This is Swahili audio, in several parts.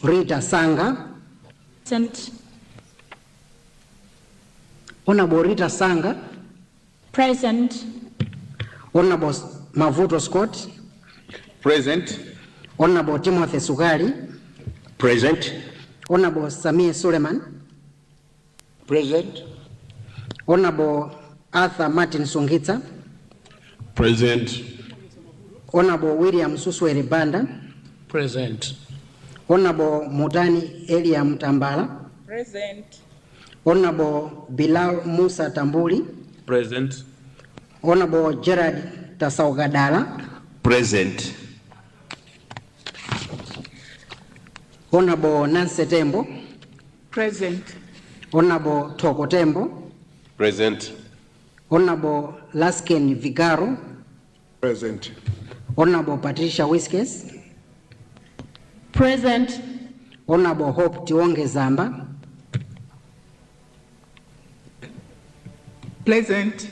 Rita Sanga. Present. Honorable Rita Sanga. Present. Honorable Mavuto Scott. Present. Honorable Timothy Sugari. Present. Honorable Samir Suleiman. Present. Honorable Arthur Martin Sungitsa. Present. Honorable William Suswere Banda. Present. Honorable Mutani Elia Mutambala. Present. Honorable Bilal Musa Tambuli. Present. Honorable Gerard Tasaugadala. Present. Honorable Nancy Tembo. Present. Honorable Toko Tembo. Present. Honorable Lasken Vigaro. Present. Honorable Patricia Whiskes. Present. Honorable Hope Tionge Zamba. Present.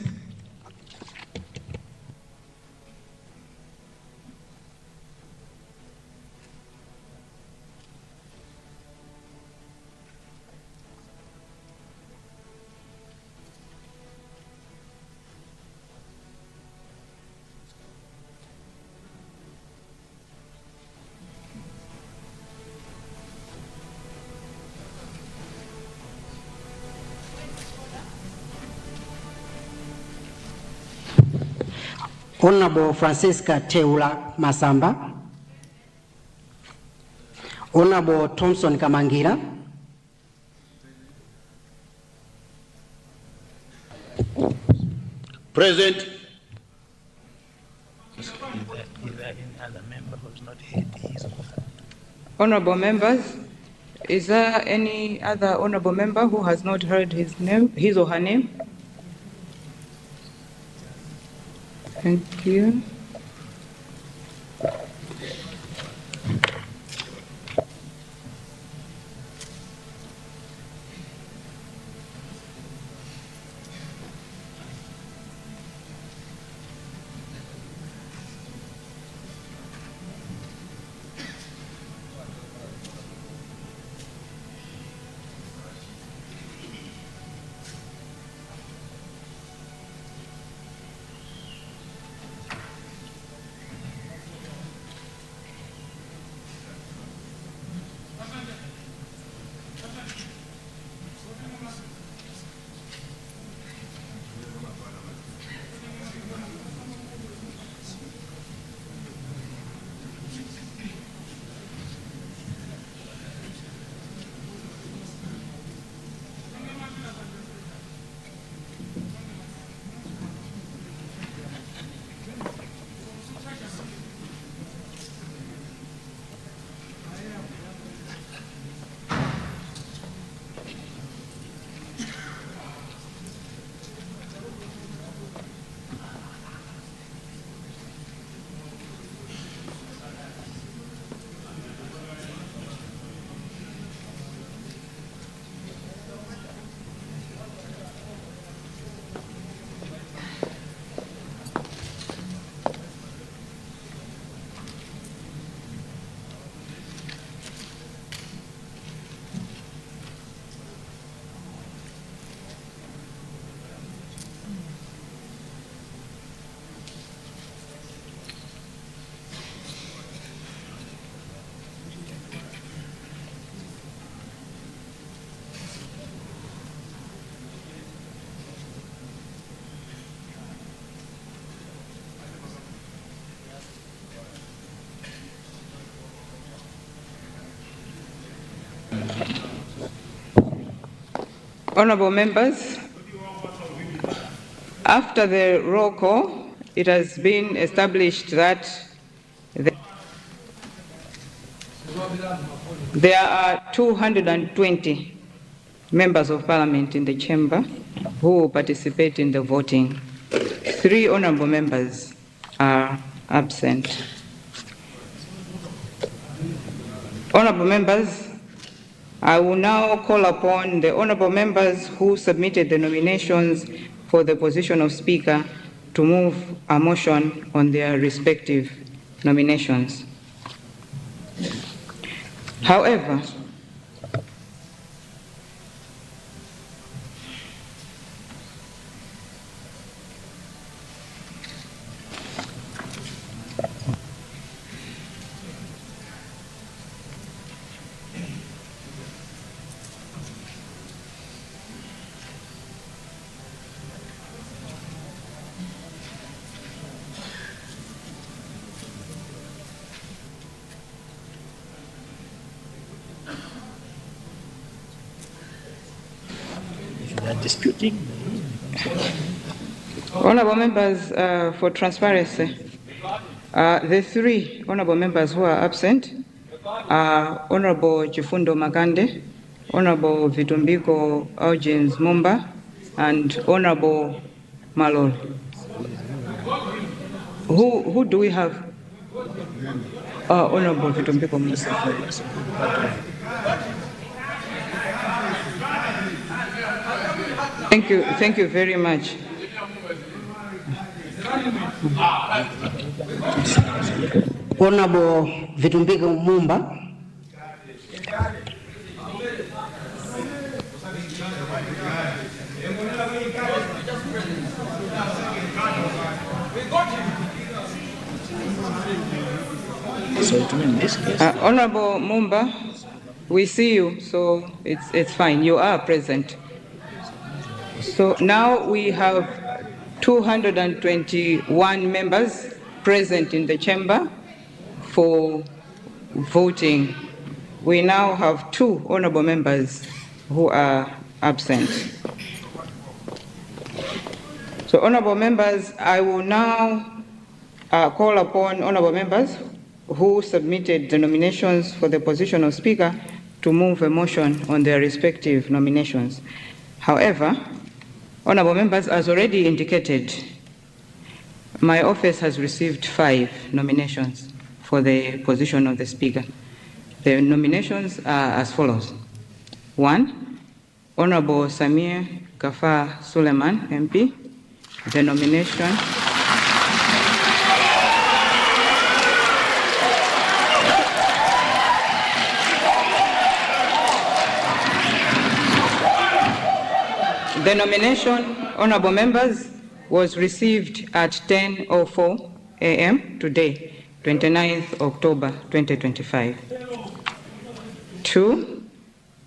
Honorable Francisca Teula Masamba. Honorable Thompson Kamangira. Present. Is there any other member who's not heard his or her? Honorable members, is there any other honorable member who has not heard his name, his or her name? Thank you. Honorable members, after the roll call, it has been established that there are 220 members of parliament in the chamber who will participate in the voting. 3 honorable members are absent. Honorable members, I will now call upon the honorable members who submitted the nominations for the position of Speaker to move a motion on their respective nominations. However, If you are disputing, honorable members, for transparency, the three honorable members who are absent are Honorable Chifundo Makande, Honorable Vitumbiko Augens Mumba, and Honorable Malol. Who do we have? Honorable Vitumbiko Mumba. Thank you very much. Honorable Vitumbiko Mumba. so it means in this case, Honorable Mumba, we see you, so it's fine. You are present. So now we have 221 members present in the chamber for voting. We now have 2 honorable members who are absent. So honorable members, I will now call upon honorable members who submitted the nominations for the position of Speaker to move a motion on their respective nominations. However, honorable members, as already indicated, my office has received 5 nominations for the position of the Speaker. The nominations are as follows. 1, Honorable Samir Gafar Suleiman, MP. The nomination. The nomination, honorable members, was received at 10:04 a.m. today, 29th October 2025. 2,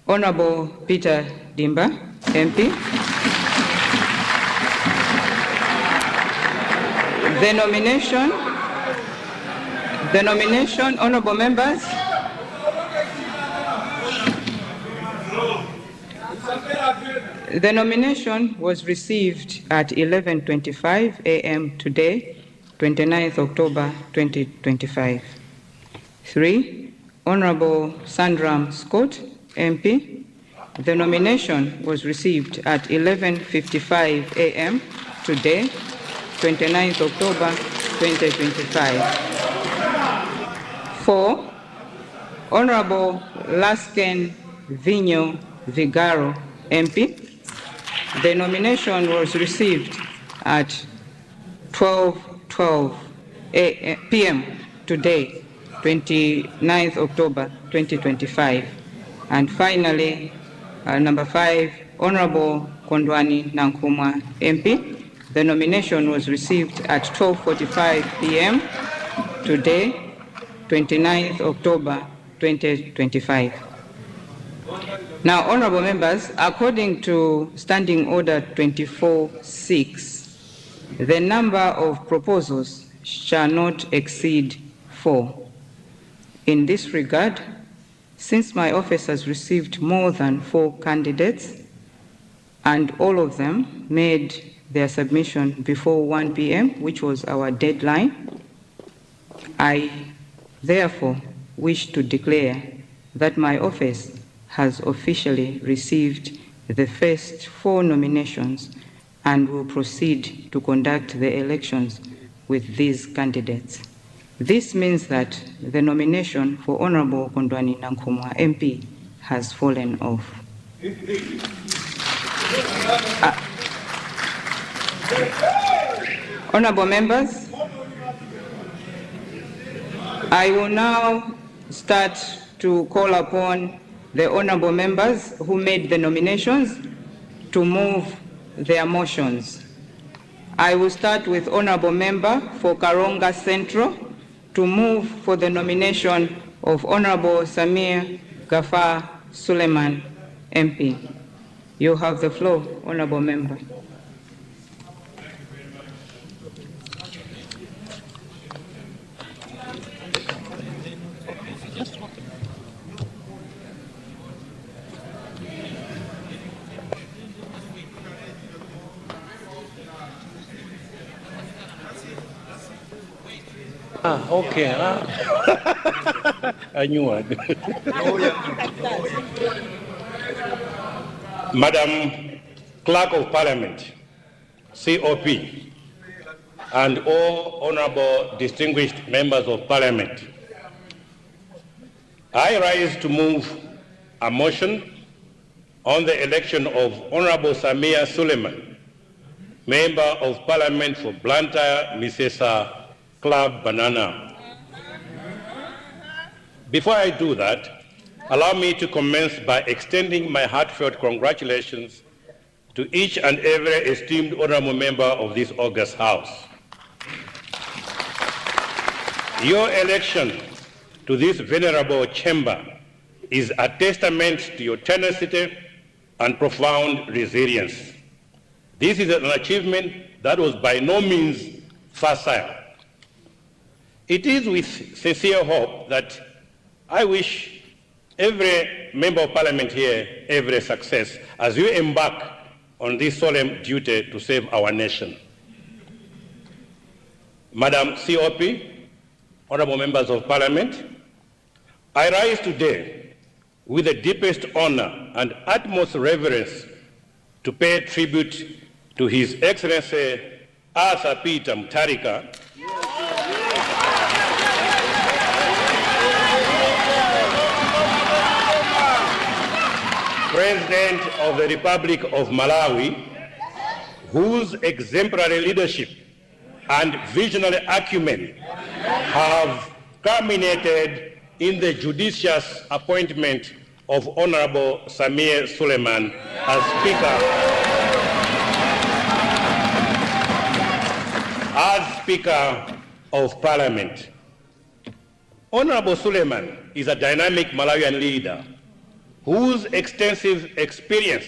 Honorable Peter Dimba, MP. The nomination, honorable members, the nomination was received at 11:25 a.m. today, 29th October 2025. 3, Honorable Sandram Scott, MP. The nomination was received at 11:55 a.m. today, 29th October 2025. 4, Honorable Lasken Vinyo Vigaro, MP. The nomination was received at 12:12 p.m. today, 29th October 2025. And finally, number 5, Honorable Kondwani Nankumwa, MP. The nomination was received at 12:45 p.m. today, 29th October 2025. Now, honorable members, according to Standing Order 24.6, the number of proposals shall not exceed 4. In this regard, since my office has received more than 4 candidates, and all of them made their submission before 1 p.m., which was our deadline, I therefore wish to declare that my office has officially received the first 4 nominations and will proceed to conduct the elections with these candidates. This means that the nomination for Honorable Kondwani Nankumwa, MP, has fallen off. Honorable members, I will now start to call upon the honorable members who made the nominations to move their motions. I will start with Honorable Member for Karonga Central to move for the nomination of Honorable Samir Gafar Suleiman, MP. You have the floor, Honorable Member. Okay. I knew it. Madam Clerk of Parliament, COP, and all honorable distinguished members of Parliament, I rise to move a motion on the election of Honorable Samia Suleiman, Member of Parliament for Blantyre, Misesa Club, Banana. Before I do that, allow me to commence by extending my heartfelt congratulations to each and every esteemed honorable member of this august House. Your election to this venerable chamber is a testament to your tenacity and profound resilience. This is an achievement that was by no means facile. It is with sincere hope that I wish every member of parliament here every success as you embark on this solemn duty to save our nation. Madam COP, honorable members of parliament, I rise today with the deepest honor and utmost reverence to pay tribute to His Excellency Arthur Peter Mutharika, President of the Republic of Malawi, whose exemplary leadership and visionary acumen have culminated in the judicious appointment of Honorable Samir Suleiman as Speaker of Parliament. Honorable Suleiman is a dynamic Malawian leader whose extensive experience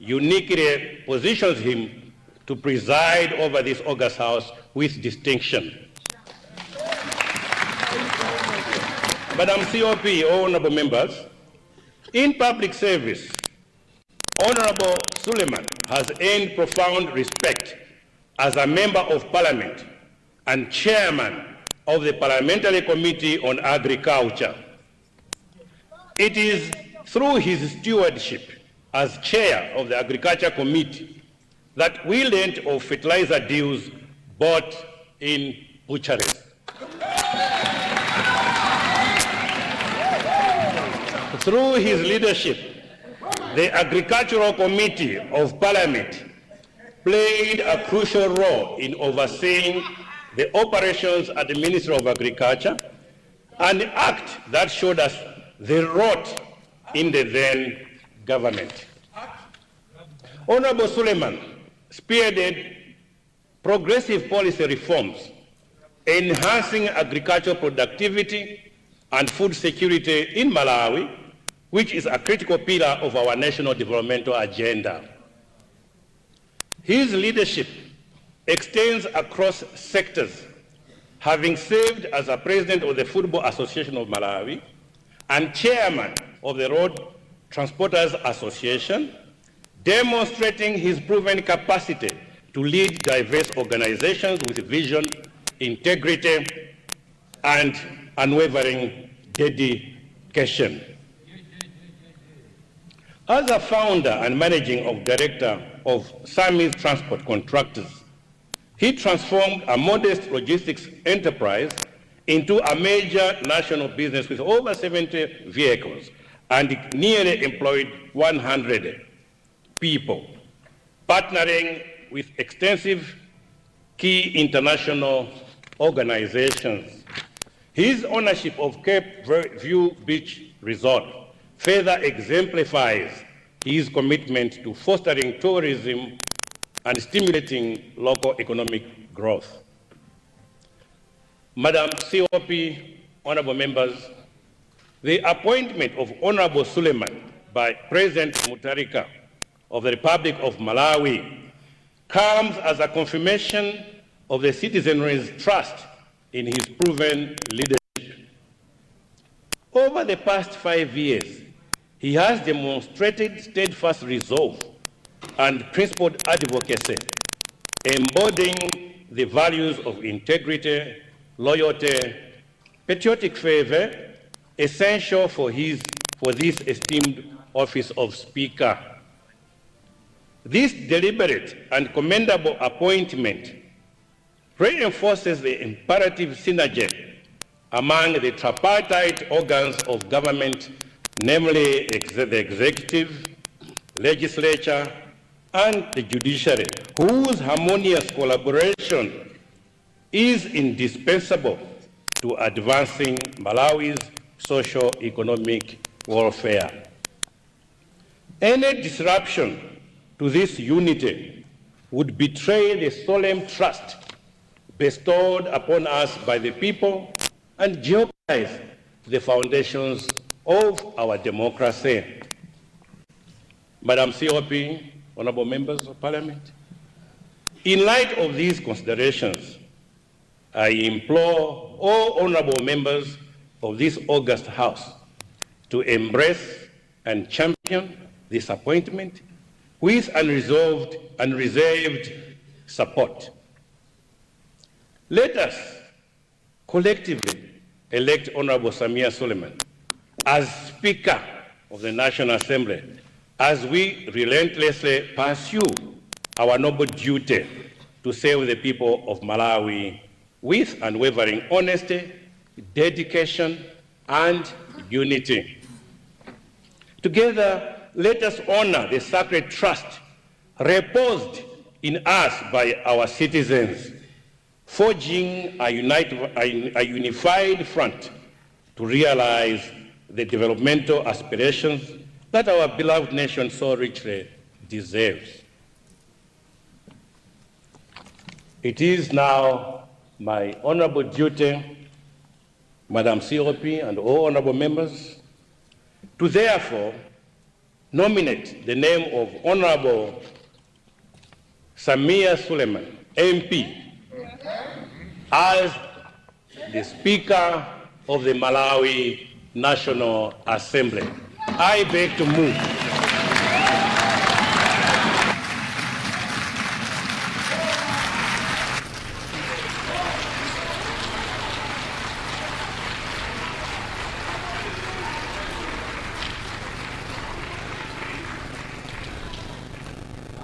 uniquely positions him to preside over this august House with distinction. Madam COP, honorable members, in public service, Honorable Suleiman has earned profound respect as a member of parliament and chairman of the Parliamentary Committee on Agriculture. It is through his stewardship as chair of the Agriculture Committee that we learned of fertilizer deals bought in butcheries. Through his leadership, the Agricultural Committee of Parliament played a crucial role in overseeing the operations at the Ministry of Agriculture, an act that showed us the rot in the then government. Honorable Suleiman spearheaded progressive policy reforms, enhancing agricultural productivity and food security in Malawi, which is a critical pillar of our national developmental agenda. His leadership extends across sectors, having served as a president of the Football Association of Malawi and chairman of the Road Transporters Association, demonstrating his proven capacity to lead diverse organizations with vision, integrity, and unwavering dedication. As a founder and managing director of Samis Transport Contractors, he transformed a modest logistics enterprise into a major national business with over 70 vehicles and nearly employed 100 people, partnering with extensive key international organizations. His ownership of Cape View Beach Resort further exemplifies his commitment to fostering tourism and stimulating local economic growth. Madam COP, honorable members, the appointment of Honorable Suleiman by President Mutharika of the Republic of Malawi comes as a confirmation of the citizenry's trust in his proven leadership. Over the past 5 years, he has demonstrated steadfast resolve and principled advocacy, embodying the values of integrity, loyalty, patriotic fervor, essential for this esteemed office of Speaker. This deliberate and commendable appointment reinforces the imperative synergy among the tripartite organs of government, namely the executive, legislature, and the judiciary, whose harmonious collaboration is indispensable to advancing Malawi's socio-economic welfare. Any disruption to this unity would betray the solemn trust bestowed upon us by the people and jeopardize the foundations of our democracy. Madam COP, honorable members of Parliament, in light of these considerations, I implore all honorable members of this august House to embrace and champion this appointment with unreserved support. Let us collectively elect Honorable Samia Suleiman as Speaker of the National Assembly as we relentlessly pursue our noble duty to serve the people of Malawi with unwavering honesty, dedication, and unity. Together, let us honor the sacred trust reposed in us by our citizens, forging a unified front to realize the developmental aspirations that our beloved nation so richly deserves. It is now my honorable duty, Madam COP and all honorable members, to therefore nominate the name of Honorable Samia Suleiman, MP, as the Speaker of the Malawi National Assembly. I beg to move.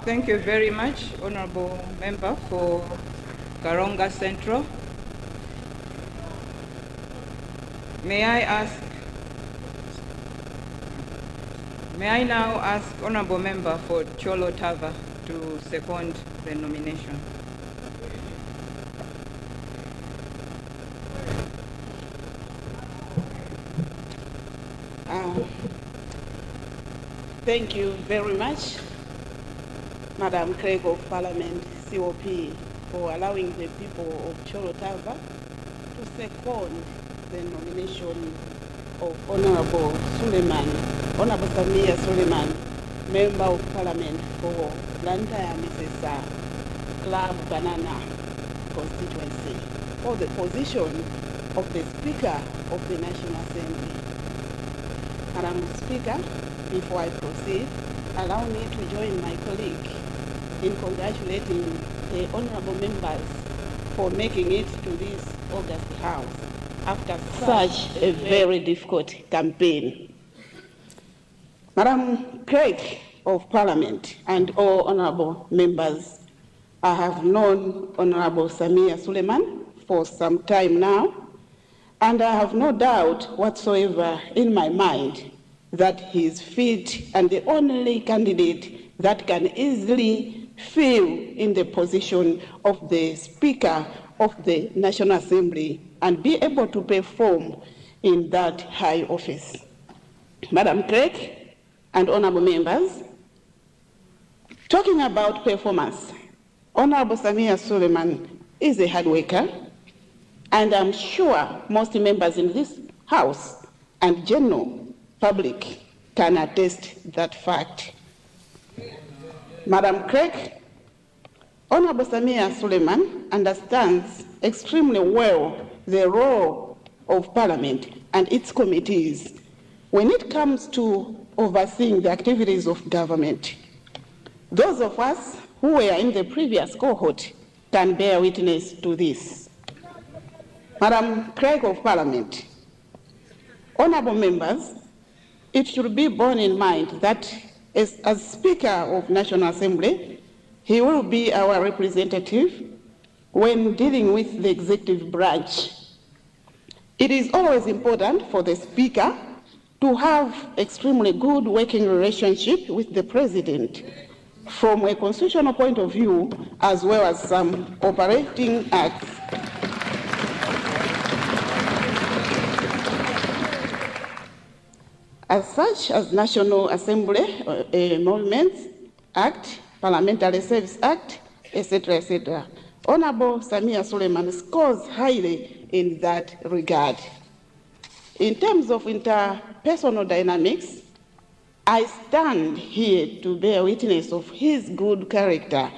Thank you very much, Honorable Member for Karonga Central. May I now ask Honorable Member for Cholo Tava to second the nomination. Thank you very much, Madam Clerk of Parliament, COP, for allowing the people of Cholo Tava to second the nomination of Honorable Samia Suleiman, Member of Parliament for Blantyre, Mrs. Club Banana constituency, for the position of the Speaker of the National Assembly. Madam Speaker, before I proceed, allow me to join my colleague in congratulating the honorable members for making it to this August House after such a very difficult campaign. Madam Clerk of Parliament and all honorable members, I have known Honorable Samia Suleiman for some time now, and I have no doubt whatsoever in my mind that he is fit and the only candidate that can easily fill in the position of the Speaker of the National Assembly and be able to perform in that high office. Madam Clerk and honorable members, talking about performance, Honorable Samia Suleiman is a hard worker, and I'm sure most members in this House and general public can attest that fact. Madam Clerk, Honorable Samia Suleiman understands extremely well the role of Parliament and its committees when it comes to overseeing the activities of government. Those of us who were in the previous cohort can bear witness to this. Madam Clerk of Parliament, honorable members, it should be borne in mind that as Speaker of National Assembly, he will be our representative when dealing with the executive branch. It is always important for the Speaker to have extremely good working relationship with the President from a constitutional point of view, as well as some operating acts. As such as National Assembly Emoluments Act, Parliamentary Service Act, etc., etc. Honorable Samia Suleiman scores highly in that regard. In terms of interpersonal dynamics, I stand here to bear witness of his good character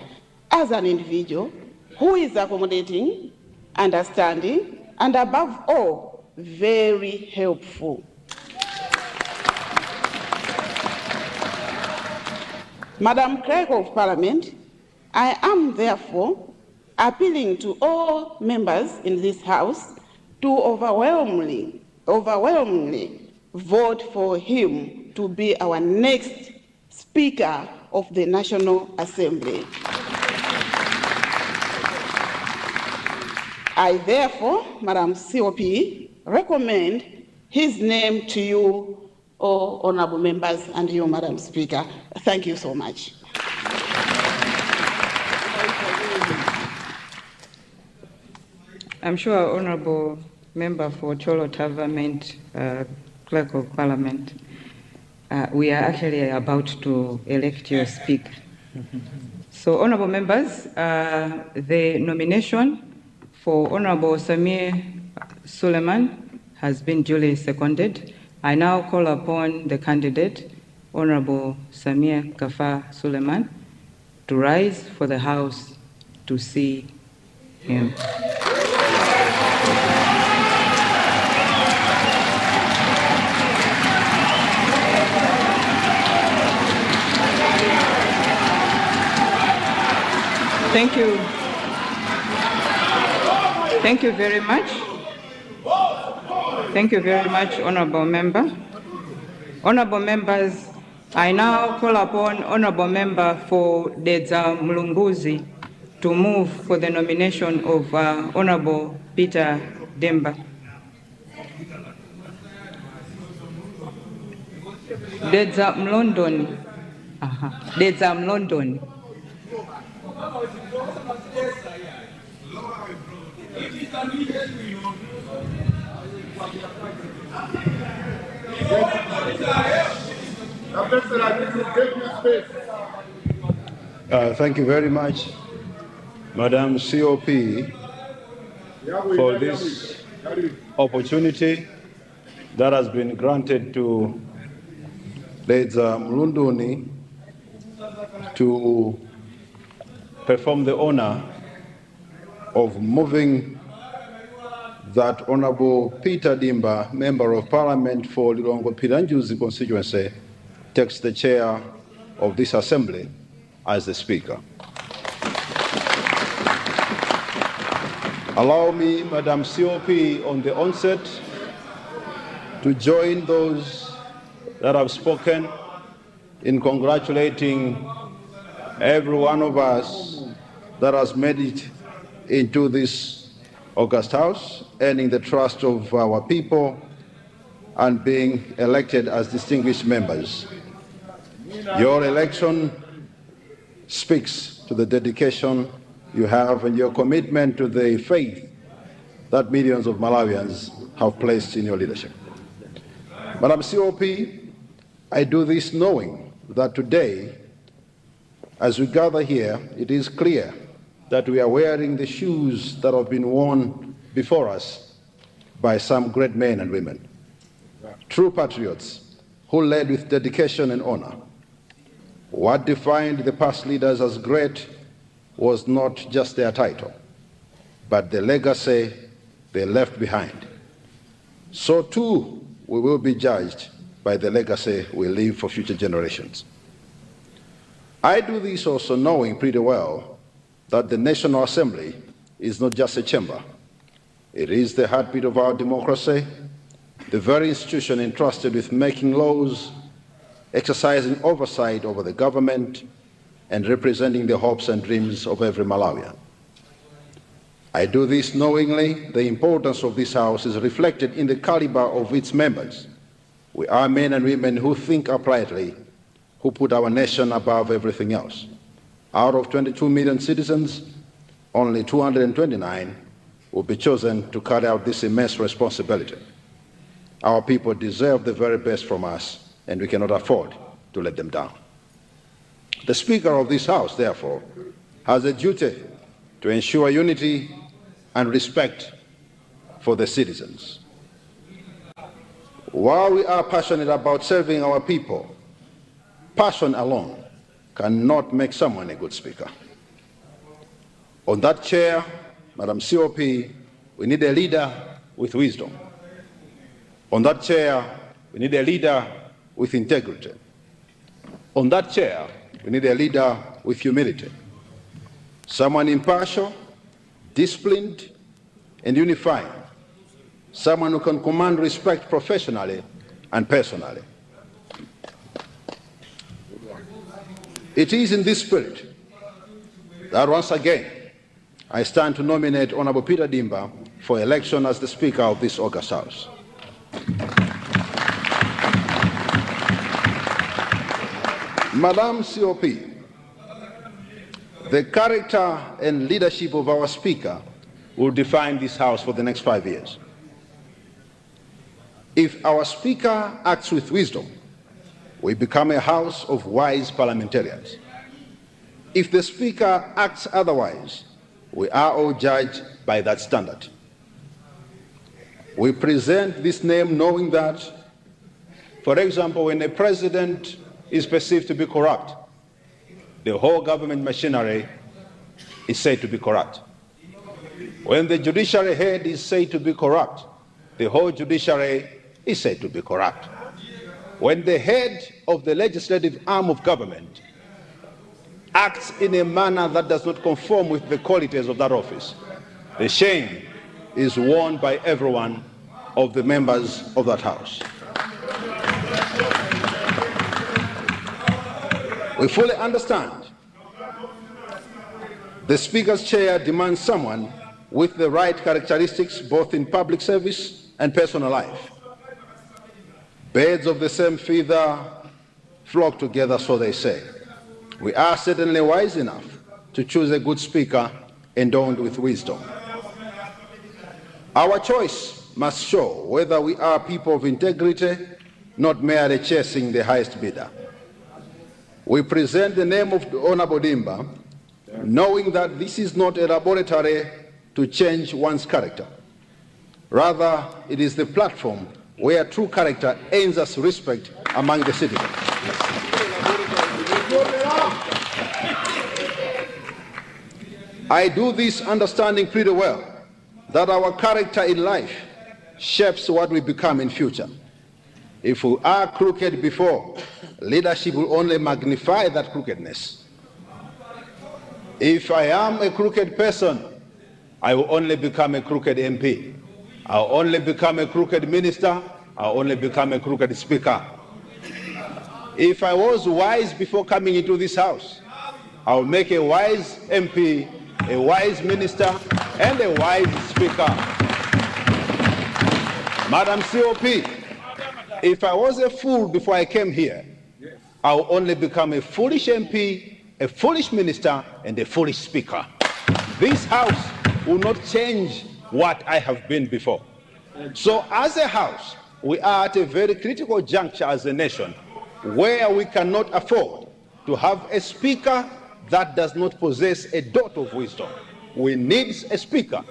as an individual who is accommodating, understanding, and above all, very helpful. Madam Clerk of Parliament, I am therefore appealing to all members in this House to overwhelmingly vote for him to be our next Speaker of the National Assembly. I therefore, Madam COP, recommend his name to you, all honorable members, and you, Madam Speaker. Thank you so much. I'm sure honorable member for Cholo Government, Clerk of Parliament, we are actually about to elect your speaker. So, honorable members, the nomination for Honorable Samia Suleiman has been duly seconded. I now call upon the candidate, Honorable Samia Kafa Suleiman, to rise for the House to see him. Thank you. Thank you very much. Thank you very much, honorable member. Honorable members, I now call upon honorable member for Dedza Mlunguzi to move for the nomination of Honorable Peter Demba. Dedza Mlondoni. Dedza Mlondoni. Thank you very much, Madam COP, for this opportunity that has been granted to Dedza Mlondoni to perform the honor of moving that Honorable Peter Demba, Member of Parliament for Lilongwe Piranjuzi constituency, takes the chair of this assembly as the Speaker. Allow me, Madam COP, on the onset to join those that have spoken in congratulating every one of us that has made it into this august house, earning the trust of our people and being elected as distinguished members. Your election speaks to the dedication you have and your commitment to the faith that millions of Malawians have placed in your leadership. Madam COP, I do this knowing that today, as we gather here, it is clear that we are wearing the shoes that have been worn before us by some great men and women, true patriots who led with dedication and honor. What defined the past leaders as great was not just their title, but the legacy they left behind. So too, we will be judged by the legacy we leave for future generations. I do this also knowing pretty well that the National Assembly is not just a chamber. It is the heartbeat of our democracy, the very institution entrusted with making laws, exercising oversight over the government, and representing the hopes and dreams of every Malawian. I do this knowingly the importance of this House is reflected in the caliber of its members. We are men and women who think uprightly, who put our nation above everything else. Out of 22 million citizens, only 229 will be chosen to carry out this immense responsibility. Our people deserve the very best from us, and we cannot afford to let them down. The Speaker of this House, therefore, has a duty to ensure unity and respect for the citizens. While we are passionate about serving our people, passion alone cannot make someone a good speaker. On that chair, Madam COP, we need a leader with wisdom. On that chair, we need a leader with integrity. On that chair, we need a leader with humility. Someone impartial, disciplined, and unifying. Someone who can command respect professionally and personally. It is in this spirit that once again I stand to nominate Honorable Peter Dimba for election as the Speaker of this august House. Madam COP, the character and leadership of our Speaker will define this House for the next 5 years. If our Speaker acts with wisdom, we become a House of wise parliamentarians. If the Speaker acts otherwise, we are all judged by that standard. We present this name knowing that, for example, when a president is perceived to be corrupt, the whole government machinery is said to be corrupt. When the judiciary head is said to be corrupt, the whole judiciary is said to be corrupt. When the head of the legislative arm of government acts in a manner that does not conform with the qualities of that office, the shame is worn by every one of the members of that House. We fully understand the Speaker's chair demands someone with the right characteristics both in public service and personal life. Birds of the same feather flock together, so they say. We are certainly wise enough to choose a good Speaker endowed with wisdom. Our choice must show whether we are people of integrity, not merely chasing the highest bidder. We present the name of Honorable Dimba, knowing that this is not a laboratory to change one's character. Rather, it is the platform where true character earns us respect among the citizens. I do this understanding pretty well that our character in life shapes what we become in future. If we are crooked before, leadership will only magnify that crookedness. If I am a crooked person, I will only become a crooked MP. I'll only become a crooked minister. I'll only become a crooked speaker. If I was wise before coming into this House, I'll make a wise MP, a wise minister, and a wise speaker. Madam COP, if I was a fool before I came here, I'll only become a foolish MP, a foolish minister, and a foolish speaker. This House will not change what I have been before. So as a House, we are at a very critical juncture as a nation where we cannot afford to have a speaker that does not possess a dot of wisdom. We need a speaker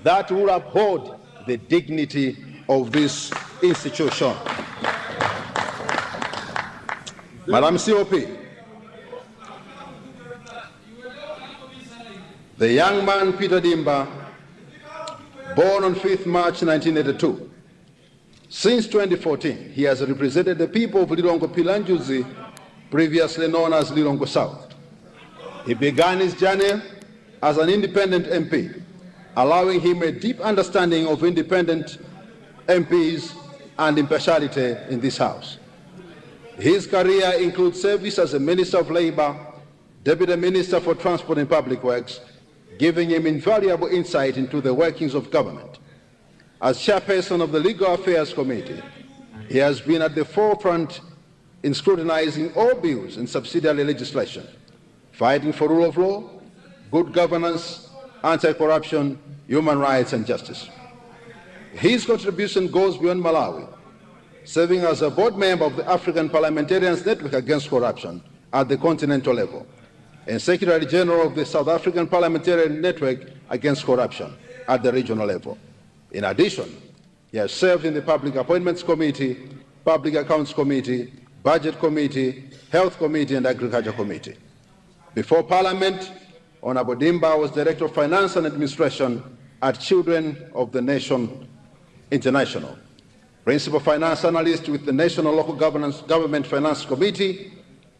that will uphold the dignity of this institution. Madam COP, the young man Peter Dimba, born on 5th March 1982, since 2014, he has represented the people of Lilongwe Pilanjuzi, previously known as Lilongwe South. He began his journey as an independent MP, allowing him a deep understanding of independent MPs and impartiality in this House. His career includes service as a Minister of Labor, Deputy Minister for Transport and Public Works, giving him invaluable insight into the workings of government. As chairperson of the Legal Affairs Committee, he has been at the forefront in scrutinizing all bills and subsidiary legislation, fighting for rule of law, good governance, anti-corruption, human rights, and justice. His contribution goes beyond Malawi, serving as a board member of the African Parliamentarians Network Against Corruption at the continental level, and Secretary General of the South African Parliamentarian Network Against Corruption at the regional level. In addition, he has served in the Public Appointments Committee, Public Accounts Committee, Budget Committee, Health Committee, and Agriculture Committee. Before Parliament, Honorable Dimba was Director of Finance and Administration at Children of the Nation International, Principal Finance Analyst with the National Local Government Finance Committee,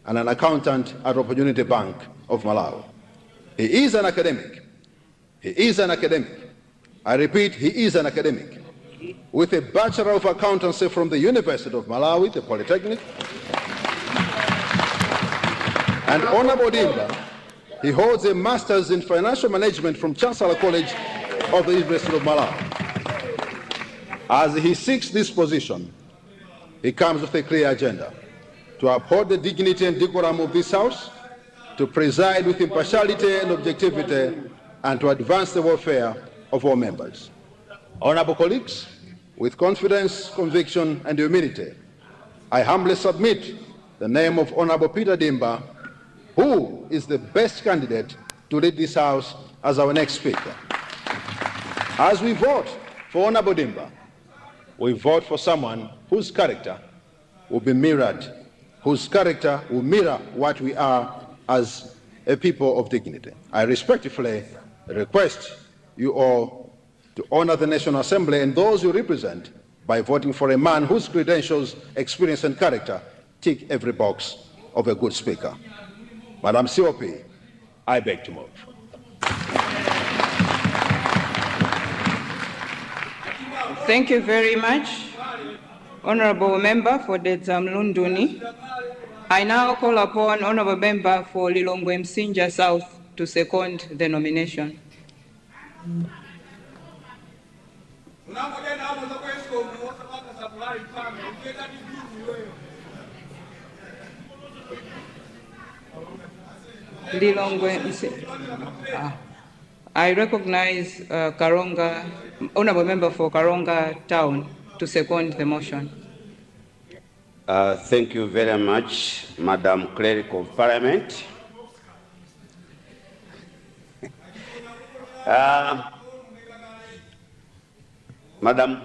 and an accountant at Opportunity Bank of Malawi. He is an academic. He is an academic. I repeat, he is an academic with a Bachelor of Accountancy from the University of Malawi, the Polytechnic. And Honorable Dimba, he holds a Master's in Financial Management from Chancellor College of the University of Malawi. As he seeks this position, he comes with a clear agenda: to uphold the dignity and decorum of this House, to preside with impartiality and objectivity, and to advance the welfare of all members. Honorable colleagues, with confidence, conviction, and humility, I humbly submit the name of Honorable Peter Dimba, who is the best candidate to lead this House as our next Speaker. As we vote for Honorable Dimba, we vote for someone whose character will be mirrored, whose character will mirror what we are as a people of dignity. I respectfully request you all to honor the National Assembly and those you represent by voting for a man whose credentials, experience, and character tick every box of a good Speaker. Madam COP, I beg to move. Thank you very much, Honorable Member for Dzamlunduni. I now call upon Honorable Member for Lilongwe Msinja South to second the nomination. Lilongwe Msinja. I recognize Karonga, Honorable Member for Karonga Town, to second the motion. Thank you very much, Madam Clerk of Parliament. Madam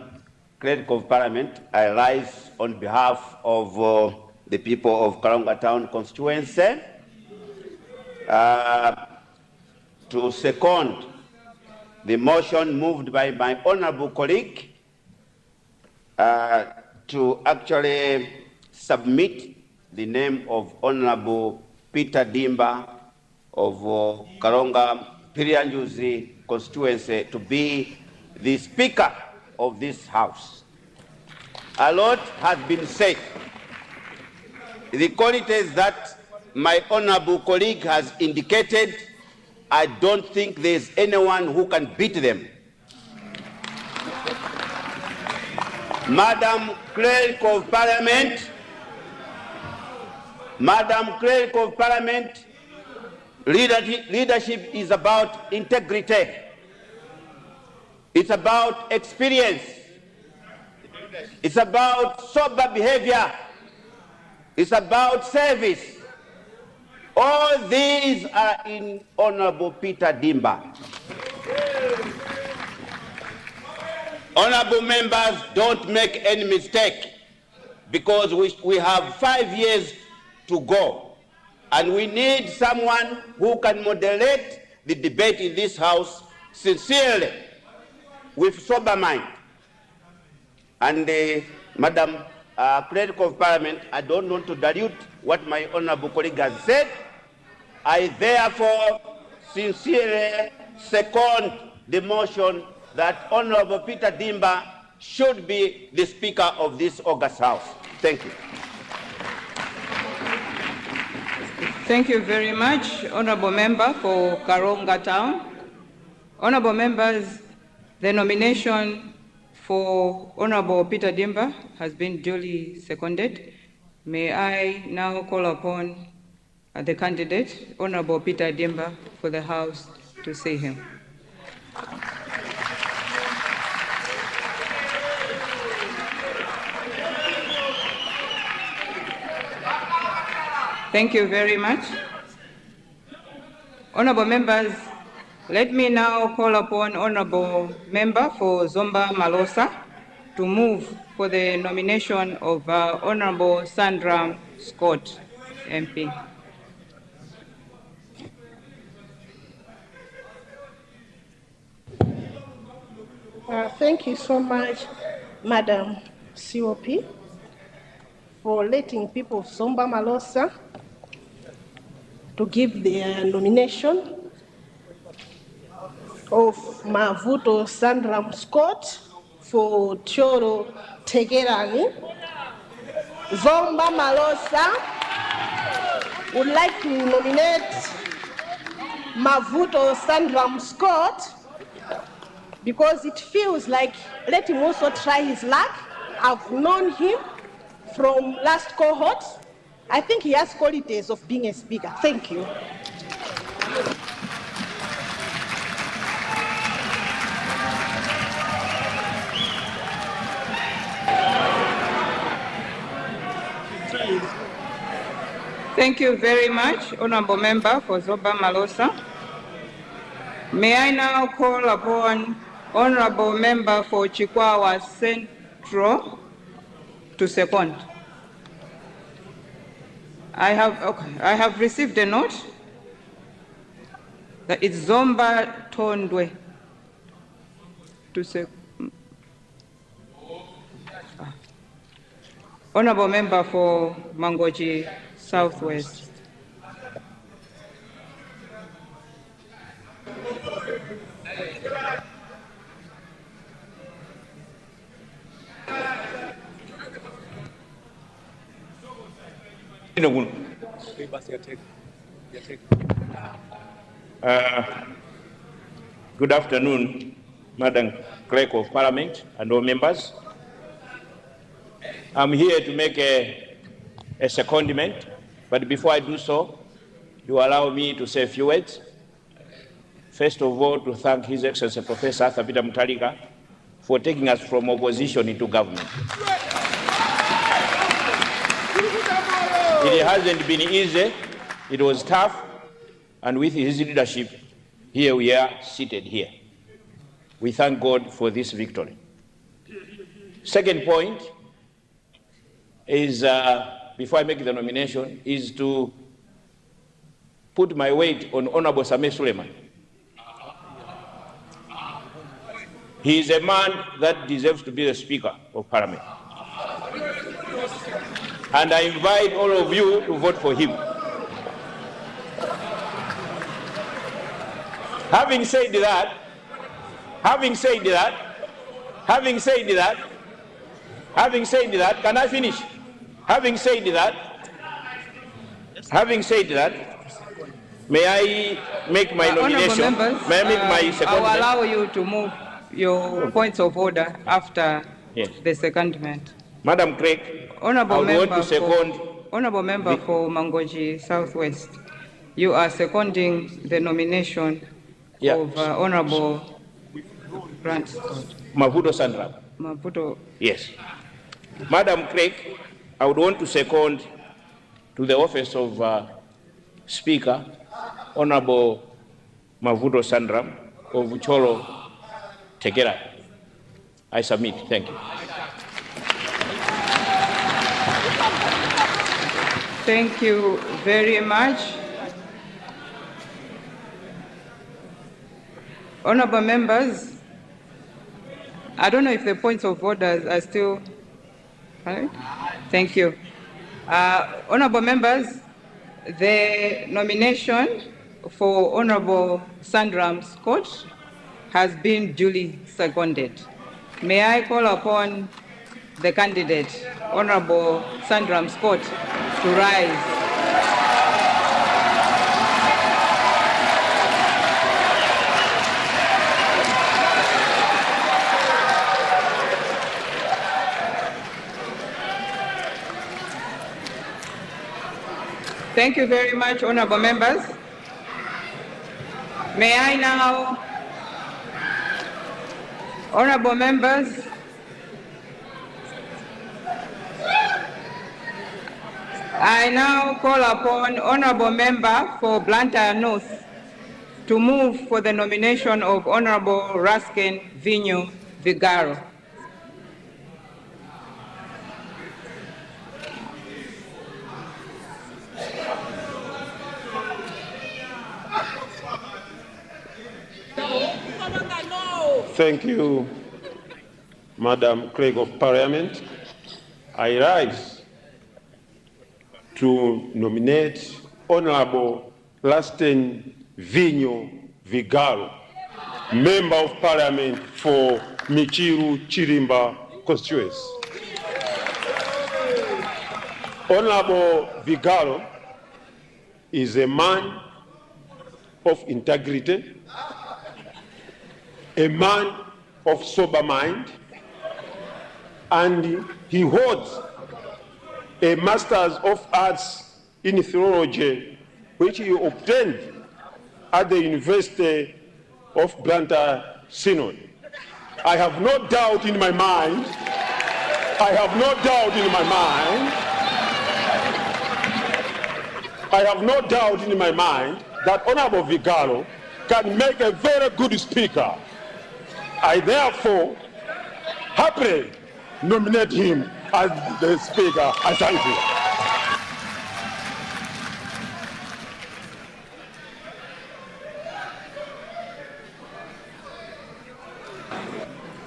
Clerk of Parliament, I rise on behalf of the people of Karonga Town constituency to second the motion moved by my honorable colleague to actually submit the name of Honorable Peter Dimba of Karonga Pilanjuzi constituency to be the Speaker of this House. A lot has been said. The qualities that my honorable colleague has indicated, I don't think there's anyone who can beat them. Madam Clerk of Parliament, Leadership is about integrity. It's about experience. It's about sober behavior. It's about service. All these are in Honorable Peter Dimba. Honorable members, don't make any mistake, because we have 5 years to go, and we need someone who can moderate the debate in this House sincerely, with sober mind. And Madam Clerk of Parliament, I don't want to dilute what my honorable colleague has said. I therefore sincerely second the motion that Honorable Peter Dimba should be the Speaker of this August House. Thank you. Thank you very much, Honorable Member for Karonga Town. Honorable members, the nomination for Honorable Peter Dimba has been duly seconded. May I now call upon the candidate, Honorable Peter Dimba, for the House to see him. Thank you very much. Honorable members, let me now call upon Honorable Member for Zomba Malosa to move for the nomination of Honorable Sandra Scott, MP. Thank you so much, Madam COP, for letting people of Zomba Malosa to give their nomination of Mavuto Sandra Scott for Choro Tegerani. Zomba Malosa would like to nominate Mavuto Sandra Scott because it feels like, let him also try his luck. I've known him from last cohort. I think he has qualities of being a speaker. Thank you. Thank you very much, Honorable Member for Zomba Malosa. May I now call upon Honorable Member for Chikwawa Central to second. I have received a note that it's Zomba Tondwe to second. Honorable Member for Mangochi Southwest. Good afternoon, Madam Clerk of Parliament and all members. I'm here to make a secondment, but before I do so, you allow me to say a few words. First of all, to thank His Excellency Professor Arthur Peter Mutharika for taking us from opposition into government. It hasn't been easy, it was tough, and with his leadership, here we are seated here. We thank God for this victory. Second point is, before I make the nomination, is to put my weight on Honorable Sameh Suleiman. He is a man that deserves to be the Speaker of Parliament. And I invite all of you to vote for him. Having said that, can I finish? Having said that, may I make my nomination? Members, may I make my secondment? I will allow you to move your points of order after the secondment. Madam Clerk, Honorable I Member want to second Honorable Member for Mangochi Southwest. you are seconding the nomination Yeah. of Honorable Grant Mavuto Sandra. Maputo. Yes. Madam Clerk, I would want to second to the office of Speaker, Honorable Mavuto Sandra of Cholo Tegera. I submit. Thank you. Thank you very much. Honorable members, I don't know if the points of order are still. Right? Thank you. Honorable members, the nomination for Honorable Sandram Scott has been duly seconded. May I call upon the candidate, Honorable Sandram Scott, to rise. Thank you very much, honorable members. May I now, honorable members, I now call upon honorable member for Blantyre North to move for the nomination of Honorable Ruskin Vinyo Vigaro. Thank you, Madam Clerk of Parliament. I rise to nominate Honorable Ruskin Vinyo Vigaro, Member of Parliament for Michiru Chirimba constituency. Honorable Vigaro is a man of integrity, a man of sober mind, and he holds a Master's of Arts in Theology, which he obtained at the University of Blantyre Synod. I have no doubt in my mind, that Honorable Vigaro can make a very good speaker. I therefore happily nominate him as the speaker. I thank you.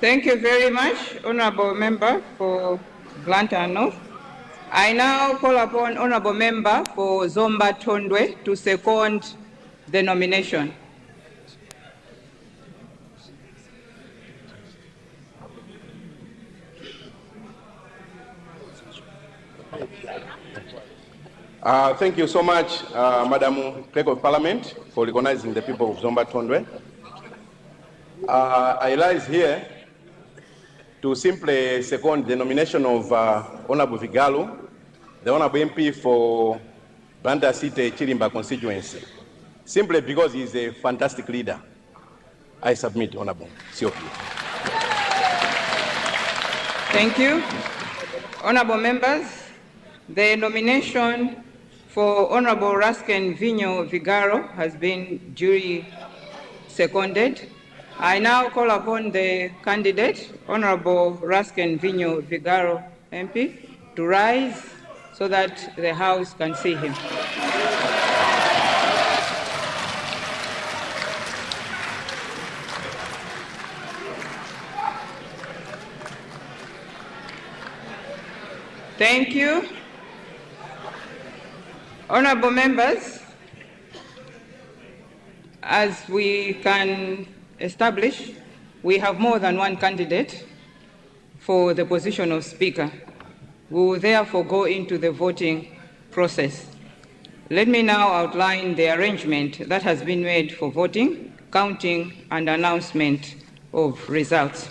Thank you very much, honorable member for Blantyre North. I now call upon honorable member for Zomba Tondwe to second the nomination. Thank you so much, Madam Clerk of Parliament, for recognizing the people of Zomba Tondwe. I rise here to simply second the nomination of Honorable Vigalo, the Honorable MP for Blantyre City Chirimba constituency, simply because he is a fantastic leader. I submit, Honorable COP. Thank you. Honorable members, the nomination for Honorable Ruskin Vinyo Vigaro has been duly seconded. I now call upon the candidate, Honorable Ruskin Vinyo Vigaro MP, to rise so that the House can see him. Thank you. Honorable members, as we can establish, we have more than one candidate for the position of Speaker. We will therefore go into the voting process. Let me now outline the arrangement that has been made for voting, counting, and announcement of results.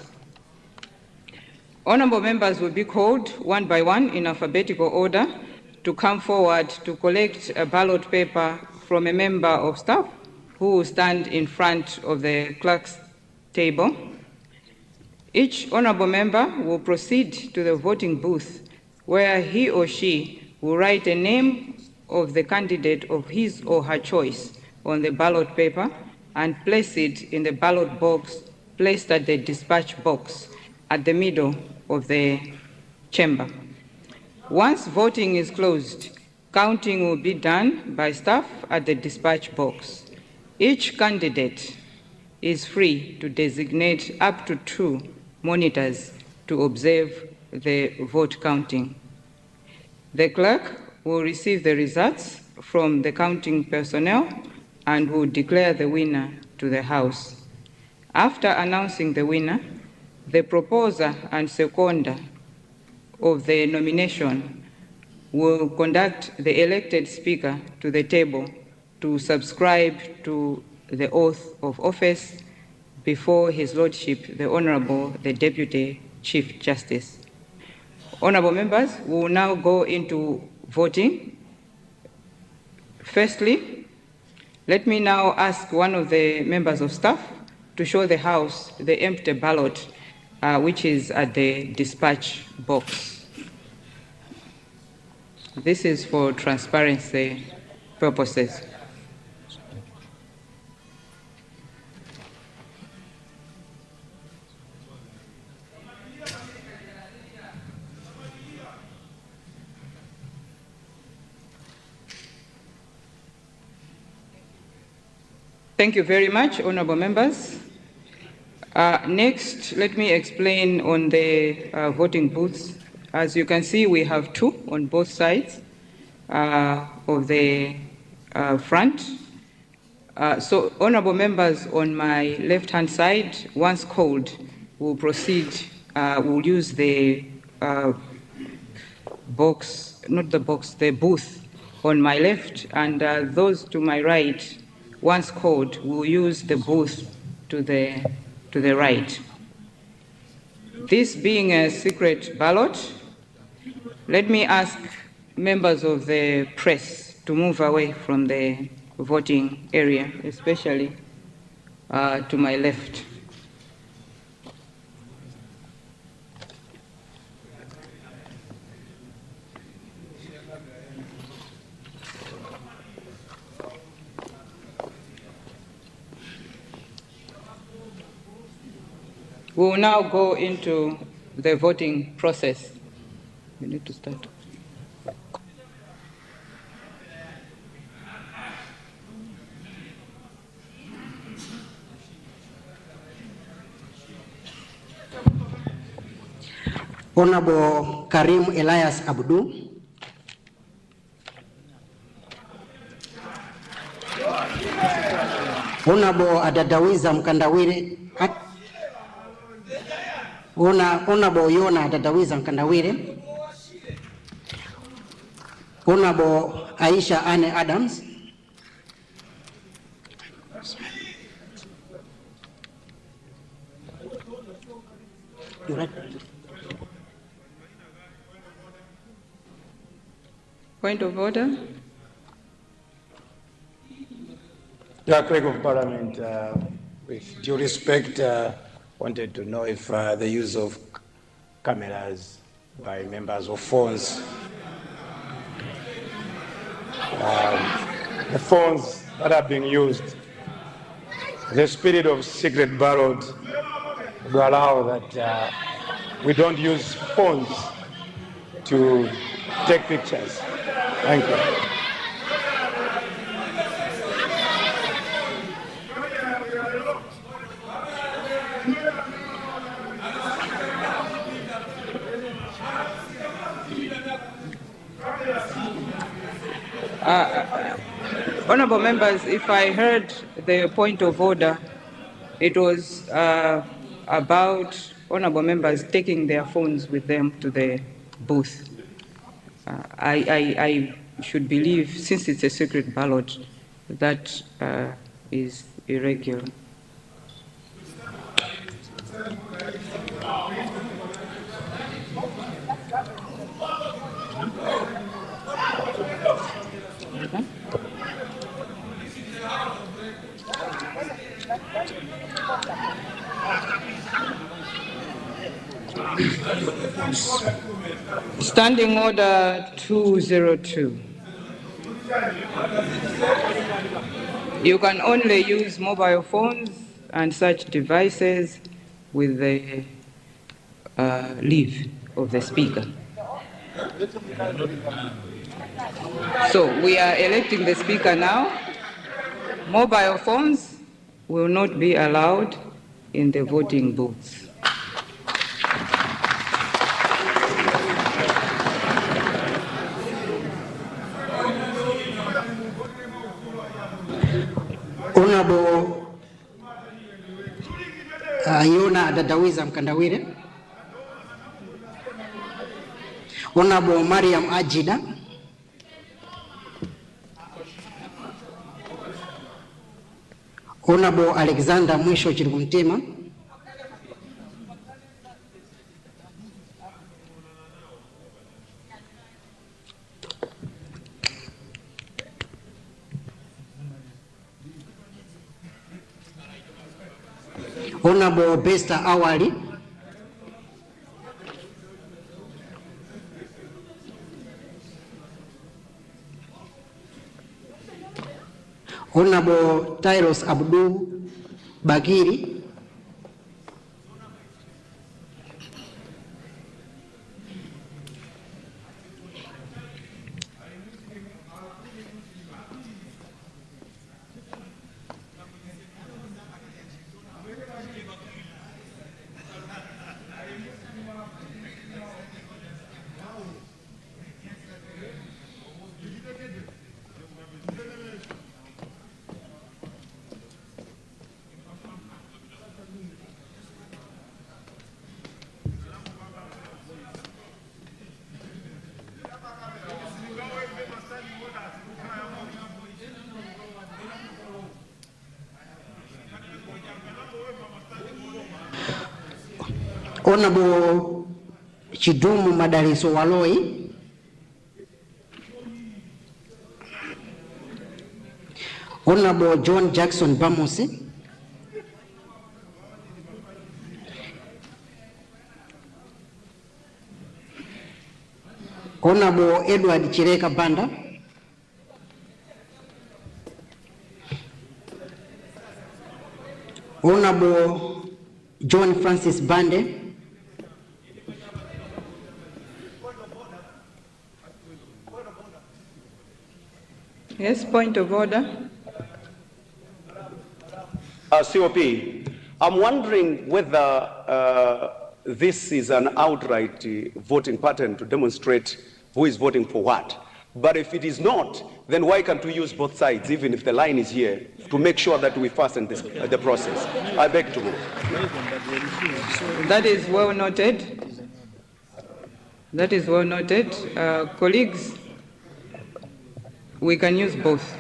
Honorable members will be called one by one in alphabetical order to come forward to collect a ballot paper from a member of staff who will stand in front of the clerk's table. Each honorable member will proceed to the voting booth where he or she will write a name of the candidate of his or her choice on the ballot paper and place it in the ballot box placed at the dispatch box at the middle of the chamber. Once voting is closed, counting will be done by staff at the dispatch box. Each candidate is free to designate up to 2 monitors to observe the vote counting. The clerk will receive the results from the counting personnel and will declare the winner to the House. After announcing the winner, the proposer and seconder of the nomination will conduct the elected speaker to the table to subscribe to the oath of office before His Lordship, the Honorable, the Deputy Chief Justice. Honorable members, we will now go into voting. Firstly, let me now ask one of the members of staff to show the House the empty ballot which is at the dispatch box. This is for transparency purposes. Thank you very much, honorable members. Next, let me explain on the voting booths. As you can see, we have 2 on both sides of the front. So, honorable members on my left-hand side, once called, will proceed, will use the box, not the box, the booth on my left, and those to my right, once called, will use the booth to the right. This being a secret ballot, let me ask members of the press to move away from the voting area, especially to my left. We will now go into the voting process. We need to start. Honorable Karim Elias Abdu. Honorable Adadawiza Mkandawire. Honorable Yona Adadawiza Mkandawire. Honorable Aisha Anne Adams. You right? Point of order. Clerk of Parliament, with due respect, wanted to know if the use of cameras by members of phones, the phones that are being used, the spirit of secret ballot will allow that we don't use phones to take pictures. Thank you. Honorable members, if I heard the point of order, it was about honorable members taking their phones with them to the booth. I should believe, since it's a secret ballot, that is irregular. Standing Order 202. You can only use mobile phones and such devices with the leave of the Speaker. So we are electing the Speaker now. Mobile phones will not be allowed in the voting booths. Honorable Yona Adadawiza Mkandawire, Honorable Mariam Ajida, Honorable Alexander Mwisho Chirikumtima, Honorable Besta Awali, Honorable Tyros Abdul Bagiri, Honorable Chidumu Madaliso Waloi, Honorable John Jackson Bamose, Honorable Edward Chireka Banda, Honorable John Francis Bande, Yes, point of order. COP, I'm wondering whether this is an outright voting pattern to demonstrate who is voting for what. But if it is not, then why can't we use both sides, even if the line is here, to make sure that we fasten the process? I beg to move. That is well noted. That is well noted. Colleagues, we can use both.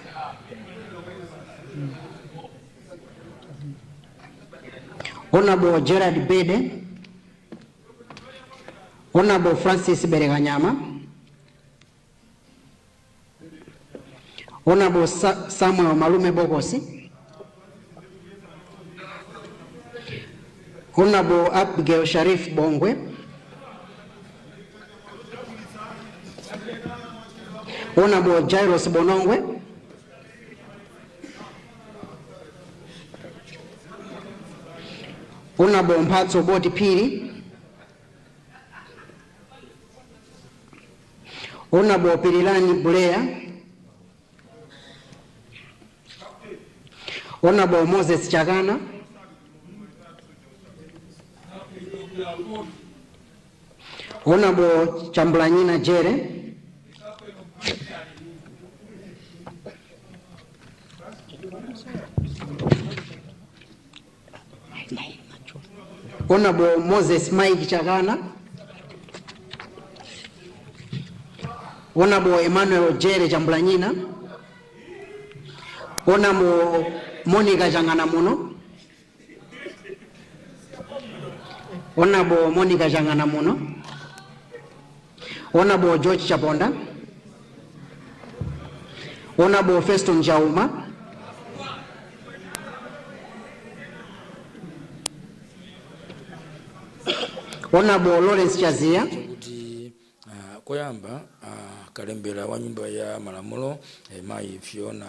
Honorable Gerard Bede, Honorable Francis Bereganyama, Honorable Samuel Malume Bogosi, Honorable Abigail Sharif Bongwe, Honorable Jairus Bonongwe, Honorable Mphatso Boti Piri, Honorable Pirilani Bulea, Honorable Moses Chagana, Honorable Chambulanyina Jere, Honorable Moses Mike Chagana, Honorable Emmanuel Jere Chambulanyina, Honorable Monica Jangana Muno, Honorable Monica Jangana Muno, Honorable George Chaponda, Honorable Feston Jauma, Honorable Lawrence Chazia. Kuti koyamba kalembera wa nyumba ya malamulo mai Fiona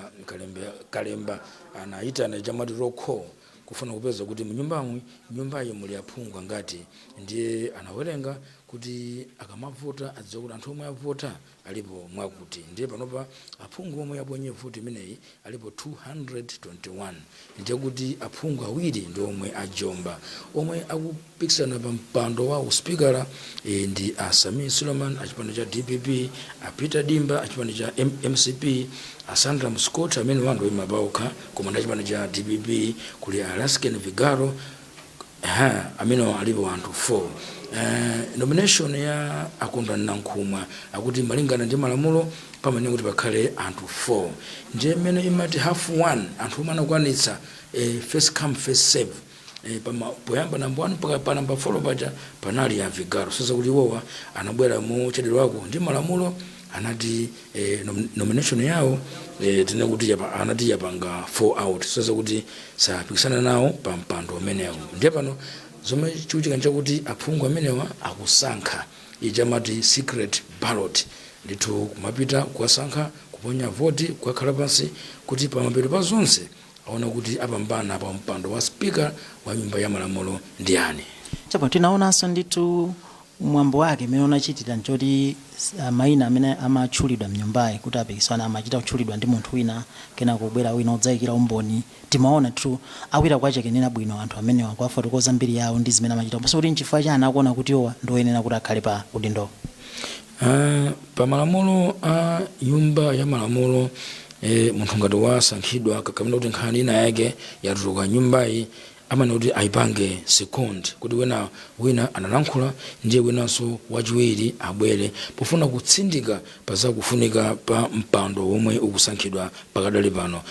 kalemba anaitana jamati roko kufuna kupeza kuti nyumba iyi muli aphungu ngati ndiye anawerenga kuti akamavota adziwa kuti anthu omwe avota alipo mwakuti ndiye panopa aphungu omwe aponye voti imeneyi alipo 221 ndiye kuti aphungu awiri ndi omwe ajomba omwe akupikisana pa mpando wa uspikala ndi Sami Suleiman achipando cha DPP, Peter Dimba achipando cha MCP, Sandra Muscott amene wandu imabauka komanda achipando cha DPP, kuli Alasken Vigaro amene alipo anthu 4. Nomination ya akondwa Nankhumwa akuti malingana ndi malamulo pamene kuti pakhale anthu 4 ndiye imene imati half one anthu omwe anakwanitsa first come first serve poyamba namba 1 mpaka pa namba 4 paja panali ya Vigaro sasa kuti wowa anabwera mu chadero wako ndi malamulo anati nomination yawo tinakuti anati yapanga 4 out sasa kuti sapikisana nawo pa mpando umenewo ndiye pano zomwe chikuchitika nchakuti aphungu amenewa akusankha ijamati secret ballot ndithu kumapita kuwasankha kuponya voti kukakhala pansi kuti pamapeto pa zonse aona kuti apambana pa mpando wa speaker wa nyumba ya malamulo ndi ani. Chapo tinaonanso ndithu mwambo wake mmene unachitira nchoti maina amene amatchulidwa mnyumbayi kuti apikisana amachita kutchulidwa ndi munthu wina kena kubwera wina odzayikira umboni timaona tu awira kwache kenena bwino anthu amene akwafotokoza mbiri yawo ndi zimene amachita ponso kuti nchifukwa chani akuona kuti owa ndoyenera kuti akhale pa udindo. Pa malamulo a nyumba ya malamulo munthu ngati wasankhidwa kakamena kuti nkhani ina yake yatuluka nyumbayi amene kuti aipange second kuti wina analankhula ndiye winanso wachiwiri abwere pofuna kutsindika pa zakufunika pa mpando omwe ukusankhidwa pakadali pano.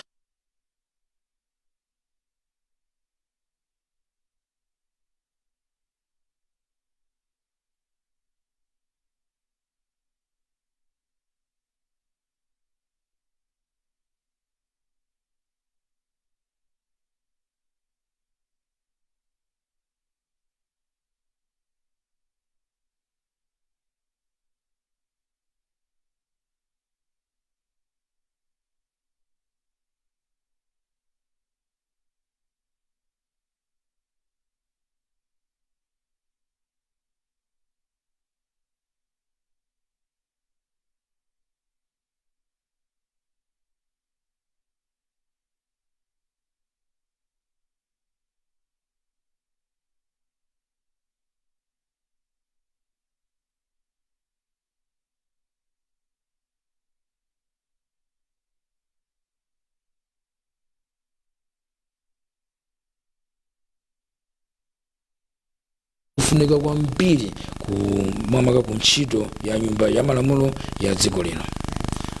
Kufunika kwambiri kumwamaka ku ntchito ya nyumba ya malamulo ya dziko lino.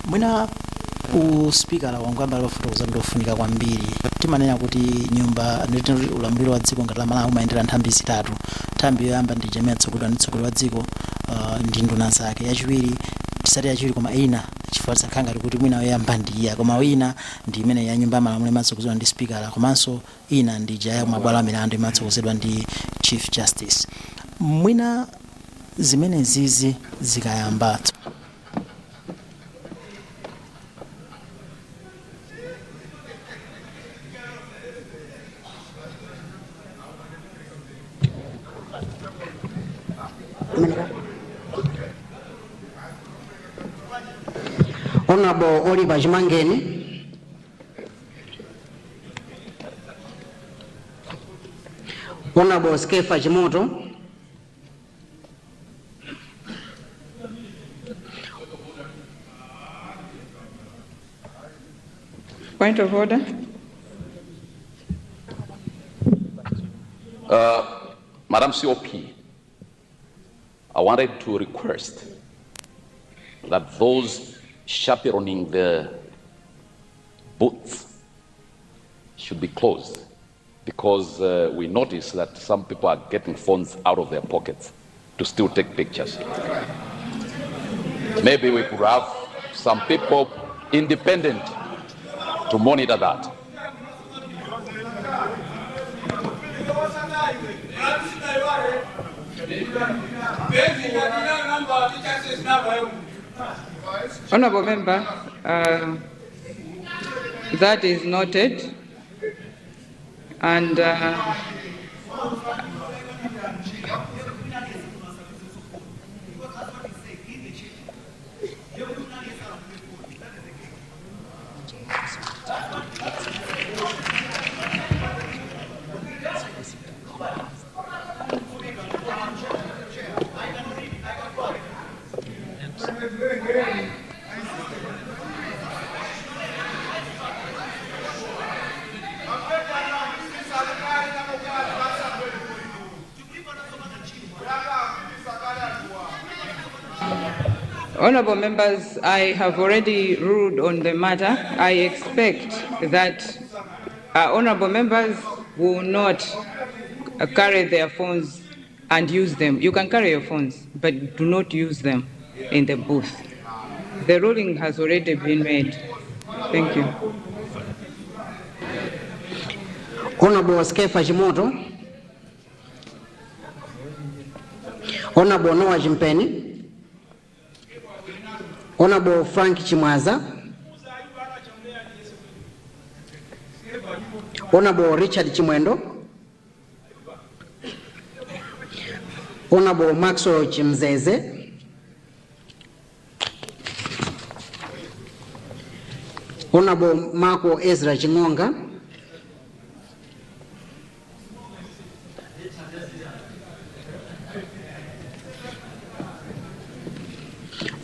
Mwina uspikala wangwamba lofotokoza ndofunika kwambiri timanena kuti nyumba nditi ulamuliro wa dziko ngati la Malawi umayendera nthambi zitatu. Nthambi yoyamba ndi chama chatsogolera ndi mtsogoleri wa dziko ndi nduna zake, yachiwiri tisati yachiwiri koma ina chifukwa sakhanga kuti mwina yoyamba ndi iya koma wina ndi imene ya nyumba ya malamulo imatsogozedwa ndi spikala komanso ina ndi ija ya mabwalo a milandu imatsogozedwa ndi chief justice. Mwina zimene zizi zikayambatso Honorable Oliver Jimangeni. Honorable Skefa Jimoto. Point of order. Madam COP, I wanted to request that those chaperoning the booths should be closed because we notice that some people are getting phones out of their pockets to still take pictures. Maybe we could have some people independent to monitor that. Honorable member, that is noted, and honorable members, I have already ruled on the matter. I expect that honorable members will not carry their phones and use them. You can carry your phones, but do not use them in the booth. The ruling has already been made. Thank you. Honorable Skefa Jimoto, Honorable Noah Jimpeni, Honorable Frank Chimwaza, Honorable Richard Chimwendo, Honorable Maxwell Chimzeze, Honorable Marco Ezra Chingonga,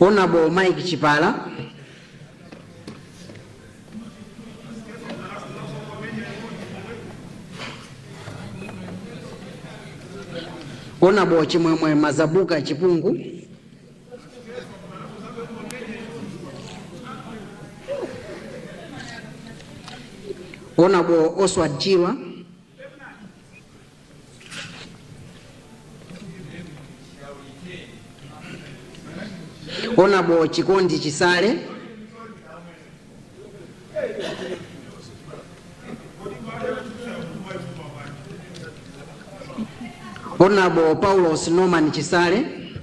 Honorable Mike Chipala, Honorable Chimwemwe Mazabuka Chipungu, Honorable Oswald Chirwa, Honorable Chikondi Chisale, Honorable Paulos Norman Chisale,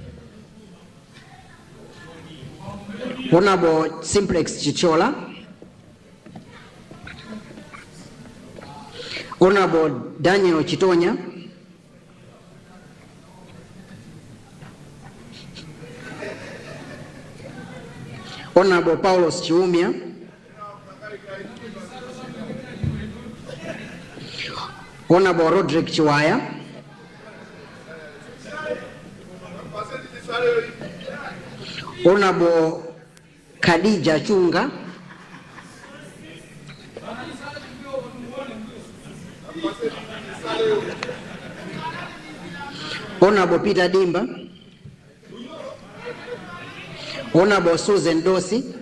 Honorable Simplex Chichola, Honorable Daniel Chitonya, Honorable Paulos Chiumia, Honorable Roderick Chiwaya, Honorable Khadija Chunga, Honorable Peter Dimba, Honorable Susan Dosi,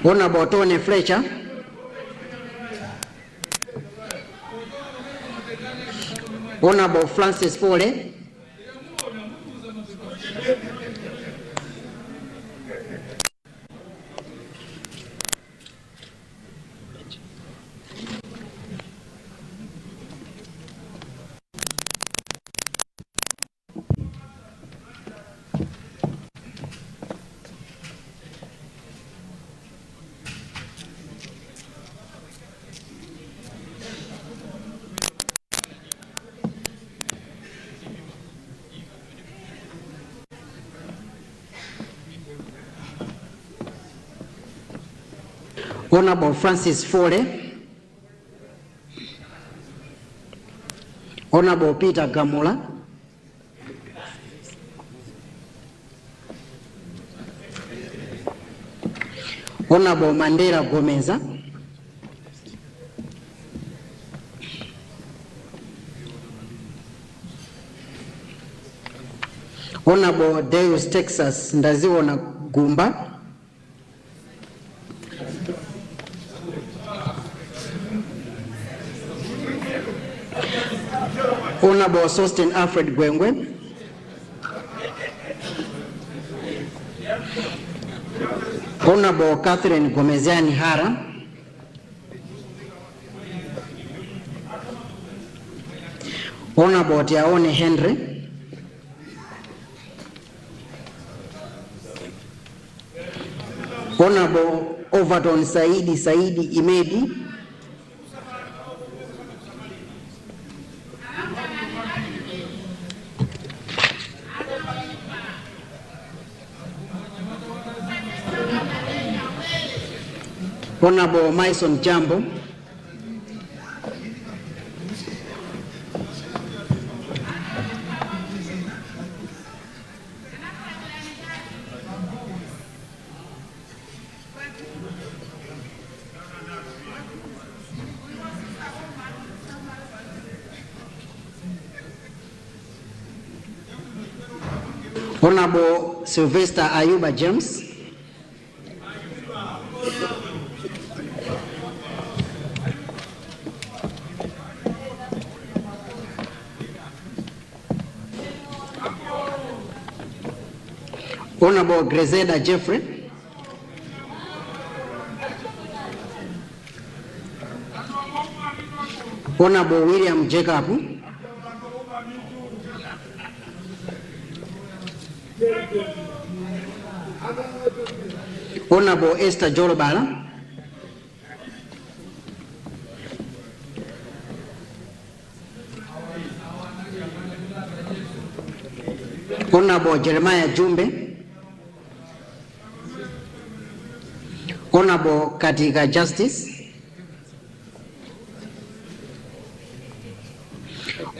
Honorable Tony Fletcher, Honorable Francis Fole, Honorable Francis Fole, Honorable Peter Gamula, Honorable Mandela Gomeza, Honorable Deus Texas Ndaziwona Gumba, Honorable Sostin Alfred Gwengwe, Honorable Catherine Gomeziani Hara, Honorable TAONANI Henry, Honorable Overton Saidi Imedi, Honorable Mason Jambo, Honorable Sylvester Ayuba James, Honorable Grezeda Jeffrey, Honorable William Jacob, Honorable Esther Jorobala, Honorable Jeremiah Jumbe, Honorable Katika Justice,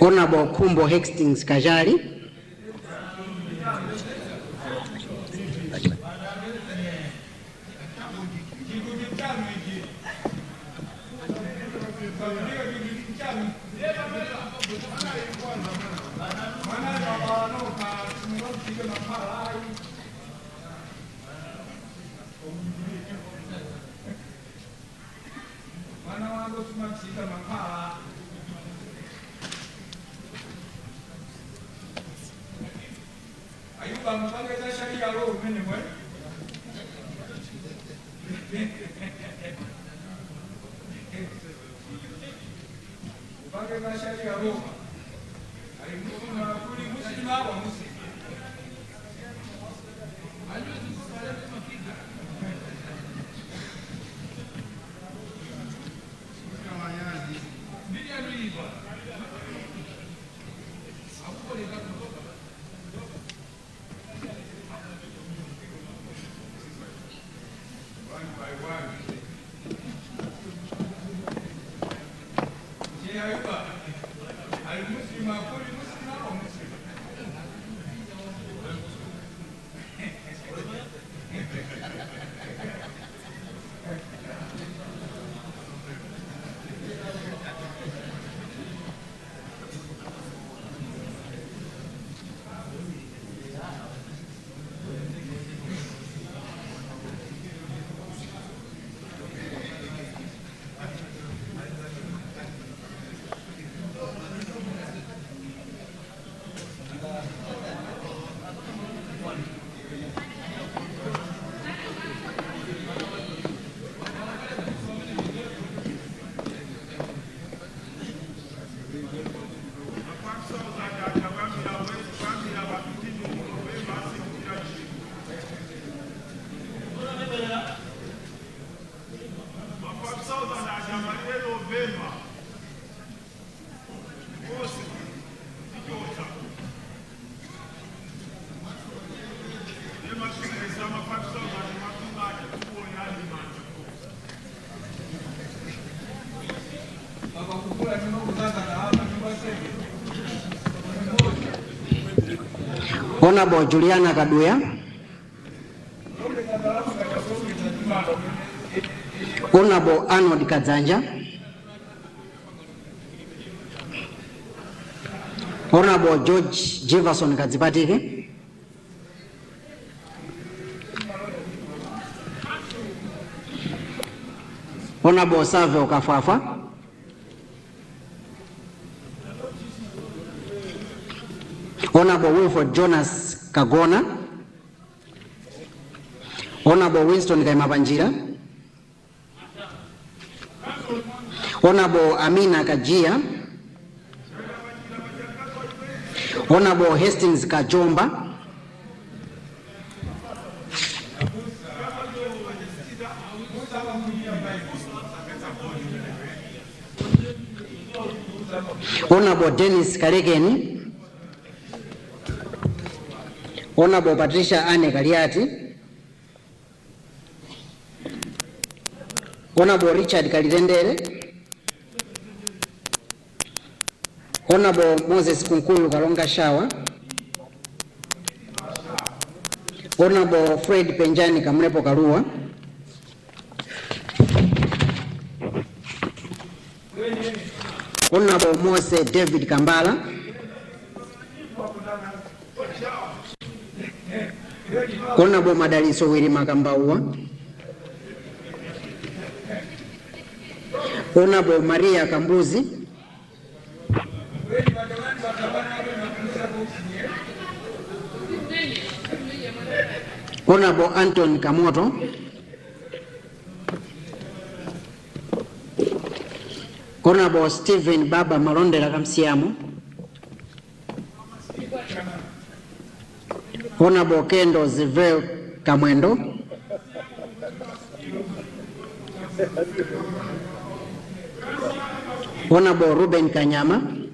Honorable Kumbo Hastings Kajari, Honorable Juliana Kaduya, Honorable Arnold Kadzanja, Honorable George Jefferson Kadzipatike, Honorable Save Okafafa, Honorable Wilford Jonas Kagona, Honorable Winston Kaimapanjira, Honorable Amina Kajia, Honorable Hastings Kajomba. Honorable Dennis Kalegeni. Honorable Patricia Anne Kaliati. Honorable Richard Kalirendere. Honorable Moses Kunkuyu Kalonga Shawa. Honorable Fred Penjani Kamrepo Karua. Honorable Mose David Kambala. Honorable Madaliso Wirima Kambaua. Honorable Maria Kambuzi. Honorable Anton Kamoto. Honorable Stephen Baba Malondela Kamsiamo. Honorable Kendo Zivel Kamwendo. Honorable Ruben Kanyama.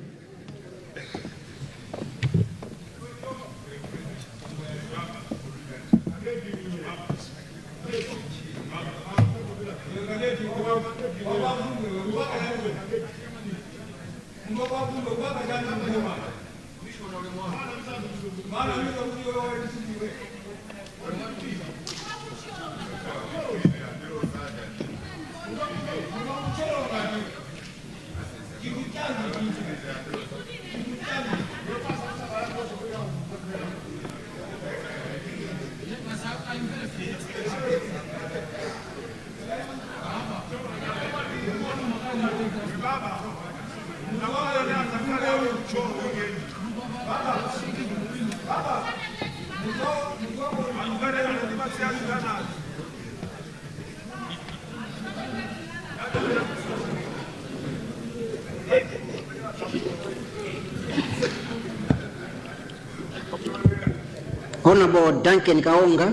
Honorable Duncan Kaonga.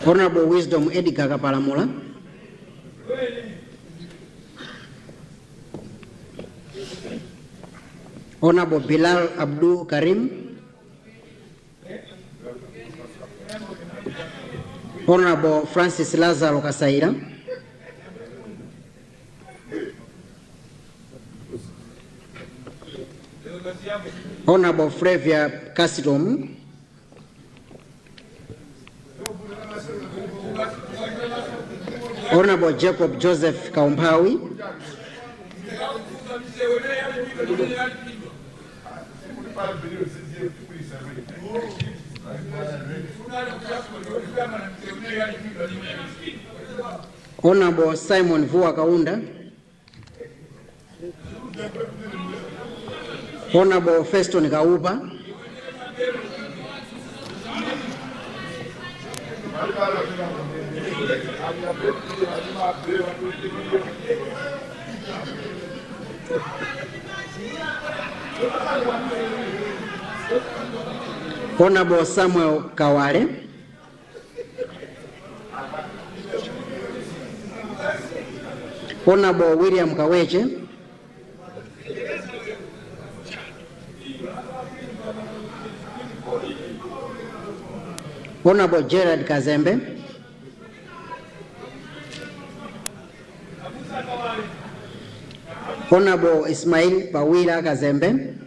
Honorable Wisdom Edgar Kapalamula. Honorable Bilal Abdul Karim. Honorable Francis Lazaro Kasaira. Honorable Flavia Casitom. Honorable Jacob Joseph Kaumpawi. Honorable Simon Vua Kaunda. Honorable Feston Kaupa. Honorable Samuel Kawale. Honorable William Kaweche. Honorable Gerard Kazembe. Honorable Ismail Bawila Kazembe.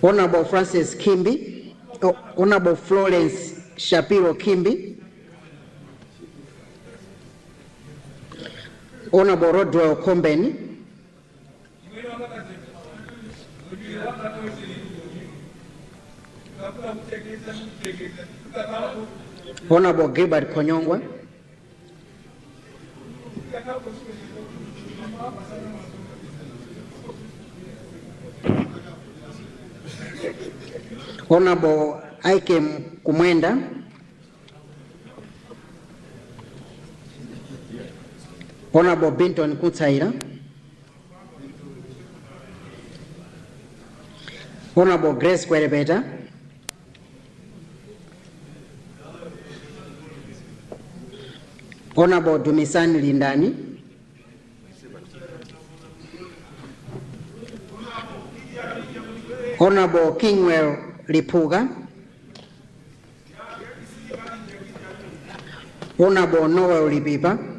Honorable Francis Kimbi. Honorable Florence Shapiro Kimbi. Honorable Rodwell Kombeni. Honorable Gilbert Konyongwa. Honorable Aikem Kumwenda. Honorable Binton Kutsaira, Honorable Grace Kwerebeta, Honorable Dumisani Lindani, Honorable Kingwell Lipuga, Honorable Noel Lipipa,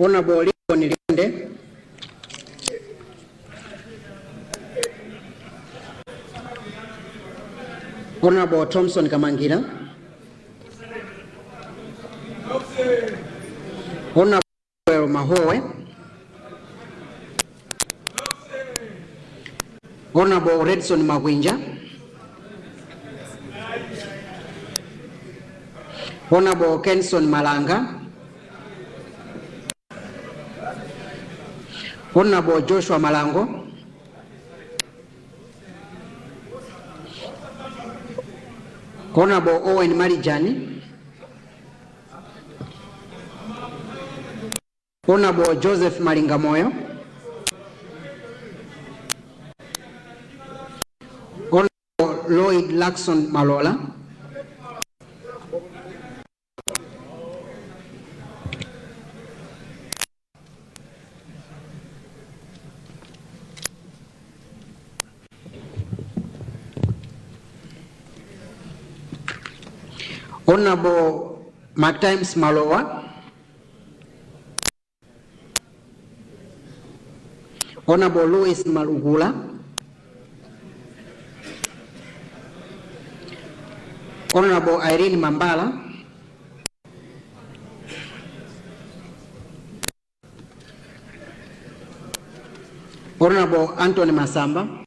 Honorable Leon Lionde, Honorable Thompson Kamangira, Honorable Mahowe, Honorable Redson Magwinja, Honorable Kenson Malanga, Honorable Joshua Malango, Honorable Owen Marijani, Honorable Joseph Malingamoyo, Honorable Lloyd Lacson Malola, Honorable Matimes Malowa, Honorable Louis Malugula, Honorable Irene Mambala, Honorable Anthony Masamba,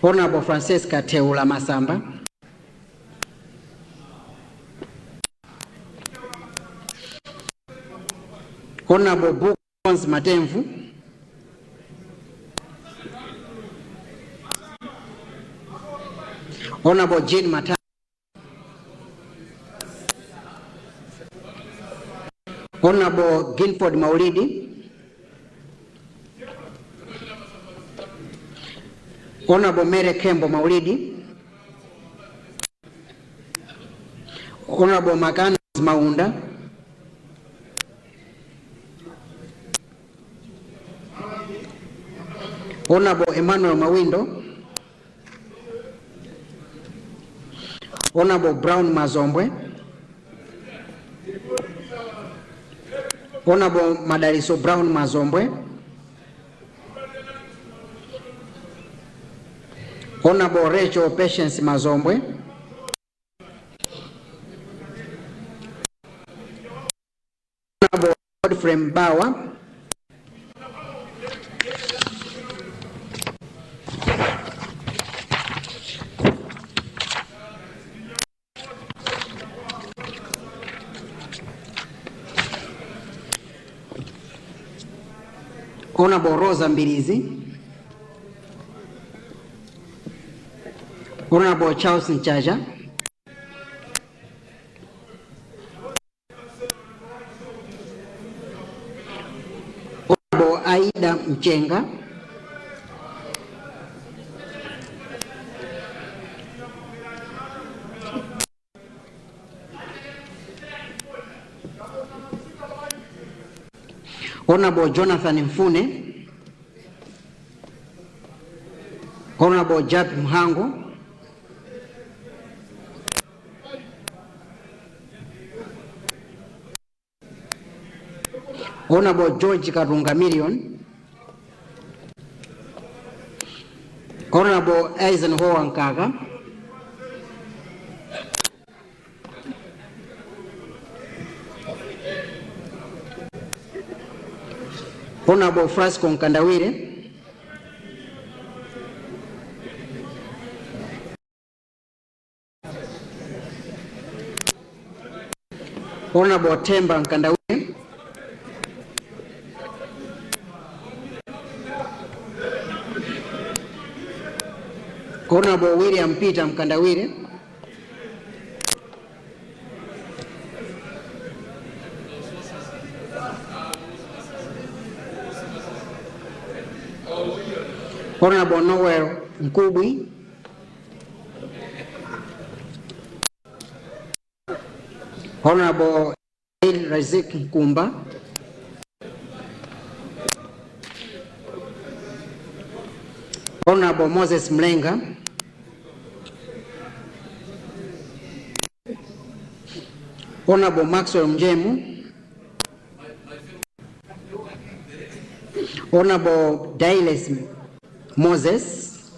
Honorable Francesca Teula Masamba, Honorable Bukons Matemvu, Honorable Jean Mata, Honorable Guilford Maulidi, Honorable Mary Kembo Maulidi, Honorable Magana Maunda, Honorable Emmanuel Mawindo, Honorable Brown Mazombwe, Honorable Madariso Brown Mazombwe, Honorable Rachel Patience Mazombwe, Honorable Godfrey Mbawa, Honorable Rosa Mbilizi, Honorable Charles Nchaja, Honorable Aida Mchenga, Honorable Jonathan Mfune, Honorable Jack Mhango, Honorable George Karunga Million, Honorable Eisenhower Nkaga, Honorable Frasco Nkandawire, Honorable Temba Nkandawire, Honorable William Peter Mkandawire, Honorable Noel Nkubwi, Honorable Razik Nkumba, Honorable Moses Mlenga, Honorable Maxwell Mjemu, Honorable Dailes Moses,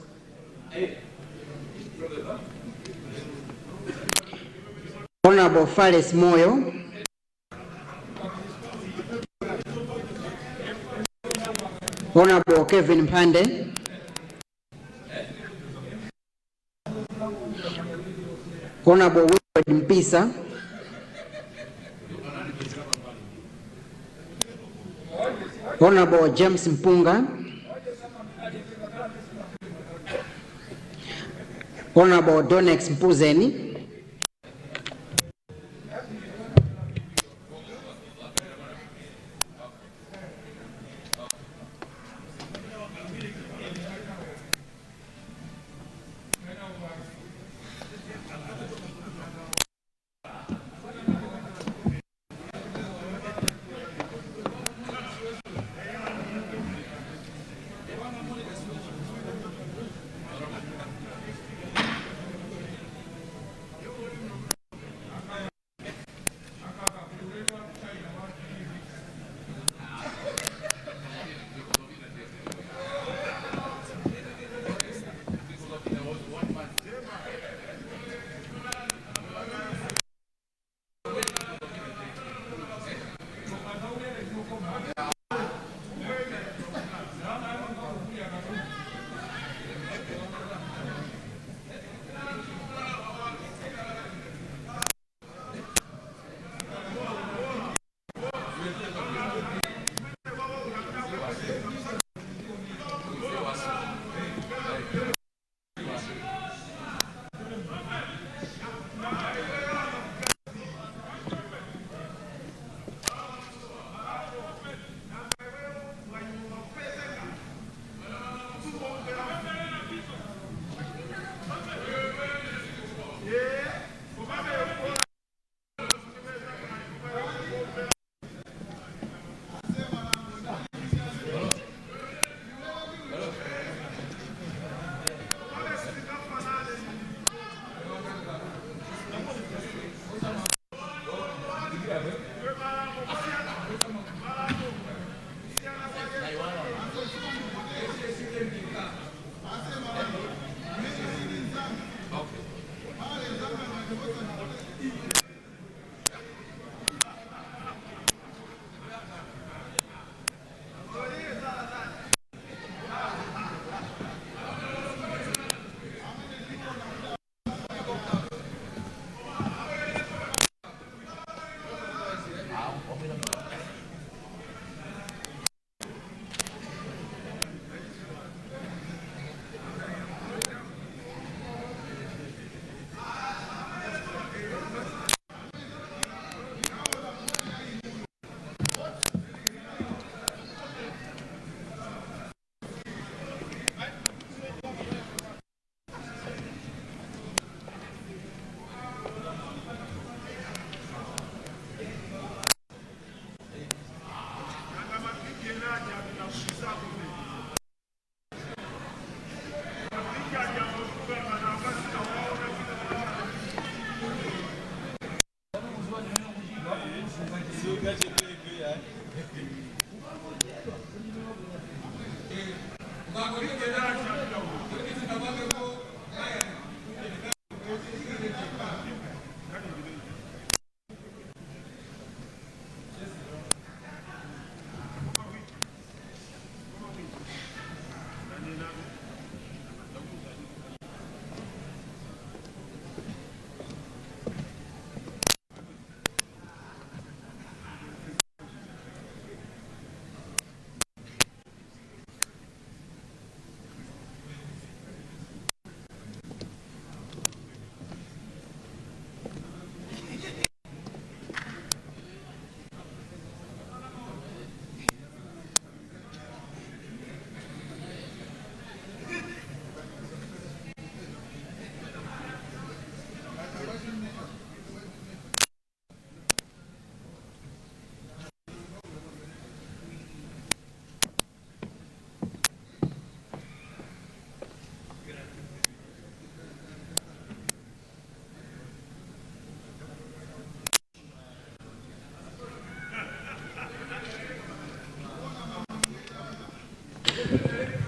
Honorable Fales Moyo, Honorable Kevin Pande, Honorable Wilfred Mpisa, Honorable James Mpunga, Honorable Donex Mpuzeni,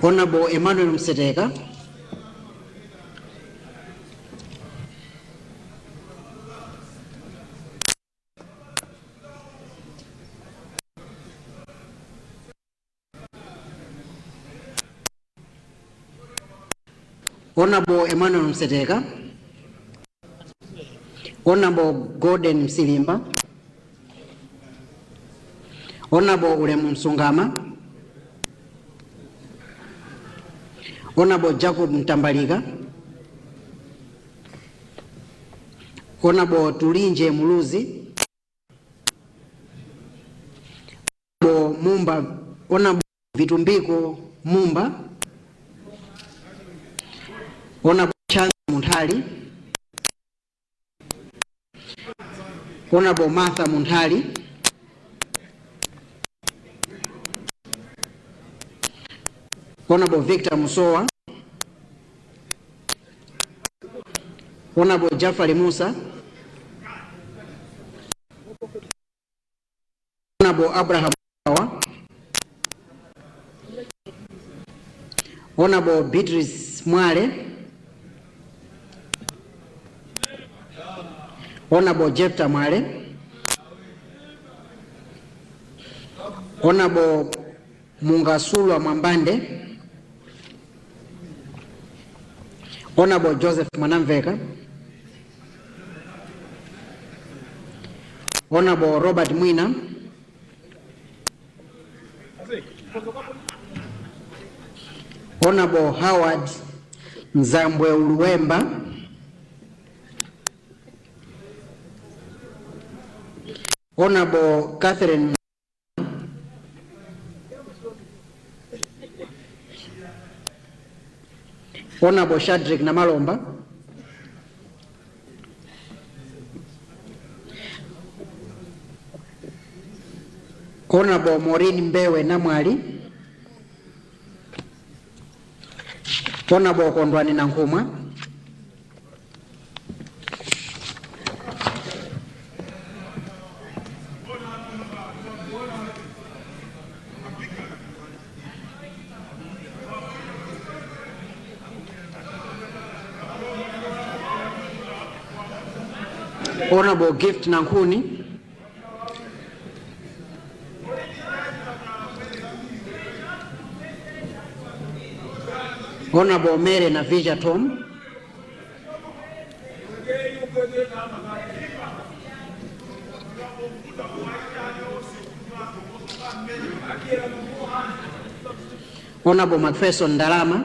Honorable Emmanuel Mseteka, Honorable Emmanuel Mseteka, Honorable Gordon Msilimba, Honorable Ulemu Msungama, Honorable Jacob Mtambalika, Honorable Tulinje Muluzi, Honorable Mumba, Honorable Vitumbiko Mumba, Honorable Chance Muntali, Honorable Martha Muntali, Honorable Victor Musowa, Honorable Jafari Musa, Honorable Abraham Kawa, Honorable Beatrice Mwale, Honorable Jefta Mwale, Honorable Mungasulwa Mwambande, Honorable Joseph Mwanamveka, Honorable Robert Mwina, Honorable Howard Nzambwe Uluwemba, Honorable Catherine, Honorable Shadrack Namalomba, Honorable Maureen Mbewe Namwali, Honorable Kondwani Nankumwa, Honorable Gift Nankuni, Honorable Mary Navija Tom, Honorable Macpherson Ndalama,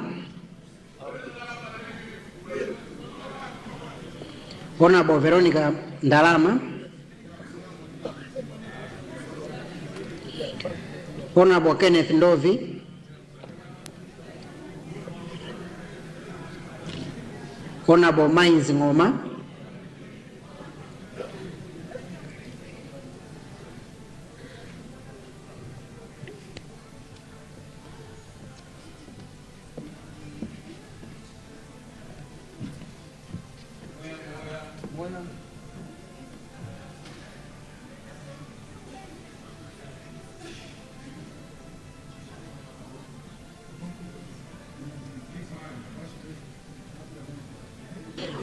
Honorable Veronica Ndalama, Honorable Kenneth Ndovi, Honorable Mines Ngoma,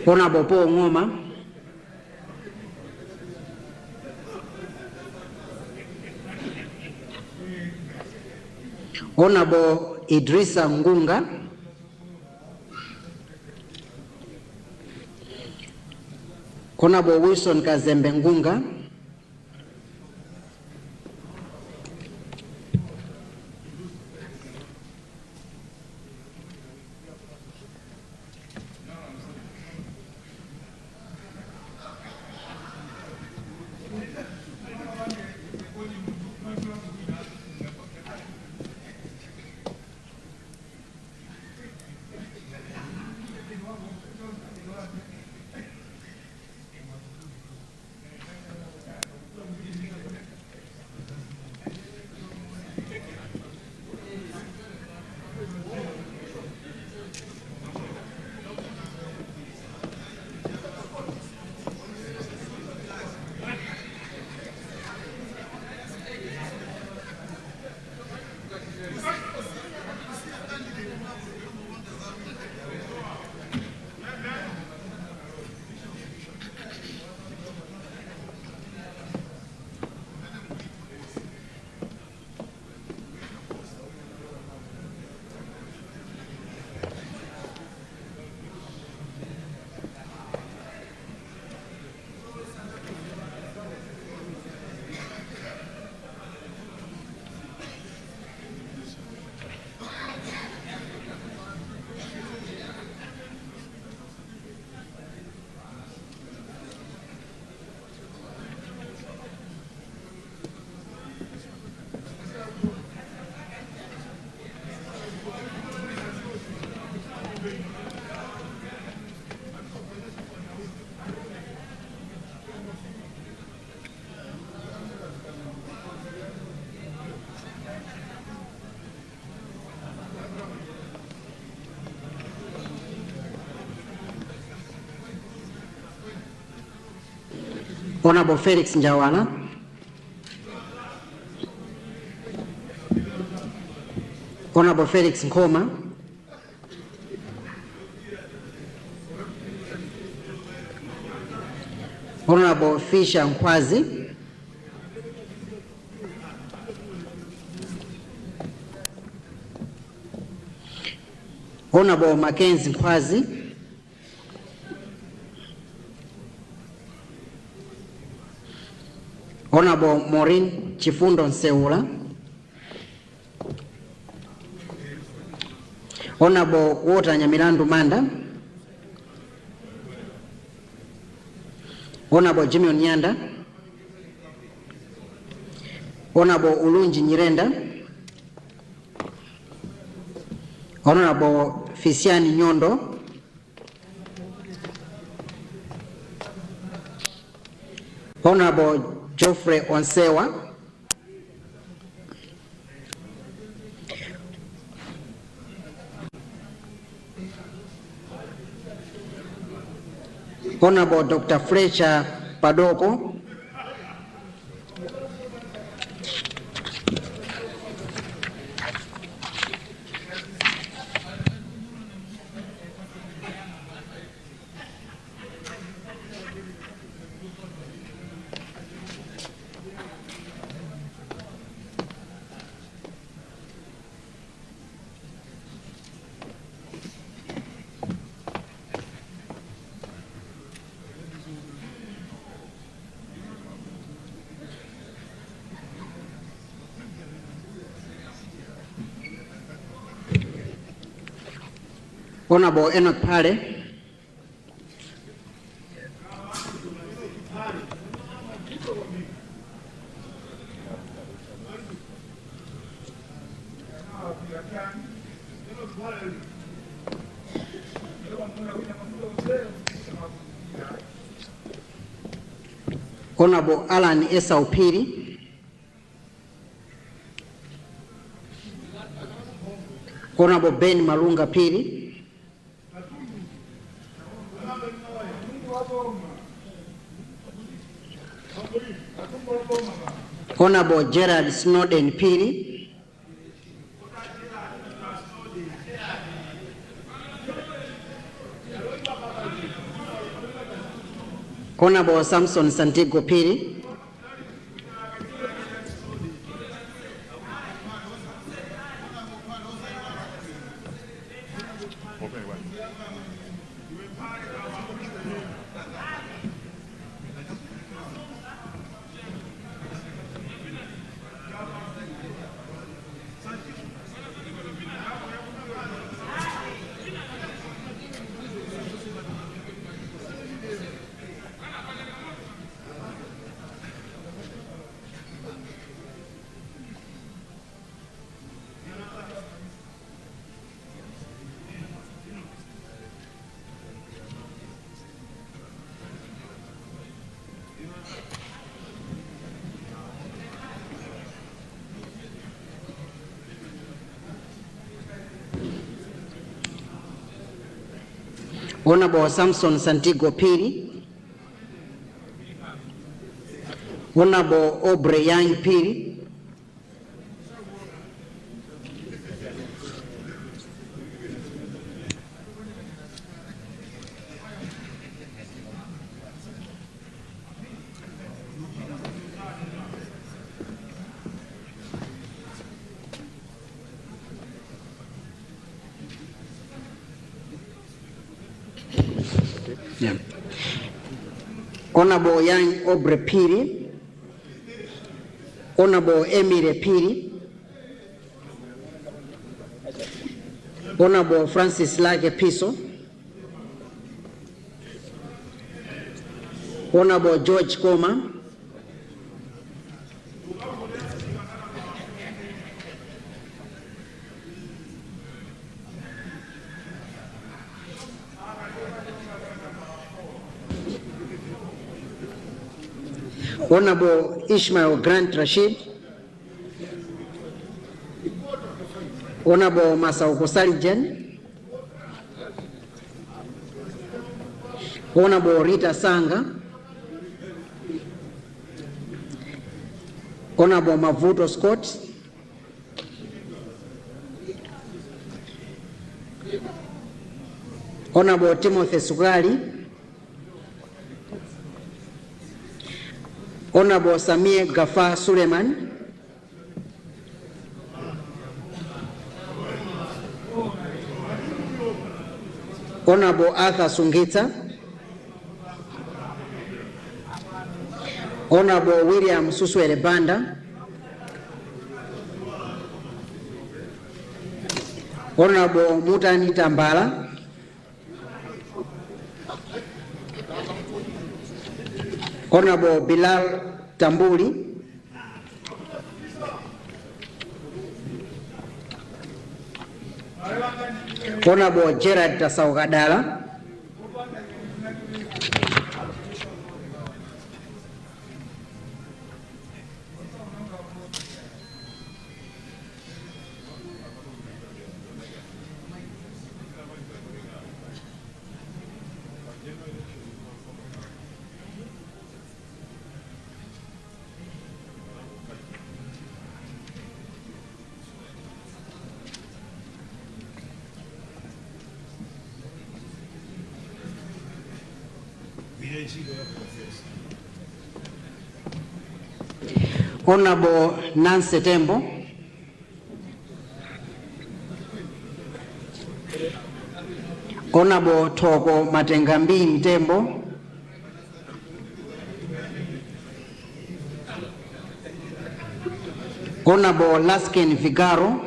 Honorable Paul Ngoma, Honorable Idrisa Ngunga, Honorable Wilson Kazembe Ngunga, Honorable Felix Njawala, Honorable Felix Nkoma, Honorable Fisher Nkwazi, Honorable Mackenzie Nkwazi, Honorable Maureen Chifundo Nseula, Honorable Walter Nyamilandu Manda, Honorable Jimmy Onyanda, Honorable Ulunji Nyirenda, Honorable Fisiani Nyondo, Honorable Geoffrey Onsewa, Honorable Dr. Fletcher Padoko, Honorable Enoch Pale, Honorable Alan Esau Piri, Honorable Ben Malunga Piri, Honorable Gerald Snowden Piri, Honorable Samson Santiago Piri, Honorable Samson Santiago Piri, Honorable Aubrey Yang Piri, Honorable Yang Aubrey Piri, Honorable Emile Piri, Honorable Francis Lage Piso, Honorable George Koma, Honorable Ishmael Grant Rashid, Honorable Masauko Salijen, Honorable Rita Sanga, Honorable Mavuto Scott, Honorable Timothy Sugali, Honorable Samir Gafar Suleiman, Honorable Arthur Sungita, Honorable William Suswele Banda, Honorable Mutani Tambala, Honorable Bilal Tambuli, Honorable Gerard Tasaugadala, Honorable Nancy Tembo, Honorable Togo Matengambi Mtembo, Honorable Laskin Vigaro,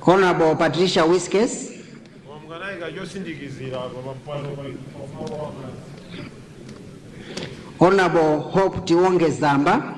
Honorable Patricia Whiskes, Honorable Hope Tiwonge Zamba,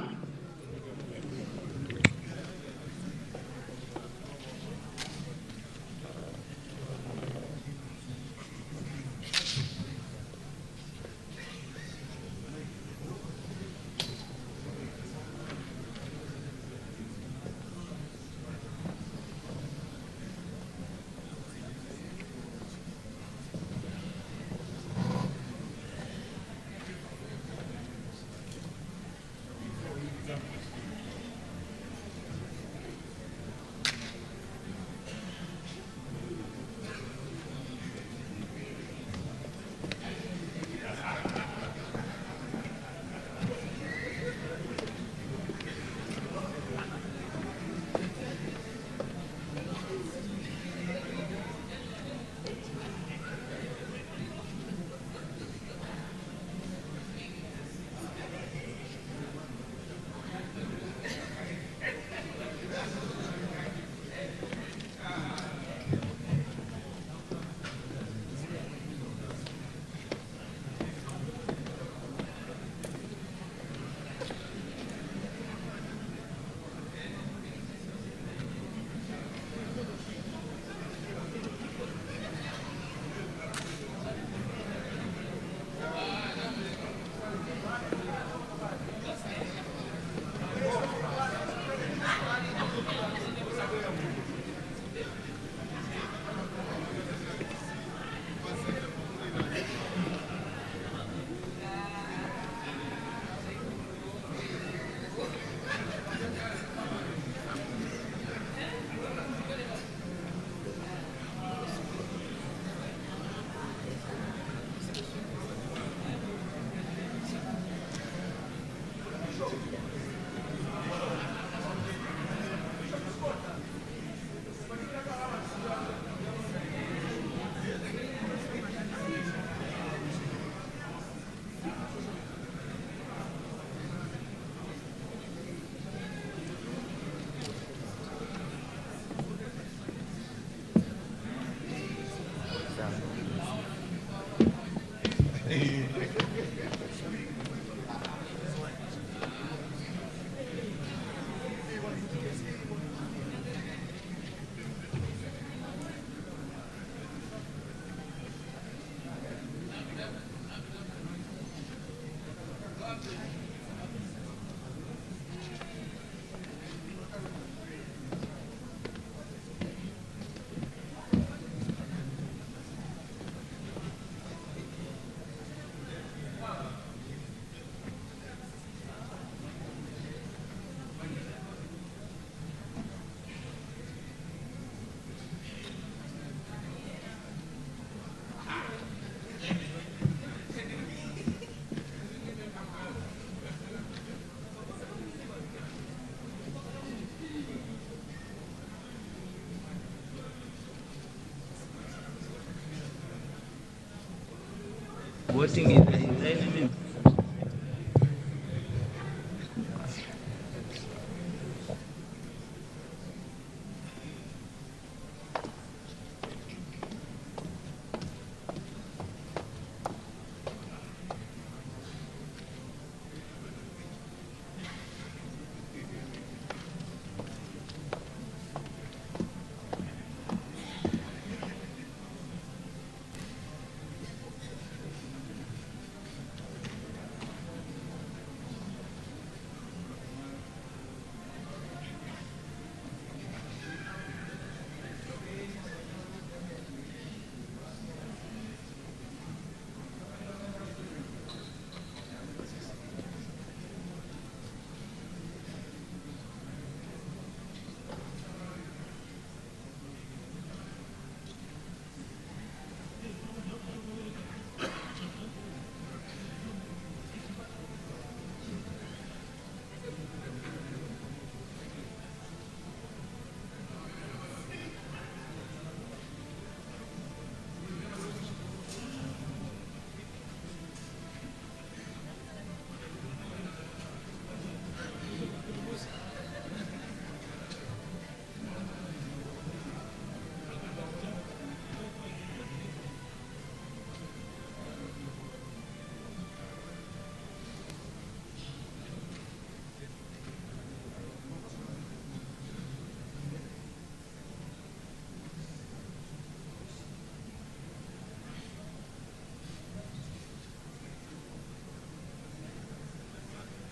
Voting is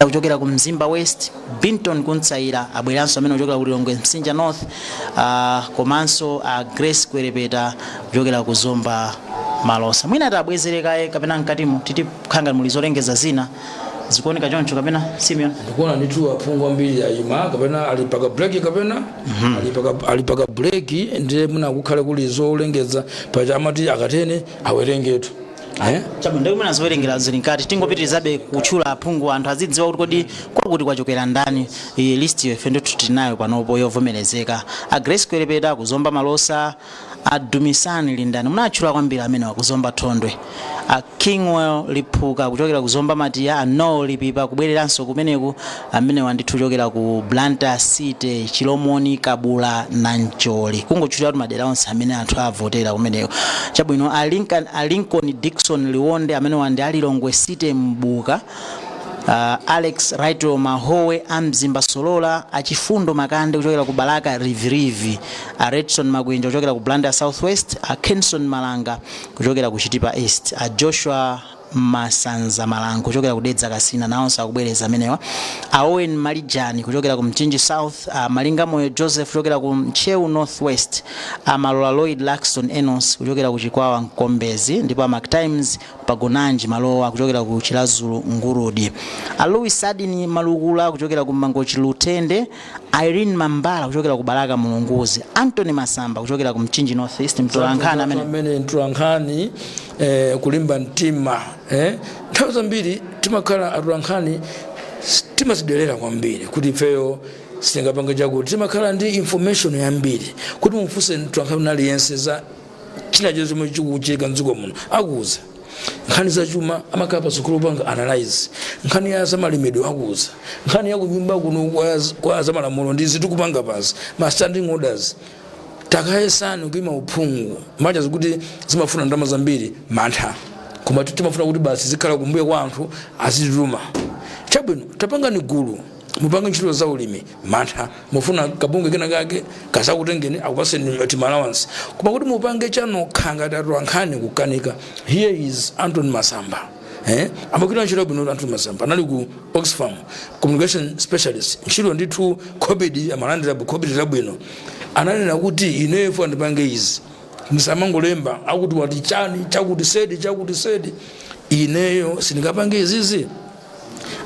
kuchokera ku Mzimba West, Binton Kuntsaira abweranso amene kuchokera ku Lilongwe Msinja North, komanso Grace Kwerepeta kuchokera ku Zomba Malosa. Mwina tabwezerekaye kapena mkatimu titi khanga mulizolengeza zina zikuoneka choncho kapena Simeon ndikuona nditu apungwa mbili ya ima kapena alipaka break kapena alipaka break ndiye muna kukhale kuli zolengeza pachamati akatene awerengetu chabu ndikuti muna zowerengera zili nkati tingopitirizabe kutchula aphungu anthu azidziwa kuti kodi kwakuti kwachokera ndani list ife ndo tutinayo panopo yovomerezeka. Grace Kwerepeta kuzomba Malosa, Dumisani Lindani munatchula kwambiri amene wakuzomba Thondwe, Kingwell Liphuka kuchokera kuzomba Matiya, No Lipipa kubwereranso kumeneku amene wandithuchokera ku Blantyre City, Chilomoni, Kabula na Ncholi. Kungotchula kuti madera onse amene anthu avotera kumeneko. Chabwino Lincoln Dixon Liwonde amene wandi ali Lilongwe City Mbuka, Alex Raito Mahowe Amzimba Solola, Achifundo Makande kuchokera ku Balaka Rivi, Redson Magwinja kuchokera ku Blantyre Southwest, Kenson Malanga kuchokera ku Chitipa East, Joshua Masanza Malango kuchokera ku Dedza Kasina naonse akubwereza amenewa, Owen Malijani kuchokera ku Mchinji South, Malinga Moyo Joseph kuchokera ku Mcheu Northwest, Malola Lloyd Laxton Enos kuchokera ku Chikwawa Nkombezi, ndipo Mark Times Pagonanji Malowa kuchokera ku Chilazulu Ngurudi, Louis Sadini Malugula kuchokera ku Mangochi Lutende, Irene Mambala kuchokera ku Balaka Mulunguzi, Anthony Masamba kuchokera ku Mchinji Northeast Mtolankhani amene Mtolankhani kulimba ntima nthawi mbiri timakhala atolankhani timasidelera kwambiri kuti ifeyo singapanga chakuti timakhala ndi information yambiri kuti mufuse Mtolankhani aliyense za china chomwe chikuchitika mdziko muno akuza nkhani za chuma amakhala pasukulu panga analyze nkhani ya zamalimidwe akuza nkhani ya kunyumba kuno kwa zamalamulo ndi zinthu kupanga pasi ma standing orders takayesani kuima uphungu macha zikuti zimafuna ndalama zambiri mantha koma timafuna kuti basi zikhala kumbuye kwa anthu azituma. Chabwino tapanga ni gulu mupanga ntchito za ulimi mantha mufuna kabunge kena kake kasakutengeni akupaseni allowance koma kuti mupange chano khanga atolankhani kukanika. Here is Anthony Masamba amakira ntchito bwino Anthony Masamba anali ku Oxfam communication specialist ntchito ndithu COVID amalandira COVID labwino ananena kuti inefu andipange izi nisamangolemba akuti wati chani chakuti sedi ineyo sindingapange izizi.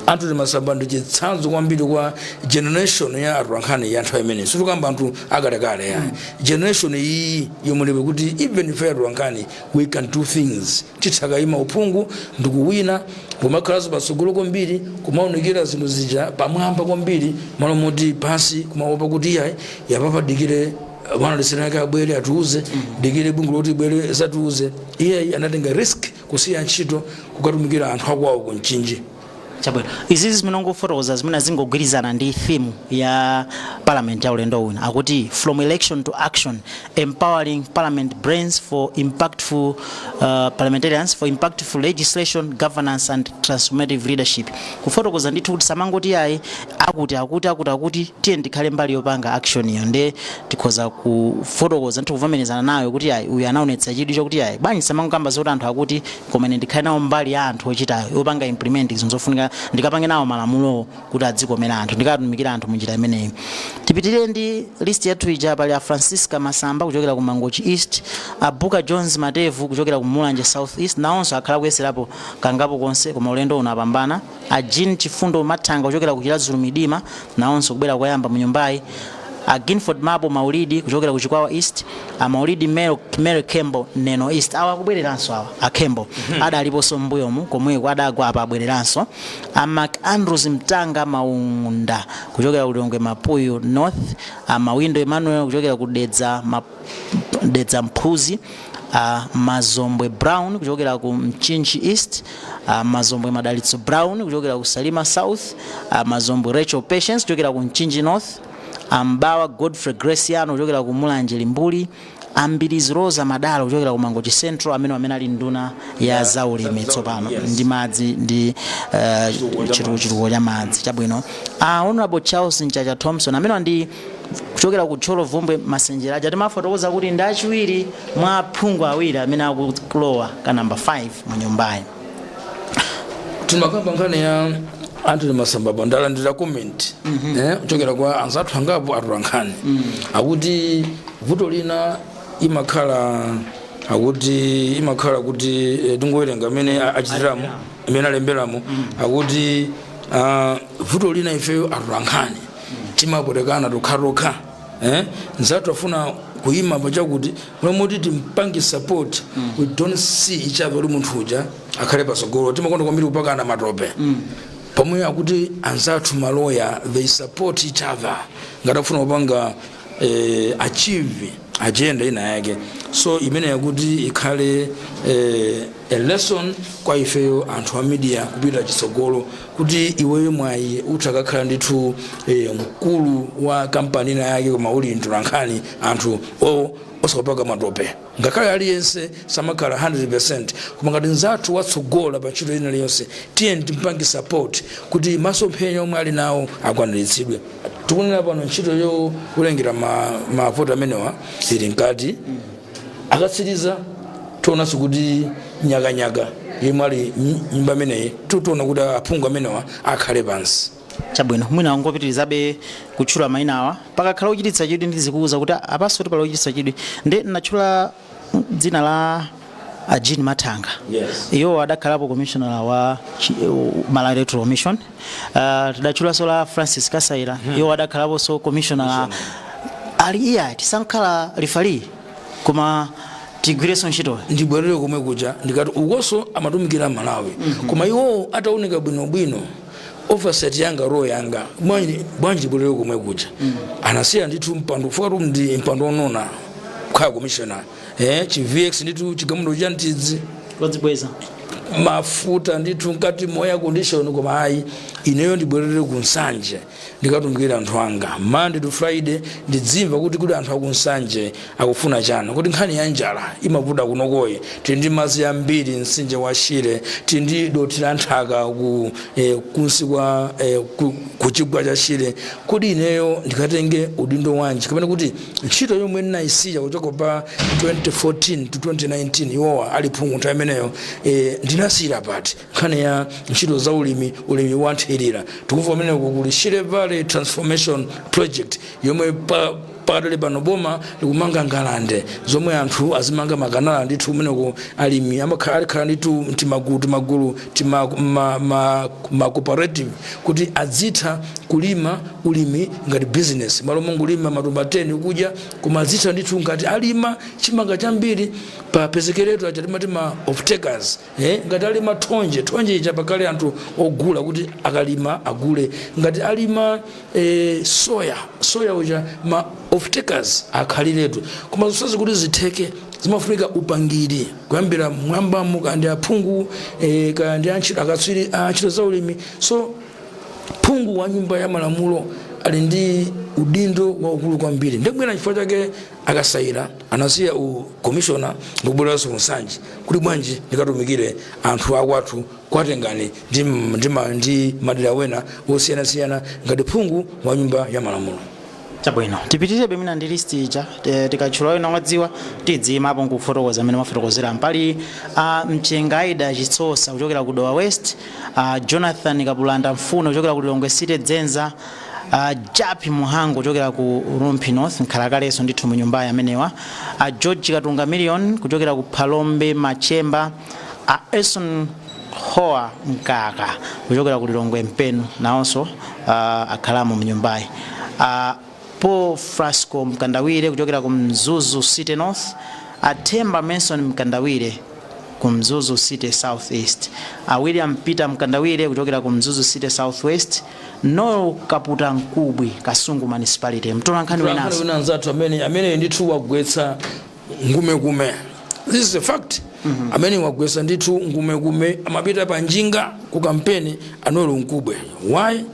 Anthony Masamba ndi chitsanzo kwambiri kwa generation ya atolankhani ya nthawi imene situkamba anthu akalekale ya generation iyi yomwe kuti even if atolankhani we can do things titsakaima uphungu ndikuwina kumakhala pasogolo kwambiri kumaonekera zinthu zija pamwamba kwambiri malo moti pasi kumaopa kuti yapapa dikire wana lisenaka abwere atuuze dikire bungu loti bwere satuuze iye anatenga risk kusiya ntchito kukatumikira anthu akwawo ku mchinji. Chabwino izizi zimene ngofotokoza zimene zingogwirizana ndi theme ya parliament ya ulendo uno akuti from election to action empowering parliament brains for impactful parliamentarians for impactful legislation governance and transformative leadership. Kufotokoza ndithu kuti samangoti yayi akuti tiye ndikhale mbali yopanga action iyo nde tikhoza kufotokoza ndithu kuvomerezana nayo kuti yayi uyu anaonetsa chidwi chokuti yayi bwanji samangokamba zoti anthu akuti komene ndikhale nawo mbali ya anthu ochitayo yopanga implement zinozofunika ndikapange nawo malamulo kuti adzikomera anthu ndikatumikira anthu munjira imeneyi. Tipitirire ndi list yathu ija pali a Francisca Masamba kuchokera ku Mangochi East, a Buka Jones Matevu kuchokera ku Mulanje South East nawonso akhala kuyeserapo kangapo konse koma ulendo unapambana, a Jean Chifundo Matanga kuchokera ku Chilazulu Midima nawonso kubwera kuyamba mu nyumbayi, a Ginford Mabo Maulidi kuchokera ku Chikwawa East, a Maulidi Mary Kembo Neno East awa kubwereranso awa a Kembo adaliponso mbuyomu komweko adagwa apa abwereranso, a Mark Andrews Mtanga Maunda kuchokera ku Longwe Mapuyo North, a Mawindo Emmanuel kuchokera ku Dedza Mphuzi, Mazombwe Brown kuchokera ku Mchinji East, Mazombwe Madalitso Brown kuchokera ku Salima South, Mazombwe Rachel Patience kuchokera ku Mchinji North, Ambawa Godfrey Graciano kuchokera ku Mulanje Limbuli, Ambirizi Rosa Madalo kuchokera ku Mangochi Central amene ali nduna ya zaulimi tsopano ndi madzi ndi chitukuko cha madzi. Chabwino Honorable Charles Nchacha Thompson amene ndi kuchokera ku Cholo Vumbwe Masenjera aja timafotokoza kuti ndi achiwiri mwa aphungu awiri amene akulowa ka number 5 mu nyumbayi. Timakamba nkhani ya Anthony Masamba bandala ndira comment kuchokera kwa anzathu angapo atulankhani akuti vuto lina imakhala kuti tingowerenga amene achitiramo amene alemberamo akuti vuto lina ifeyo atulankhani timapotekana tokha nzathu afuna kuima pachakuti moti timpange support we don't see each other munthu uja akhale pasogolo timakonda kwambiri kupakana matope pamwe akuti anzathu maloya they support each other ngatafuna kupanga achieve agenda ina yake so imene yakuti ikhale a lesson kwa ifeyo anthu a media kupita chisogolo kuti iweyo mwayi utakakhala ndithu mkulu wa kampani ina yake koma uli mtulankhani anthu osakapaka matope ngakhale aliyense samakhala 100% koma ngati nzathu watsogola pa ntchito ina liyonse tiye timpange support kuti masomphenya omwe ali nawo akwaniritsidwe. Tikunena pano ntchito yo kulengera mavoti amenewa ili nkati akatsiriza tionanso kuti nyakanyaka yemwe ali nyumba imeneyi tiona kuti aphungu amenewa akhale pansi. Chabwino mwina ngopitirizabe kutchula mayina awa pakakhala uchititsa chidwi ndizikuuza kuti apaso tipala uchititsa chidwi ndi natchula dzina la Jean Matanga. Iyo adakhalapo commissioner wa Malawi Electoral Commission. Tidatchula sola Francis Kasaira. Iyo adakhalapo so commissioner aliya tisankhala referee kuma tigwireso ntchito ndibwerere komwe kuja ndikati ukoso amatumikira Malawi koma iwo ataoneka bwinobwino oversight yanga roho yanga bwanji bwerere komwe kuja anasiya ndithu mpando fuatu ndi mpando onona kwa commissioner chivx ndithu chigamulo cha ntidzi wadzibweza mafuta ndithu ngati moya condition koma hayi ineyo ndibwerere ku Nsanje ndikatumikira anthu anga Monday to Friday ndidzimva kuti anthu aku Nsanje akufuna chana kuti nkhani ya njala imavuta kunokoye tindi mazi ambiri mtsinje wa Shire tindi doti la nthaka kunsi kwa kuchigwa cha Shire kuti ineyo ndikatenge udindo wanji kapena kuti ntchito yomwe ndinayisiya kuchoka pa 2014 to 2019 iwowa ali phungu nthawi imeneyo ndinasira pati nkhani ya ntchito za ulimi wanthirira tikumva pamene kuli Shire Valley Transformation Project yomwe pakatali pano boma likumanga ngalande zomwe anthu azimanga makanala ndithu umeneko alimi amakhala ndithu timagulu ma cooperative kuti adzitha kulima ulimi ngati business malo mongulima matumba 10 kudya koma adzitha ndithu ngati alima chimanga chambiri pa pezekeretu achatimati ma off takers ngati alima thonje icha pakale anthu ogula kuti akalima agule ngati alima soya uja ma off takers akhaliretu koma zosazi kuti zitheke zimafunika upangiri kuyambira mwamba mukandi aphungu kandi antchito akatswiri antchito za ulimi. So phungu wa nyumba ya malamulo ali ndi udindo waukulu kwambiri. Ndibwera chifukwa chake akasayira anasiya commissioner ndikubweranso msanji kuti bwanji ndikatumikire anthu akwathu kwatengani ndi madera wena osiyanasiyana ngati phungu wa nyumba ya malamulo. Chabwino tipitirize bemina ndi list ija tikachula wena wadziwa tidzimapo nkufotokoza amene mafotokozera mpali Mchengaida Chitsosa kuchokera ku Dowa West, Jonathan Kapulanda Mfuno kuchokera ku Lilongwe City Dzenza, Japi Muhango kuchokera ku Rumpi North Nkhalakaleso ndithu mu nyumba amenewa, George Katunga Million kuchokera ku Palombe Machemba, Eson Hoa Nkaka kuchokera ku Lilongwe Mpenu nawonso akhalamu mu nyumbayi, Paul Frasco Mkandawire kuchokera ku Mzuzu City North, Atemba Mason Mkandawire ku Mzuzu City South East, William Peter Mkandawire kuchokera ku Mzuzu City South West, no Kaputa Nkubwi Kasungu Municipality. Mtona nkhani wenanzatu amene ndithu wagwetsa ngume. This is a fact. Amene wagwetsa ndithu ngume amapita pa njinga ku kampeni Anolo Nkubwe. Why?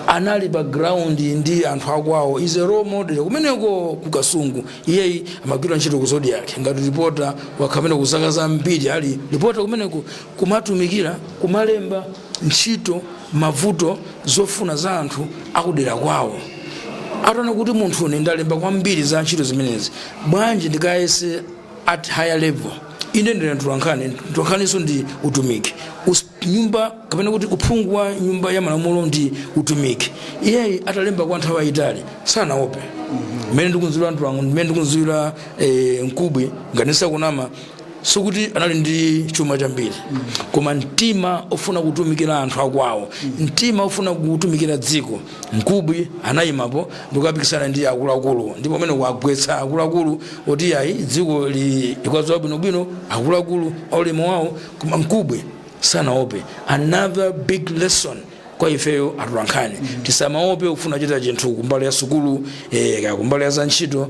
Anali background ndi anthu akwawo, is a role model kumeneko ku Kasungu. Iye amagwira ntchito ku Zodiac ngati reporter wakhamene kusakaza mbiri ali reporter kumeneko kumatumikira kumalemba ntchito mavuto zofuna za anthu akudera kwawo. Atona kuti munthu ndalemba kwambiri za ntchito zimenezi, bwanji ndikayese at higher level. Ine ndine ntwankhaniso ndi utumiki. Nyumba kapena kuti uphungu wa nyumba ya malamulo ndi utumiki. Iye atalemba kwa nthawi yayitali sana ope. Mmene ndikunzira anthu wangu, mmene ndikunzira Nkubwi nganisa kunama sokuti anali ndi chuma chambiri. Koma mtima ofuna kutumikira anthu akwawo, mtima ofuna kutumikira dziko. Nkubwi anayimapo ndikapikisana ndi akuluakulu, ndipo pamene kuagwetsa akuluakulu oti ayi dziko likwazowa bwinobwino akuluakulu aulemu wawo. Koma Nkubwi sana ope. Another big lesson kwa ifeyo atulankhani. Tisamaope kufuna chita chinthu kumbali ya sukulu, kumbali ya ntchito,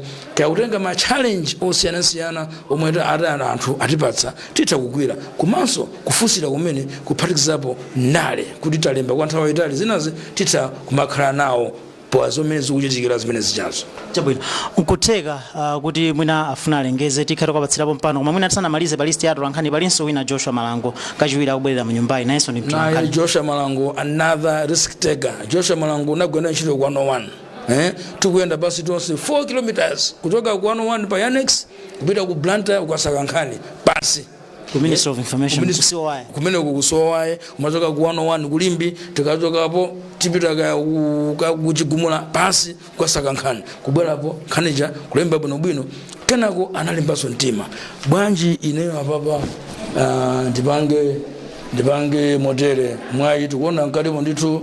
kutenga ma challenge osiyanasiyana omwe anthu atipatsa titha kugwira. Komanso kufunsira kumene kuphatikizapo ndale kuti talemba kwa nthawi yayitali zinazi titha kumakhala nawo po zomene zikuchitikira zimene zichazo. Chabwino nkutheka kuti mwina afuna alengeze tikhale kwapatsirapo mpano, koma mwina tisanamalize pa list ya atulankhani palinso wina Joshua Malango kachiwiri akubwerera mu nyumbayi nayenso ndi mtulankhani. Joshua Malango another risk taker. Joshua Malango unagwenda ntchito ku 101. Tukuyenda basi tonse 4 kilometers kutoka ku 101 pa Annex kupita ku Blantyre ukasaka nkhani basi. Minister of Information kusowaye kumene kusowaye umachoka ku 101 kulimbi tikachokapo tipita kuchigumula pasi kwasaka nkhani kubwerapo khanija kulemba bwinobwino kenako analembaso mtima. Bwanji ineyo apapa ndipange motere mwayi tikuona nkatimo ndithu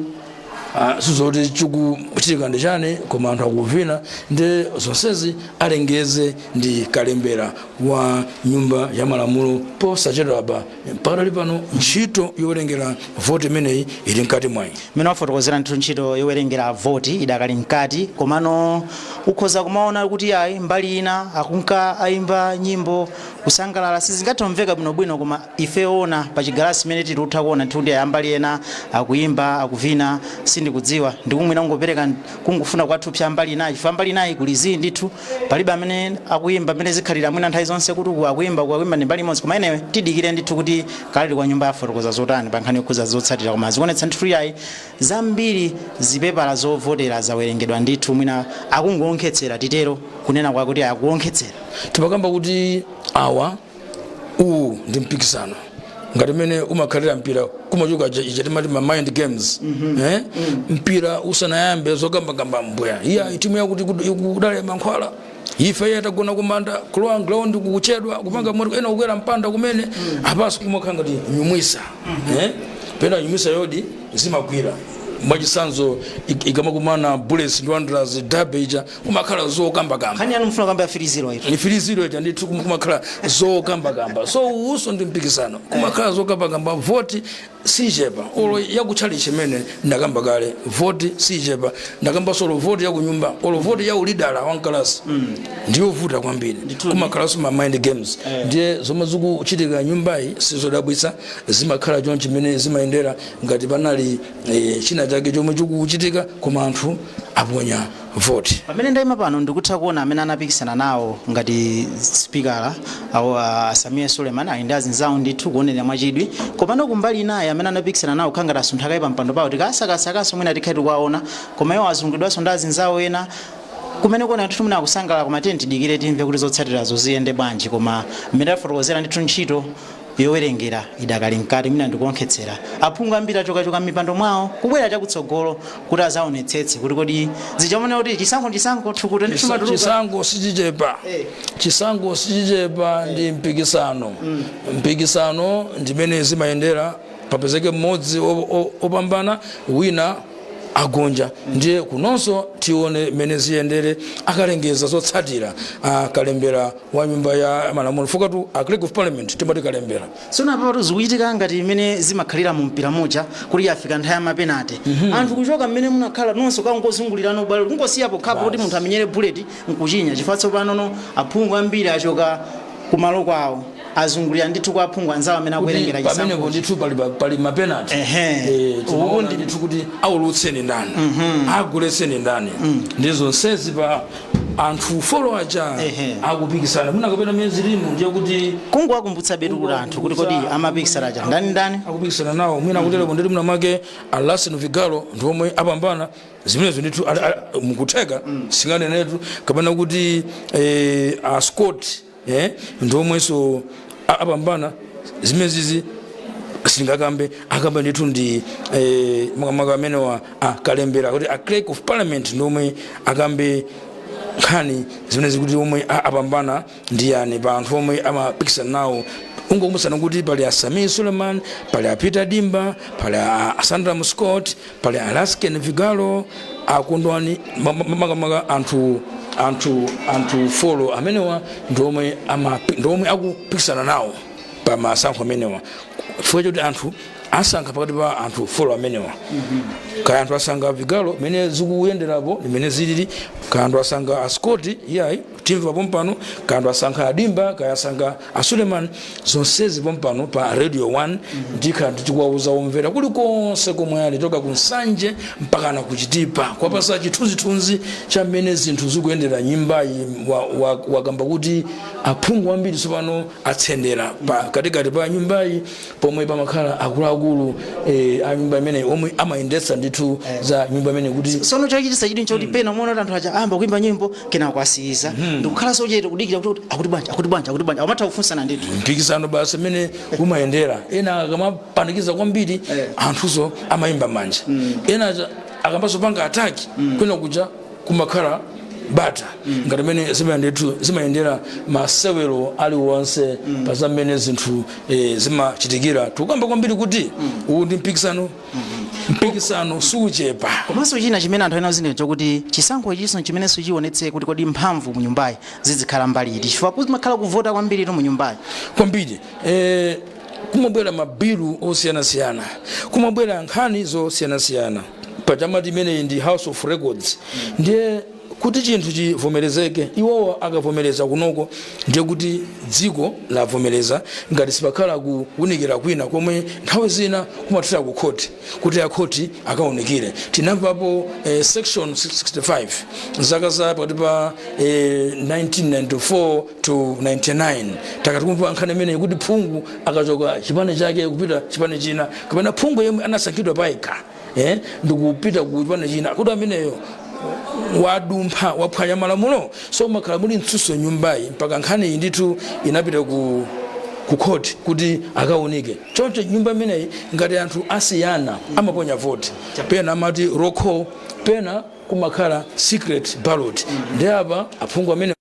sizoti chikuchitika ndi chani koma anthu akuvina ndi zonsezi alengeze ndi kalembera wa nyumba ya malamulo posachedwa apa mpaka pano ntchito yowerengera voti imeneyi ili mkati mwayi. Mmene wafotokozera ndithu ntchito yowerengera voti idakali mkati, komano ukhoza kumaona kuti ayi mbali ina akunka ayimba nyimbo kusangalala sizingatomveka bwinobwino, koma ife ona pa chigalasi imene tilutha kuona nthundi ayambali ena akuyimba akuvina sindikudziwa ndikumwina kungopereka kungufuna kwathu mbali inayi chifukwa mbali inayi kulizi ndithu palibe amene akuyimba amene zikhalira mwina nthawi zonse kuti akuyimba ndi mbali imodzi, koma inewe tidikire ndithu kuti kalili kwa nyumba yafotokoza zotani pa nkhani yokhuza zotsatira, koma zikuonetsa ndithu yayi zambiri zipepala zovotera zawerengedwa ndithu mwina akungonkhetsera titero kunena kwa kuti akuonkhetsera. Tipakamba kuti awa ndi mpikisano ngati mene umakhalira mpira kumachuka ichatimati ma mind games. Mpira usanayambe zokambakamba mbweya iya timu yakuti ikudale mankhwala ife yatagona kumanda kulowa ground kuchedwa kupanga moto ena kukwera mpanda kumene apaso kumakhala ngati nyumwisa. Pena nyumwisa yodi zimagwira mwachisanzo ikamakumana bullets ndi wanderers dabeja kumakhala zokambakamba. Khani anu mfuna kamba 3-0 ito. Ni 3-0 ita ndithu kumakhala zokambakamba. So uso ndi mpikisano kumakhala zokambakamba voti sichepa olo yakuchali chimene ndakamba kale vote sichepa ndakamba solo vote yakunyumba olo vote ya ulidala wankalasi ndiyo vuta kwambiri kumakhalanso ma mind games ndiye zomwe zikuchitika nyumbayi sizodabwitsa zimakhala choncho chimene zimayendera ngati panali china chake chomwe chikuchitika koma anthu aponya vote. Pamene ndayima pano ndikutha kuona amene anapikisana nawo ngati speaker awo Samia Suleiman ali ndi azinzawo ndithu kuonera mwachidwi komano kumbali naye amene anapikisana nawo khanga tasuntha kai pampando pawo tikasakasakaso mwina tikhati kwaona koma iwo azungidwaso ndi azinzawo ena kumene kuona ndithu muna kusangala koma tidikire timve kuti zotsatirazo ziyende bwanji koma mmene afotokozera ndithu ntchito yowerengera idakali mkati mina ndikuonkhetsera aphungu ambiri achokachoka mipando mwawo kubwera chakutsogolo kuti azaonetsetse kuti kodi zichaona kuti chisankho thukuta ndi tumatuluka chisankho sichichepa ndi mpikisano ndimene zimayendera papezeke mmodzi opambana wina agonja ndiye kunonso tione mene ziyendere akalengeza zotsatira akalembera wa nyumba ya malamulo fukatu a clerk of parliament timati kalembera sona pato zikuchitika ngati imene zimakhalira mu mpira muja kuti yafika nthawi ya mapenati anthu kuchoka mmene munakhala nonso kangozungulirana ubale kungosiyapo khapo kuti munthu amenyere bullet nkuchinya chifatso panono aphungu ambiri achoka kumalo kwawo azungulira ndithu kwa aphungu anzawo amene akuwerengera chisankho pamene ndithu pali mapenalty ubundi ndithu kuti awulutseni ndani aguletseni ndani ndizo nsezi pa anthu follow aja akupikisana muna kapena miyezi lino ndiye kuti kungowakumbutsa betu kuti anthu kuti kodi amapikisana aja ndani akupikisana nawo mwina akutero ndiri muna make Alasino Vigalo ndiomwe apambana zimenezo ndithu mukutheka singanenetu kapena kuti a Scott ndomweso apambana zimezizi singakambe akamba ndithu ndi makamaka amene wa kalembera kuti a clerk of parliament ndomwe akambe nkhani zimenezi kuti omwe apambana ndi yani pa anthu omwe amapikisana nawo ungokumbusana kuti pali a Samia Suleiman pali a Peter Dimba pali a Sandra Scott pali a Lasken Vigalo akondwani makamaka anthu follow amenewa ndomwe akupikisana nawo pa masankho amenewa chifukwa choti anthu asankha pakati pa anthu follow amenewa kaya anthu asankha Vigalo mene zikuyenderapo limene zilili kaya anthu asankha a Scott yayi timva pompano kaya anthu asankha Dimba kaya asankha a Suleiman zonsezi pompano pa radio 1 ndikhala tikuwauza omvera kulikonse komwe ali toka kunsanje mpaka na kuchitipa kwapasa chithunzithunzi cha mmene zinthu zikuyendera nyumbayi wakamba kuti aphungu ambiri tsopano atsendera katikati pa nyumbayi pomwe pamakhala akuluakulu a nyumba imene omwe amayendetsa ndithu za nyumba imene kuti sono chachitisa chidini choti pena umaona anthu aja amba kuimba nyimbo kena kwasiza ndikukhala sochete kudikira kuti akuti bwanji amatha kufunsana ndithu mpikisano basi imene umayendera ena akamapanikiza kwambiri anthuso amayimba manja ena akambaso panga ataki kwena kuja kumakhala bata ngati mene zimayendera masewero aliwonse pa zamene zinthu zimachitikira tukamba kwambiri kuti uwu ndi mpikisano suchepa komanso china chimene anthu ena zinene chokuti chisankho ichiso chimene suchionetse kuti kodi mphamvu mu nyumbayi zizikhala mbali iti chifukwa kuti makhala kuvota kwambiri mu nyumbayi kwambiri kumabwera mabilu osiyanasiyana kumabwera nkhani zosiyanasiyana pachamati imene ndi House of Records ndiye kuti chinthu chivomerezeke iwowo akavomereza kunoko ndiye kuti dziko lavomereza ngati sipakhala kuwunikira kwina komwe nthawi zina kumathira ku khoti kuti akhoti akaonekire tinamvapo section 65 zaka za pakati pa 1994 to 99 takatikumva nkhani imene kuti phungu akachoka chipani chake kupita chipani china kapena phungu yemwe anasankhidwa payekha ndikupita ku chipani china kuti ameneyo wadumpha waphwanya malamulo so makhala muli mtsutso nyumbayi mpaka nkhani iyi ndithu inapita ku khoti kuti akaoneke choncho nyumba imeneyi ngati anthu asiyana amaponya vote pena amati roll call pena kumakhala secret ballot ndi apa aphungu amene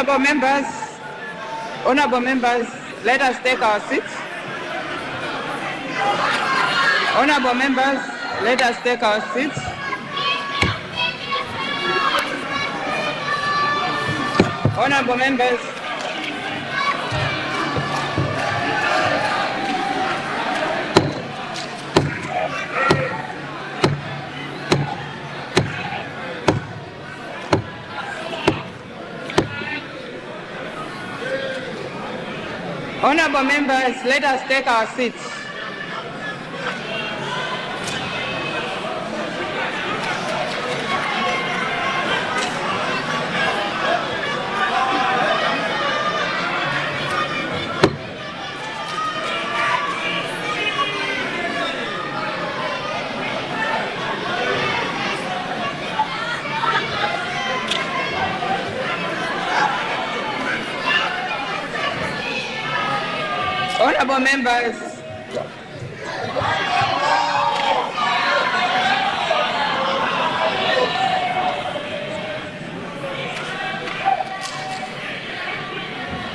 Honorable members, let us take our seats. Honorable members, let us take our seats. Honorable members, honorable members, let us take our seats.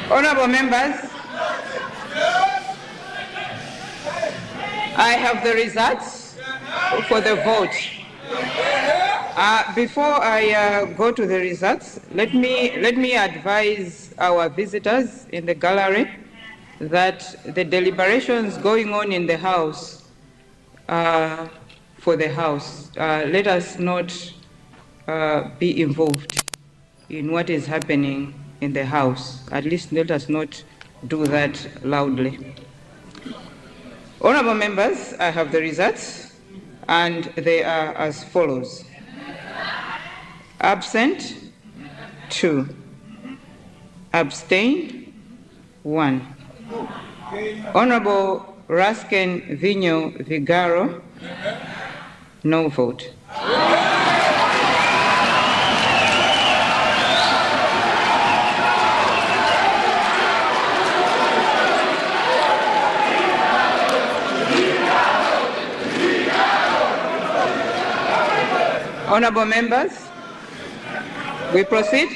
Honorable members, I have the results for the vote. Before I go to the results, let me advise our visitors in the gallery that the deliberations going on in the House for the House, let us not be involved in what is happening in the House. At least let us not do that loudly. Honorable members, I have the results, and they are as follows. Absent, 2. Abstain, 1. Honorable Rasken Vinyo Vigaro, no vote. Honorable members, we proceed.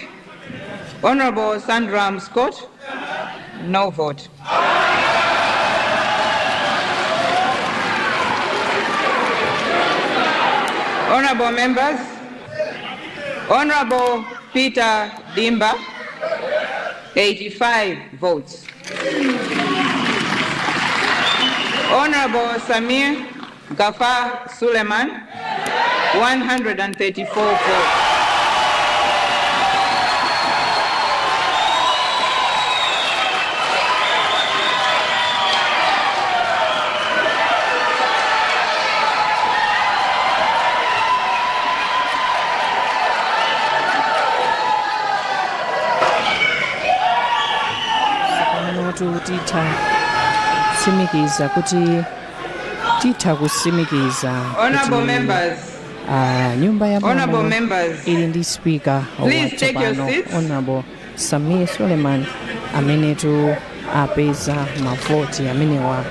Honorable Sandram Scott, no vote. Honorable members, Honorable Peter Dimba, 85 votes. Honorable Samir Gafar Suleiman, 134 votes. Honorable members, nyumba ya honorable members, ili ndi speaker please take your seats. Honorable Samir Suleiman amene tu apeza mavoti amenewa.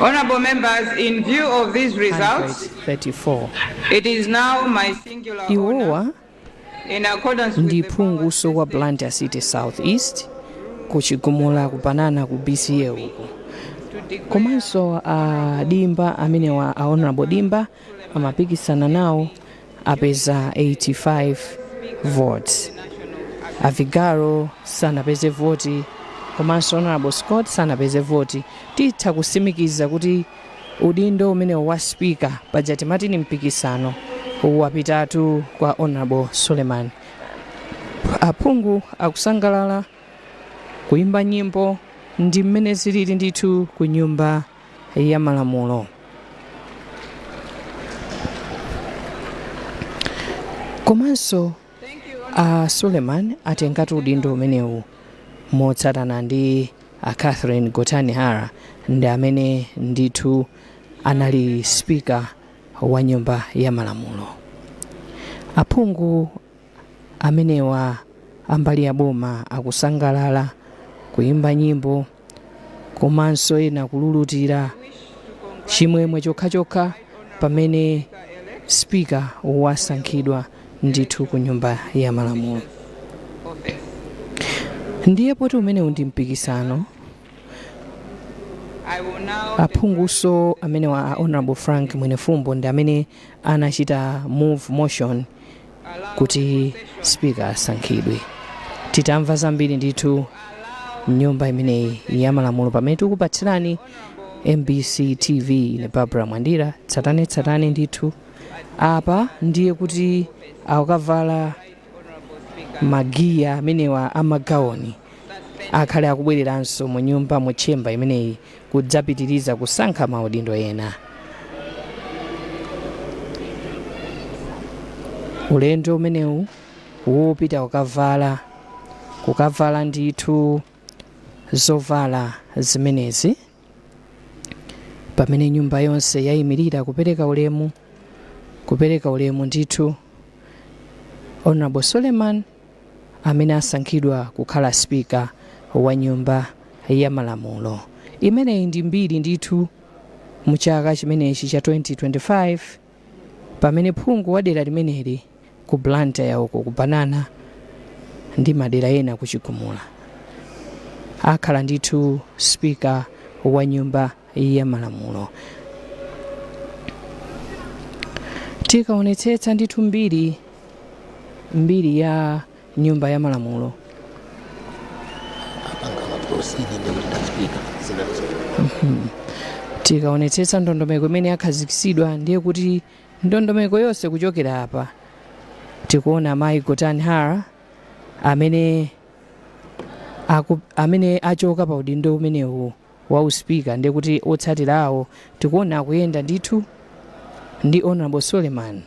Honorable members, in view of these results, 34. It is now my singular Iwowa in accordance with ndi phunguso wa Blantyre City Southeast kuchigumula kupanana ku BCA uku. Komanso Dimba amenewa Honorable Dimba amapikisana nawo apeza 85 votes. Vigaro sanapeze voti, komanso Honorable Scott sanapeze voti. Titha kusimikiza kuti udindo umene wa speaker pajati matini mpikisano wapitatu kwa Honorable Suleiman. Aphungu akusangalala kuimba nyimbo ndi mmene zilili ndithu ku nyumba ya malamulo. Komanso Suleiman atengatu udindo umenewu motsatana ndi Catherine Gotani Hara ndi amene ndithu anali speaker wa nyumba ya malamulo. Aphungu amenewa ambali ya boma akusangalala kuimba nyimbo komanso ena kululutira chimwemwe chokha pamene speaker wasankhidwa ndithu ku nyumba ya malamulo. ndiye poti umene undi mpikisano aphunguso amene wa Honorable Frank Mwenefumbo ndi amene anachita move motion kuti speaker asankhidwe. Titamva zambiri ndithu mnyumba imeneyi ya malamulo pamene tikupatsirani MBC TV ne Barbara Mwandira tsatane ndithu. Apa ndiye kuti akavala magiya amenewa amagaoni akhale akubwereranso mu nyumba mu chamber imeneyi kudzapitiriza kusankha maudindo ena. Ulendo umenewu wopita kukavala ndithu zovala zimenezi pamene nyumba yonse yayimirira kupereka ulemu ndithu Honorable Suleiman amene asankhidwa kukhala speaker wa nyumba ya malamulo. Imeneyi ndi mbiri ndithu mu chaka chimenechi cha 2025 pamene phungu wa dera limeneli ku Blantyre uko ku Banana ndi madera ena kuchigumula akhala ndithu speaker wa nyumba ya malamulo. Tikaonetsetsa ndithu mbiri ya nyumba ya malamulo. Tikaonetsetsa ndondomeko imene yakhazikisidwa ndiye kuti ndondomeko yonse kuchokera apa tikuona Mai Gotani Hara amene achoka pa udindo umenewu wa uspika ndiye kuti otsatirawo tikuona akuyenda ndithu ndi Honorable Suleiman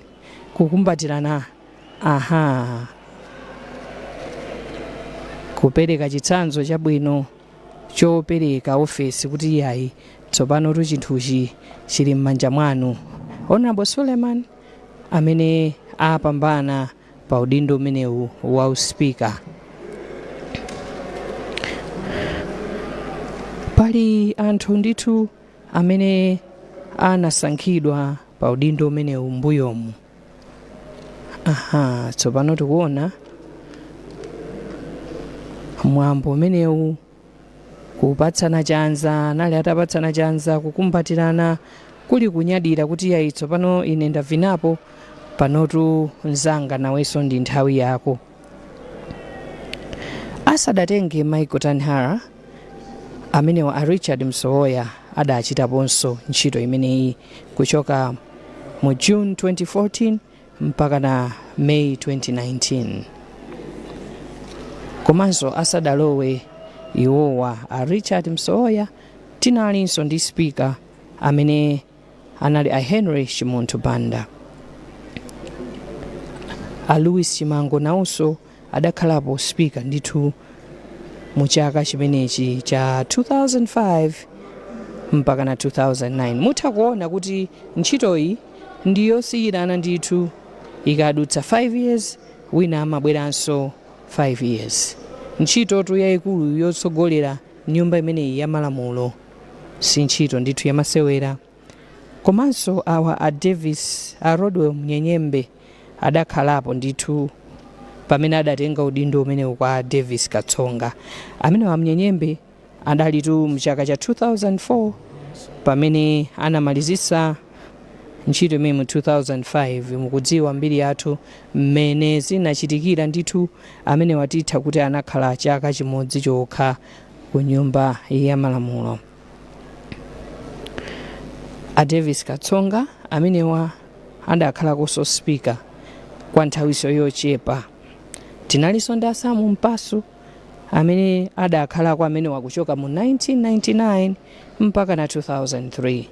kukumbatirana kupereka chitsanzo chabwino chopereka ofesi kuti yayi tsopano chinthuchi chili m'manja mwanu. Honorable Suleiman amene apambana pa udindo umenewu wa uspika. Pali anthu ndithu amene anasankhidwa pa udindo umenewu mbuyomu. Tsopano tikuona mwambo umenewu kupatsana chanza, nali atapatsana chanza kukumbatirana kuli kunyadira kuti yayi tsopano ine ndavinapo panotu nzanga nawenso ndi nthawi yako. Asadatenge Mai Gotani Hara amene wa Richard Msowoya adachitaponso ntchito imeneyi kuchoka mu June 2014 mpaka na May 2019. Komanso asadalowe iwowa Richard Msowoya tinalinso ndi speaker amene anali Henry Shimuntu Banda. Louis Chimango nawonso adakhalapo speaker ndithu mu chaka chimenechi cha 2005 mpaka na 2009. Mutha kuona kuti ntchitoyi ndiyosiyirana ndithu ikadutsa 5 years wina amabweranso 5 years. Ntchito tu yayikulu yotsogolera nyumba imeneyi ya malamulo si ntchito ndithu yamasewera. Komanso awa a Davis a Rodwell Mnyenyembe adakhalapo ndithu pamene adatenga udindo umenewu kwa Davis Katsonga amene wa Mnyenyembe adalitu mchaka cha 2004 pamene anamalizisa ntchito imene mu 2005 mukudziwa mbiri yathu mmene zinachitikira ndithu amene watitha kuti anakhala chaka chimodzi chokha ku nyumba ya malamulo. A Davis Katsonga amenewa adakhala kuso speaker kwa nthawiso yochepa. Tinalinso ndi Asamu Mpaso amene adakhala kwa amene wakuchoka mu 1999 mpaka na 2003.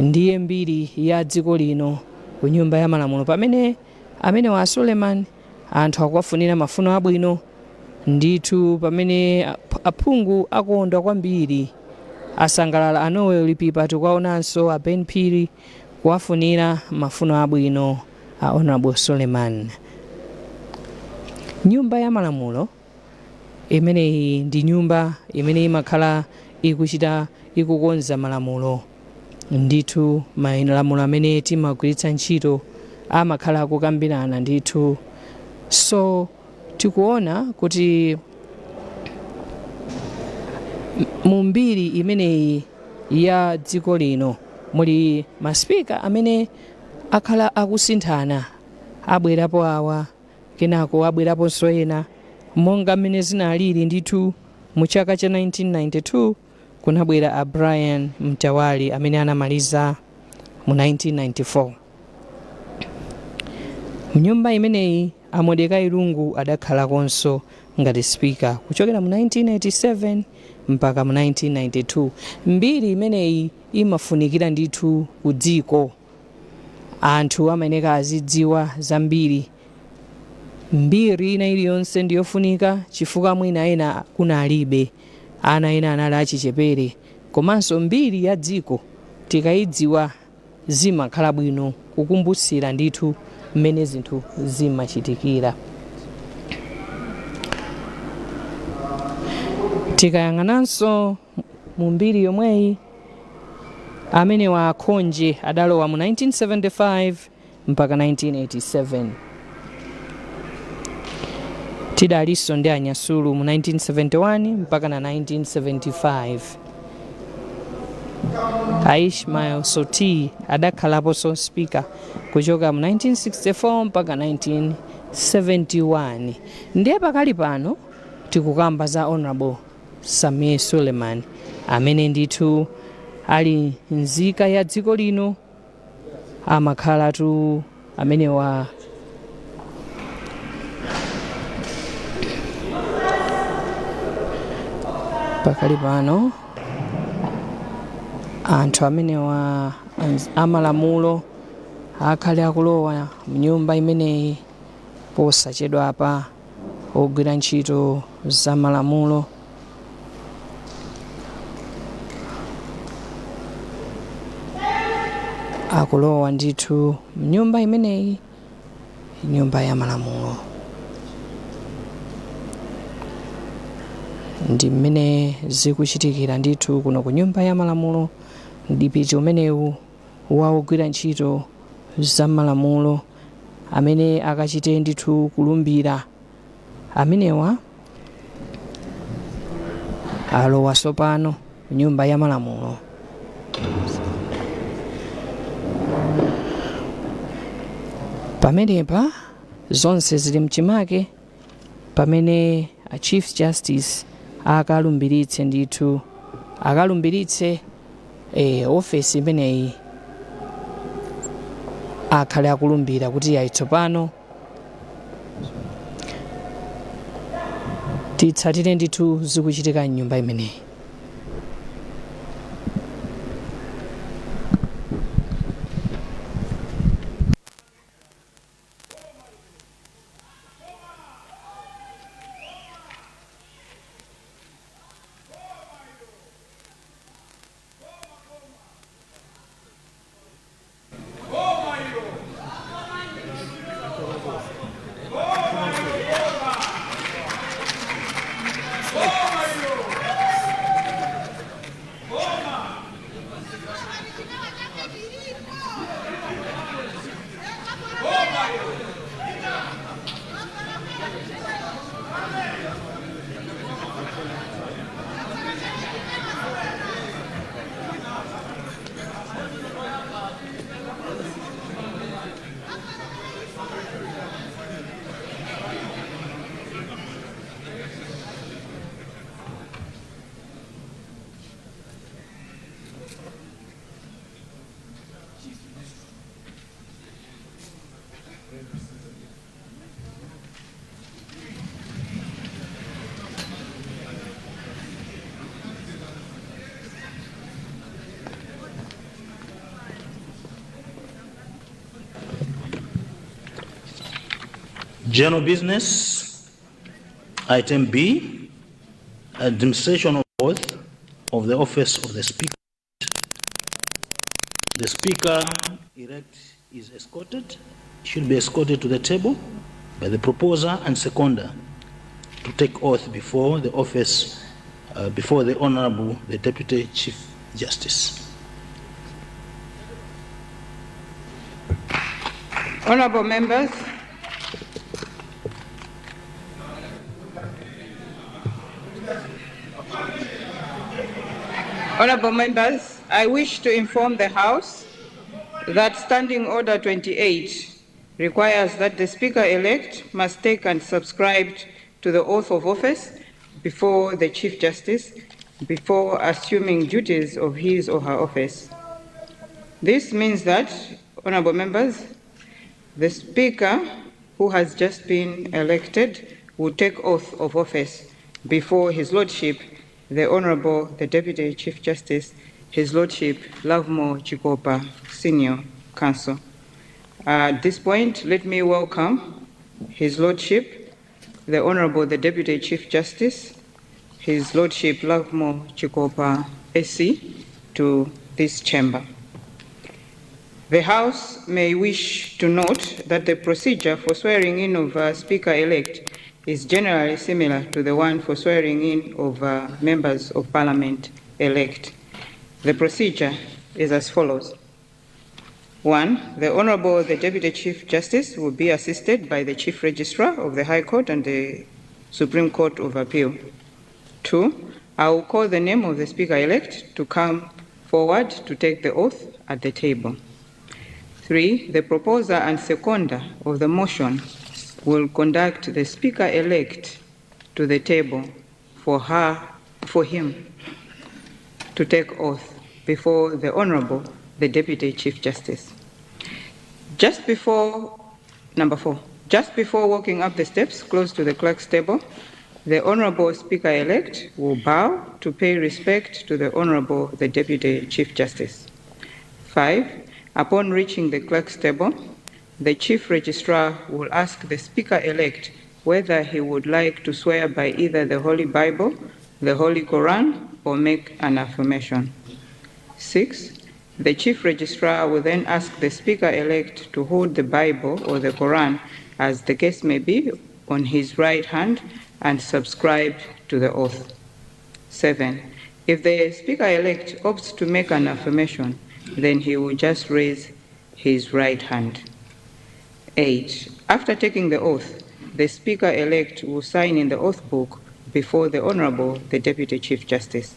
Ndiye mbiri ya dziko lino ku nyumba ya malamulo pamene amene wa Suleiman anthu akuwafunira mafuno abwino ndithu pamene aphungu akondwa kwambiri asangalala anowe ulipipa tukaonanso a Ben Piri kuwafunira mafuno abwino a Honorable Suleiman. Nyumba ya malamulo imeneyi ndi nyumba imene imakhala ikukonza malamulo ndithu malamulo amene timagwiritsa ntchito amakhala akukambirana ndithu. So tikuona kuti mu mbiri imeneyi ya dziko lino muli maspika amene akhala akusinthana, abwerapo awa kenako abweraponso ena, monga mmene zinalili ndithu mu chaka cha 1992 kunabwera a Brian Mtawali amene anamaliza mu 1994. Mnyumba imeneyi a Mordekai Lungu adakhalakonso ngati speaker kuchokera mu 1987 mpaka mu 1992. Mbiri imeneyi imafunikira ndithu ku dziko, anthu amayeneka azidziwa zambiri. Mbiri ina iliyonse ndiyofunika chifukwa mwina ena kunalibe, ana ena anali achichepere, komanso mbiri ya dziko tikayidziwa zimakhala bwino kukumbutsira ndithu mmene zinthu zimachitikira. Tikayang'ananso mu mbiri yomweyi amene wa Akhonje adalowa mu 1975 mpaka 1987. Tidaliso ndi Anyasulu mu 1971 mpaka na 1975. Ishmael Soti adakhalaponso speaker kuchoka mu 1964 mpaka 1971. Ndiye pakali pano tikukamba za Honorable Samir Suleiman amene ndithu ali nzika ya dziko lino, amakhalatu amene wa pakali pano anthu amene wa amalamulo akhale akulowa mnyumba imeneyi posachedwa apa, ogwira ntchito za malamulo. Akulowa ndithu mnyumba imeneyi, nyumba ya malamulo. Ndi mmene zikuchitikira ndithu kuno ku nyumba ya malamulo. Dipiti umenewu waogwira ntchito za malamulo amene akachite ndithu kulumbira, amenewa alowa sopano nyumba ya malamulo. Pamenepa zonse zili mchimake pamene a Chief Justice akalumbiritse ndithu, akalumbiritse ofesi imeneyi akhale akulumbira kuti yayitsopano titsatire ndithu zikuchitika mnyumba imeneyi. General business, item B, administration of oath of the office of the Speaker. The Speaker elect is escorted, should be escorted to the table by the proposer and seconder to take oath before the office, before the Honorable, the Deputy Chief Justice. Honorable members, Honorable members, I wish to inform the House that Standing Order 28 requires that the Speaker-elect must take and subscribe to the oath of office before the Chief Justice before assuming duties of his or her office. This means that, honorable members, the Speaker who has just been elected will take oath of office before His Lordship, the Honorable, the Deputy Chief Justice, His Lordship Lovemore Chikopa, Senior Counsel. At this point, let me welcome His Lordship, the Honorable, the Deputy Chief Justice, His Lordship Lovemore Chikopa, SC, to this chamber. The House may wish to note that the procedure for swearing in of a Speaker-elect is generally similar to the one for swearing in of members of Parliament-elect. The procedure is as follows. 1. The Honorable, the Deputy Chief Justice will be assisted by the Chief Registrar of the High Court and the Supreme Court of Appeal. 2. I will call the name of the Speaker-elect to come forward to take the oath at the table. 3. The proposer and seconder of the motion will conduct the Speaker-elect to the table for him to take oath before the Honorable, the Deputy Chief Justice. Number 4, just before walking up the steps close to the clerk's table, the Honorable Speaker-elect will bow to pay respect to the Honorable, the Deputy Chief Justice. 5. Upon reaching the clerk's table, the Chief Registrar will ask the Speaker-elect whether he would like to swear by either the Holy Bible, the Holy Quran, or make an affirmation. 6. The Chief Registrar will then ask the Speaker-elect to hold the Bible or the Quran, as the case may be, on his right hand and subscribe to the oath. 7. If the Speaker-elect opts to make an affirmation, then he will just raise his right hand. 8. After taking the oath, the Speaker-elect will sign in the oath book before the Honorable, the Deputy Chief Justice.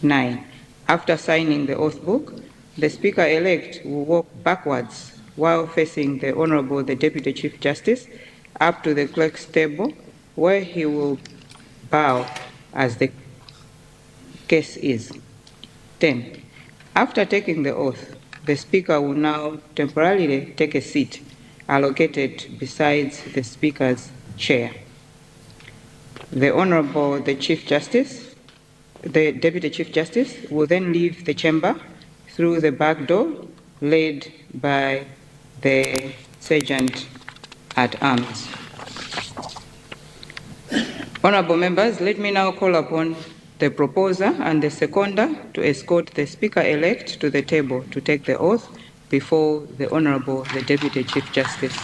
9. After signing the oath book, the Speaker-elect will walk backwards while facing the Honorable, the Deputy Chief Justice, up to the clerk's table, where he will bow as the case is. 10. After taking the oath, the Speaker will now temporarily take a seat allocated beside the Speaker's chair. The Honorable, the Chief Justice, the Deputy Chief Justice, will then leave the chamber through the back door led by the Sergeant at Arms. Honorable members, let me now call upon the proposer and the seconder to escort the Speaker-elect to the table to take the oath before the Honorable, the Deputy Chief Justice.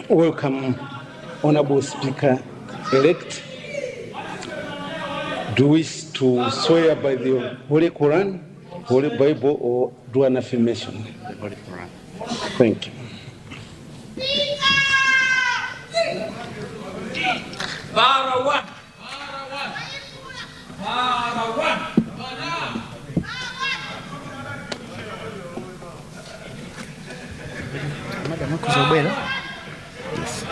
Welcome, Honorable Speaker-elect. Do you wish to swear by the Holy Quran, Holy Bible, or do an affirmation? The Holy Quran. Thank you. Madam, kuzobwera. Yes.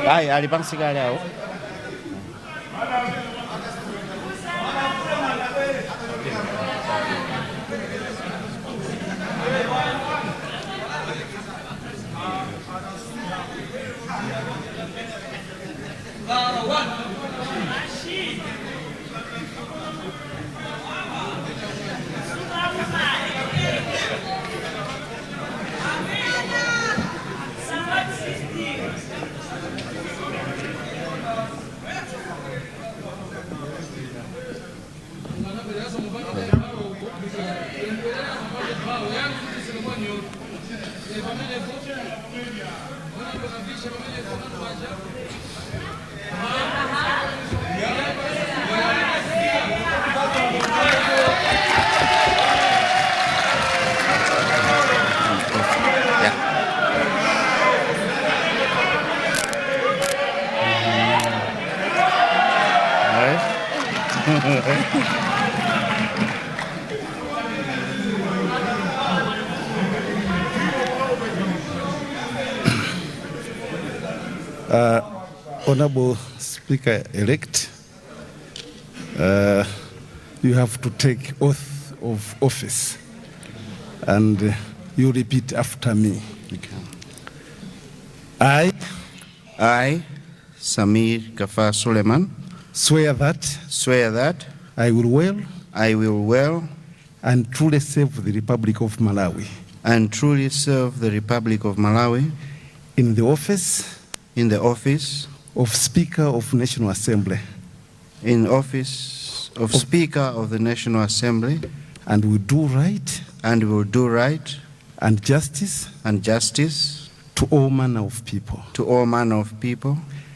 Ayi, alipansika ali awo. Honorable Speaker-elect, you have to take oath of office, and you repeat after me. I, Samir Gafar Suleiman, swear that I will well and truly serve the Republic of Malawi in the office of Speaker of National Assembly, Speaker of the National Assembly, and will do right and justice to all manner of people,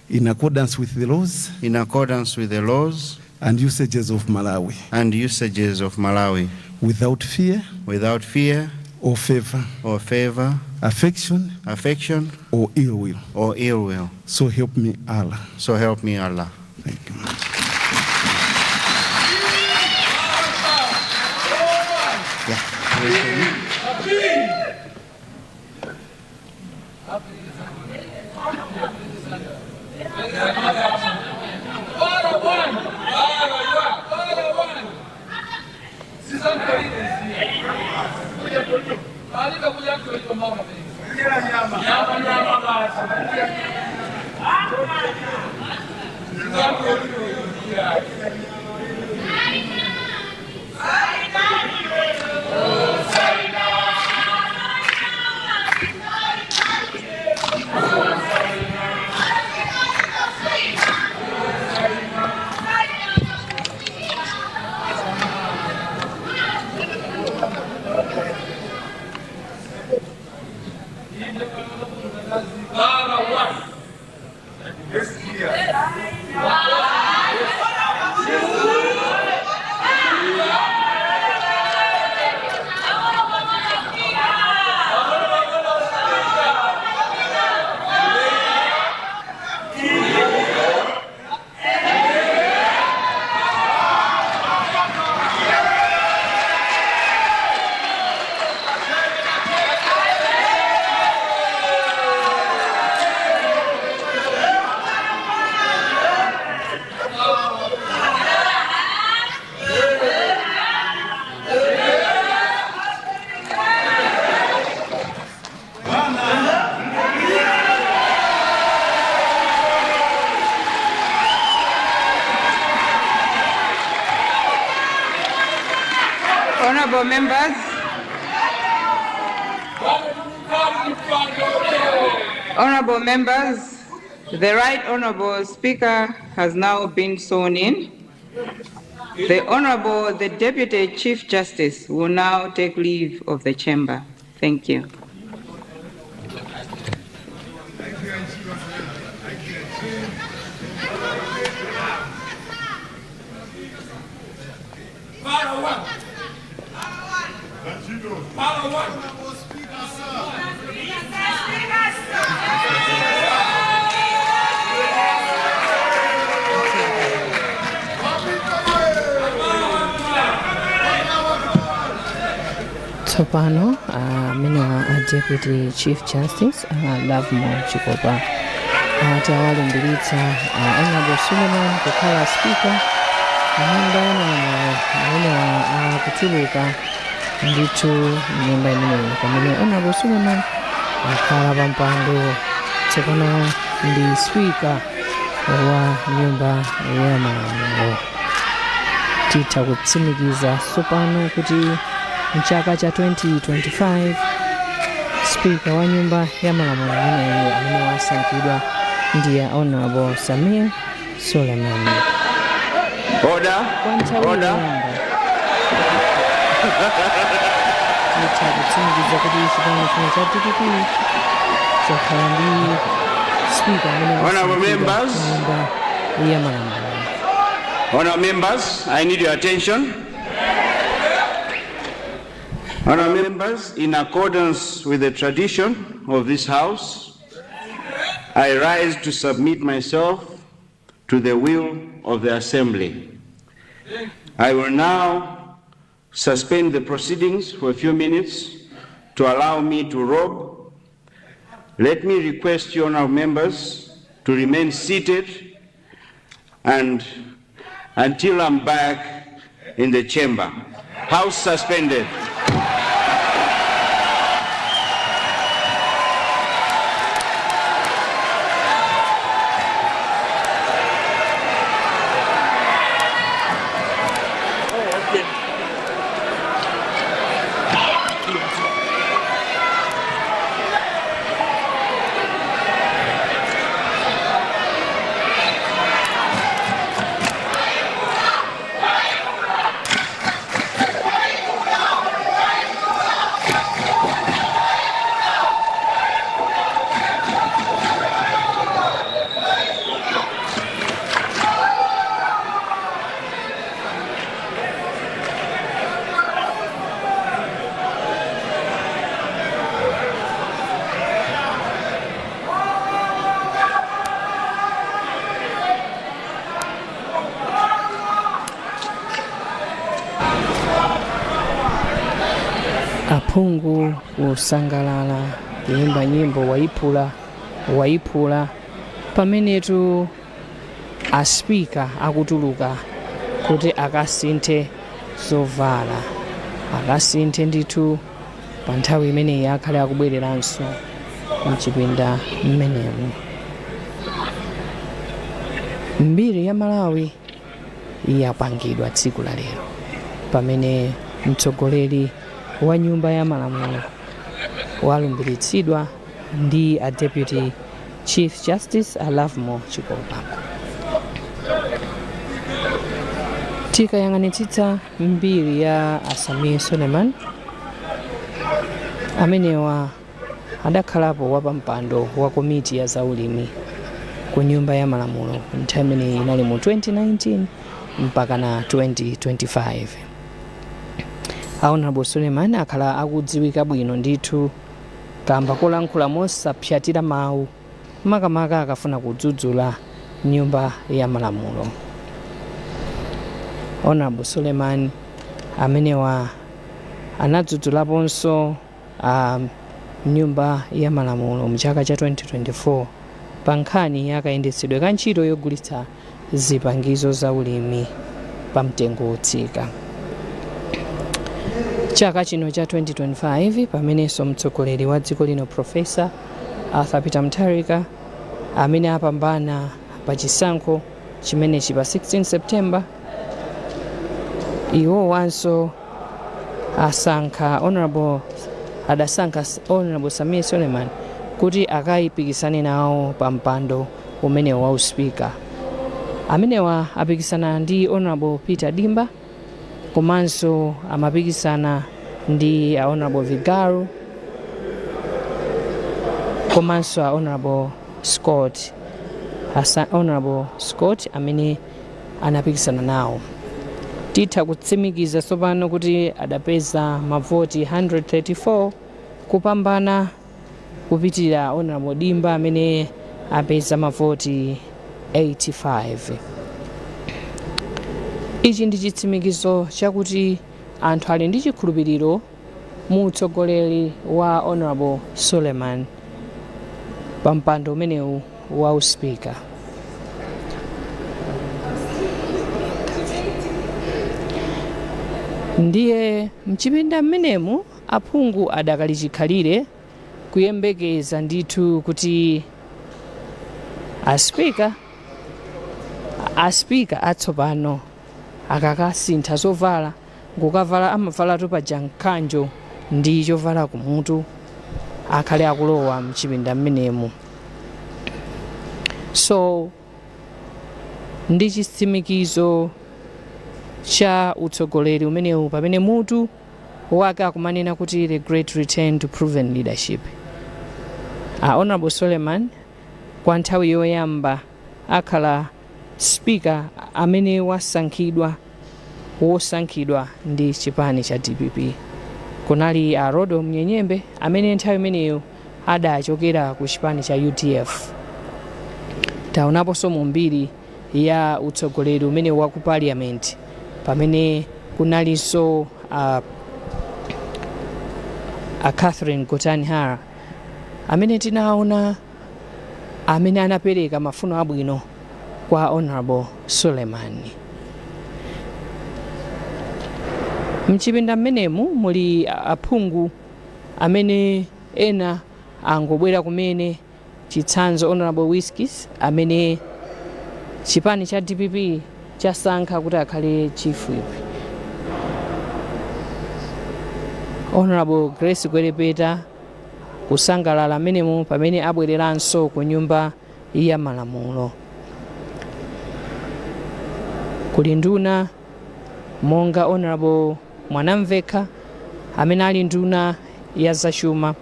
in accordance with the laws and usages of Malawi, without fear or favor, affection or ill will. So help me Allah. Thank you. Honorable members, the Right Honorable Speaker has now been sworn in. The Deputy Chief Justice will now take leave of the chamber. Thank you. Honorable Speaker, sir. tsopano amene wa Deputy Chief Justice Lovemore Chikopa ati awalumbiritsa Honorable Suleiman kukhala speaker nyumba ya malamulo amene akutuluka ndithu nyumba imeneyi pamene Honorable Suleiman akhala pampando tsopano ndi speaker wa nyumba ya malamulo. Titha kutsimikiza tsopano kuti mchaka cha 2025 speaker wa nyumba ya malamulo imeneyi amene wasankhidwa ndiye Honorable Samir Suleiman. Order. Order. Titha kutsimikiza kuti chipani cha DPP chakhala ndi speaker amene wasankhidwa nyumba ya malamulo. Honourable members, I need your attention. Honourable members, in accordance with the tradition of this House, I rise to submit myself to the will of the Assembly. I will now suspend the proceedings for a few minutes to allow me to robe. Let me request you, honourable members, to remain seated and until I'm back in the chamber. House suspended. Aphungu kusangalala kuimba nyimbo wayiphula pamenetu aspika akutuluka kuti akasinthe zovala akasinthe ndithu pa nthawi imeneyi akhale akubwereranso mchipinda mmenemu. Mbiri ya Malawi yapangidwa tsiku la lero pamene mtsogoleri wa nyumba ya malamulo walumbiritsidwa ndi a Deputy Chief Justice Lovemore Chikopa. Tikayang'anitsitsa mbiri ya Samir Suleiman amenewa adakhalapo wapampando wa komiti ya zaulimi ku nyumba ya malamulo nthawi imeneyi inali mu 2019 mpaka na 2025. Honorable Suleiman akhala akudziwika bwino ndithu kamba kolankhula mosapyatira mawu makamaka akafuna kudzudzula nyumba ya malamulo. Honorable Suleiman amenewa anadzudzulaponso nyumba ya malamulo mchaka cha 2024 pa nkhani yakayendetsedwe ka ntchito yogulitsa zipangizo za ulimi pa mtengo wotsika. Chaka chino cha 2025 pamenenso mtsogoleri wa dziko lino Profesa Arthur Peter Mutharika amene apambana pa chisankho chimenechi pa 16 September iwo wanso adasankha Honorable Samir Suleiman kuti akayipikisane nawo pa mpando umene wa uspika. Amenewa apikisana ndi Honorable Peter Dimba komanso amapikisana ndi Honorable Vigaro komanso Honorable Scott amene anapikisana nawo. Titha kutsimikiza tsopano kuti adapeza mavoti 134 kupambana kupitirira Honorable Dimba amene apeza mavoti 85. Ichi ndi chitsimikizo chakuti anthu ali ndi chikhulupiriro mutsogoleri wa Honorable Suleiman pa mpando umenewu wa uspika. Ndiye mchipinda mmenemu aphungu adakali chikhalire kuyembekeza ndithu kuti aspika atsopano akakasintha zovala ngukavala amavala tupaja mkanjo ndi chovala kumutu akhale akulowa mchipinda mmenemu. So ndi chitsimikizo cha utsogoleri umenewu pamene mutu wake akumanena kuti the great return to proven leadership. Honorable Suleiman kwa nthawi yoyamba akhala speaker amene wosankhidwa ndi chipani cha DPP. Kunali Rodo Mnyenyembe amene nthawi imeneyo adachokera ku chipani cha UTF. Taonaponso mumbiri ya utsogoleri umene wa ku parliament pamene kunalinso Catherine Gotanhara amene tinaona amene anapereka mafuno abwino kwa Honorable Suleiman. Mchipinda mmenemu muli aphungu amene ena angobwera kumene chitsanzo Honorable Whiskys amene chipani cha DPP chasankha kuti akhale chief whip. Honorable Grace Gwerepeta kusangalala menemu pamene abwereranso ku nyumba ya malamulo. Kuli nduna monga Honorable Mwanamveka amene ali nduna ya zachuma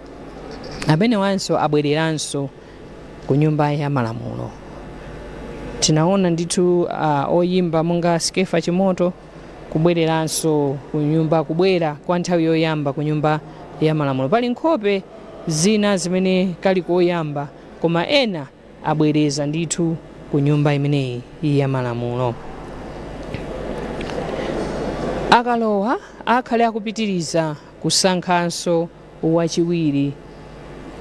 amene wanso abwereranso ku nyumba ya malamulo. Tinaona ndithu oyimba monga Skefa Chimoto kubwereranso ku nyumba kubwera kwa nthawi yoyamba ku nyumba ya malamulo. Pali nkhope zina zimene kali koyamba koma ena abwereza ndithu ku nyumba imeneyi ya malamulo. Akalowa akhale akupitiriza kusankhanso wachiwiri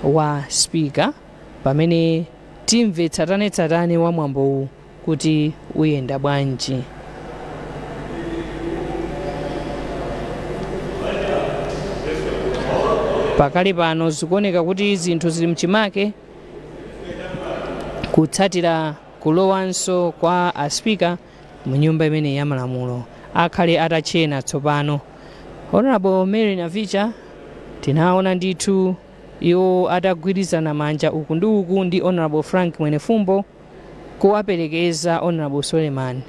wa speaker pamene timve tsatanetsatane wa mwambowu kuti uyenda bwanji. Pakali pano zikuoneka kuti zinthu zili mchimake kutsatira kulowanso kwa aspika mu nyumba imene ya malamulo akhale atachena tsopano. Honorable Mary Navicha tinaona ndithu yo atagwirizana manja uku ndi uku ndi Honorable Frank Mwenefumbo kuwaperekeza Honorable Suleiman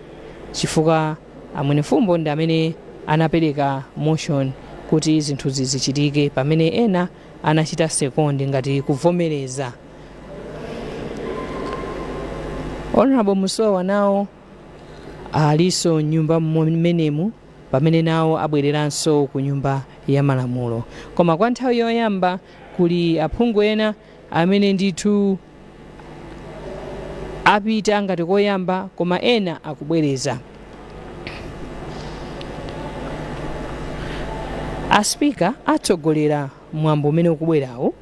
chifukwa Mwenefumbo ndi amene anapereka motion kuti zinthu zizichitike pamene ena anachita sekondi ngati kuvomereza. Honorable Musowa nawo aliso nyumba mmenemu pamene nawo abwereranso ku nyumba ya malamulo. Koma kwa nthawi yoyamba kuli aphungu ena amene ndithu apita ngati koyamba koma ena akubwereza. Aspika atsogolera mwambo umene ukubwerawo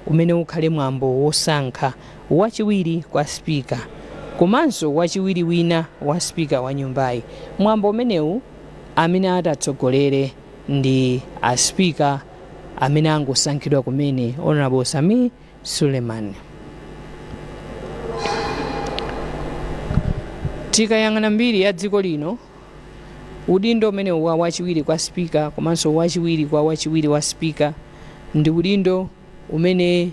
umene ukhale mwambo wosankha wachiwiri kwa spika komanso wachiwiri wina wa spika wa nyumbayi. Mwambo umenewu amene atatsogolere ndi aspika amene angosankhidwa kumene Honorable Sami Suleiman. Tikayang'ana mbiri ya dziko lino udindo umene wa wachiwiri kwa spika komanso wachiwiri kwa wachiwiri wa spika ndi udindo umene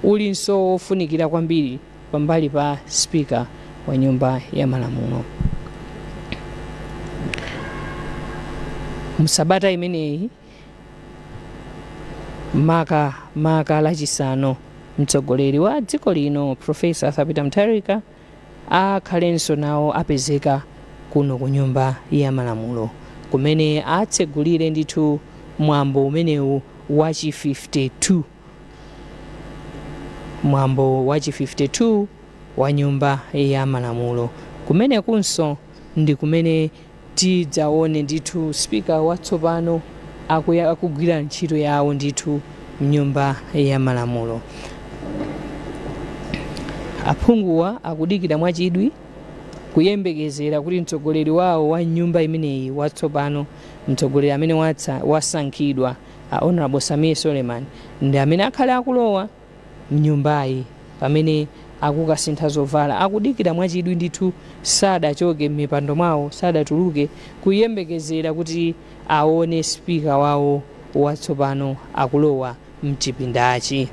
ulinso wofunikira kwambiri pambali pa spika wa nyumba ya malamulo. Msabata imeneyi maka lachisanu mtsogoleri wa dziko lino Professor Thabita Mutharika akhalenso nawo apezeka kuno ku nyumba ya malamulo kumene atsegulire ndithu mwambo umenewu wachi 52 mwambo wachi 52 wa nyumba ya malamulo kumene kunso ndi kumene tidzaone ndithu spika watsopano akugwira ntchito yawo ndithu mnyumba ya malamulo. Aphunguwa akudikira mwachidwi kuyembekezera kuti mtsogoleri wawo wa nyumba imeneyi watsopano, mtsogoleri amene wasankhidwa Honorable Samia Suleiman, ndi amene akhale akulowa mnyumbayi pamene akukasintha zovala. Akudikira mwachidwi ndithu, sadachoke m'mipando mwawo, sadatuluke kuyembekezera kuti aone spika wawo watsopano akulowa mchipindachi.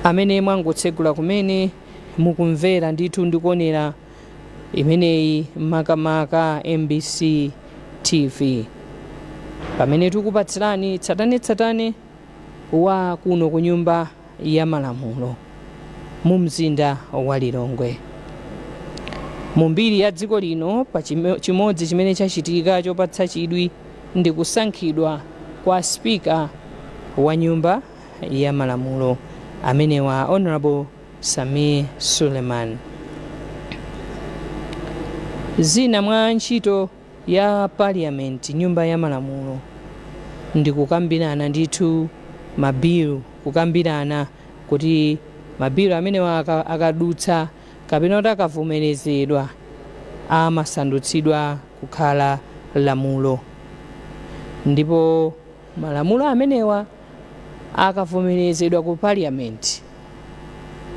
Amene mwangotsegula kumene mukumvera ndithu ndikuonera imeneyi makamaka MBC TV, pamene tikupatsirani tsatanetsatane wa kuno ku nyumba ya malamulo mu mzinda wa Lilongwe. Mu mbiri ya dziko lino pa chimodzi chimene chachitika chopatsa chidwi ndi kusankhidwa kwa spika wa nyumba ya malamulo amene wa Honorable Samia Suleiman. Zina mwa ntchito ya parliament nyumba ya malamulo ndi kukambirana ndithu mabilu, kukambirana kuti mabilu amene akadutsa kapena kuti akavomerezedwa amasandutsidwa kukhala lamulo, ndipo malamulo amenewa akavomerezedwa ku parliament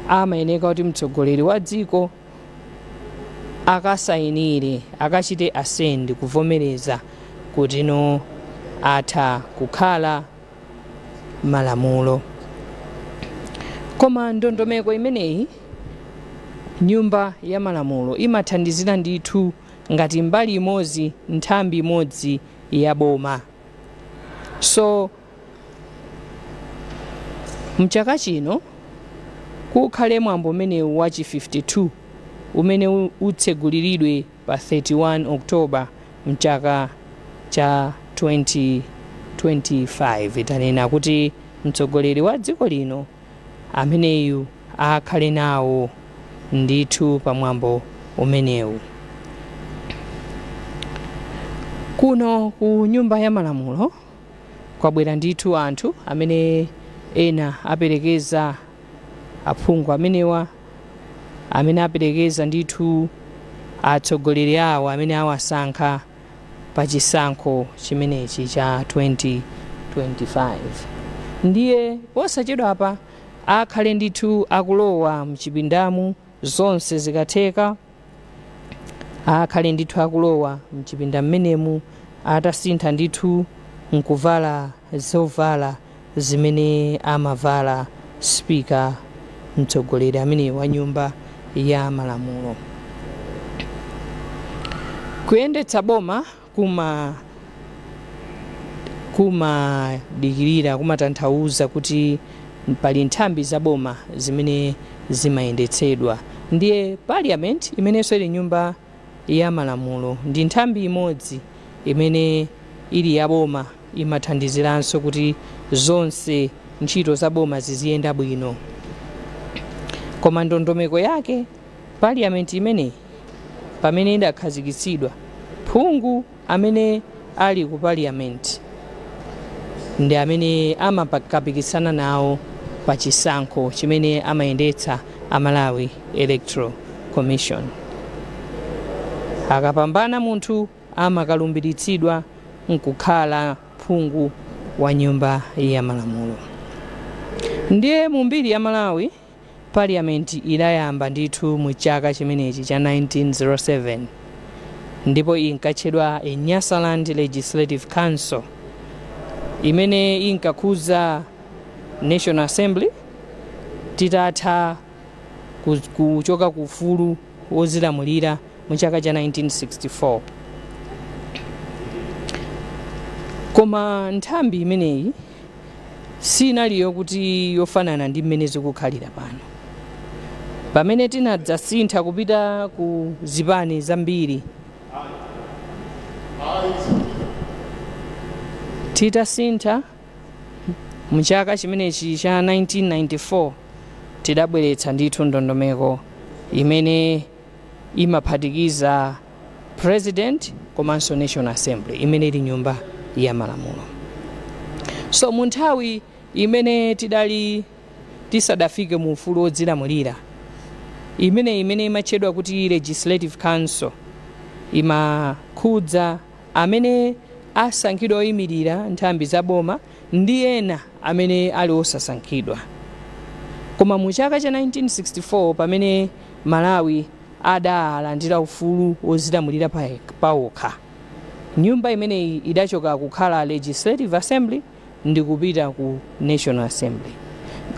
amayeneka kuti mtsogoleri wa dziko akasayinire, akachite assent kuvomereza kuti no atha kukhala malamulo. Koma ndondomeko imeneyi nyumba ya malamulo imathandizira ndithu ngati mbali imodzi, nthambi imodzi ya boma. So mchaka chino kukhale mwambo umene wachi 52 umene utseguliridwe pa 31 Oktoba mchaka cha 2025. Itanena kuti mtsogoleri wa dziko lino ameneyu akhale nawo ndithu pamwambo umenewu. Kuno ku nyumba ya malamulo kwabwera ndithu anthu amene ena aperekeza aphungu amenewa, amene aperekeza ndithu atsogoleri awo amene awasankha pa chisankho chimenechi cha 2025. Ndiye posachedwa apa akhale ndithu akulowa mchipindamu zonse zikatheka, akhale ndithu akulowa mchipinda mmenemu atasintha ndithu nkuvala zovala zimene amavala spika mtsogoleri amene wa nyumba ya malamulo. Kuyendetsa boma kumadikirira kumatanthauza kuti pali nthambi za boma zimene zimayendetsedwa. Ndiye parliament imenenso ili nyumba ya malamulo ndi nthambi imodzi imene ili ya boma, imathandiziranso kuti zonse ntchito za boma ziziyenda bwino. Koma ndondomeko yake parliament imene pamene idakhazikitsidwa, phungu amene ali ku parliament ndi amene amakapikisana nawo pa chisankho chimene amayendetsa Malawi Electoral Commission. Akapambana munthu amakalumbiritsidwa nkukhala phungu wa nyumba ya malamulo. Ndiye mu mbiri ya Malawi parliament idayamba ndithu mu chaka chimenechi cha 1907 ndipo inkatchedwa Nyasaland Legislative Council imene inkakhuza National Assembly titatha kuchoka ku ufulu wozilamulira mu chaka cha 1964. Koma nthambi imeneyi sinaliyo kuti yofanana ndi mmene zikukhalira pano. Pamene tinadzasintha kupita ku zipani zambiri, titasintha mu chaka chimenechi cha 1994 tidabweretsa ndithu ndondomeko imene imaphatikiza president komanso National Assembly imene ili nyumba ya malamulo. So mu nthawi imene tidali tisadafike mu ufulu wodzilamulira imene imatchedwa kuti Legislative Council imakhudza amene asankhidwa oyimirira nthambi za boma ndi ena amene ali osasankhidwa. Koma mu chaka cha 1964 pamene Malawi adalandira ufulu wodzilamulira pawokha, nyumba imeneyi idachoka kukhala Legislative Assembly ndi kupita ku National Assembly.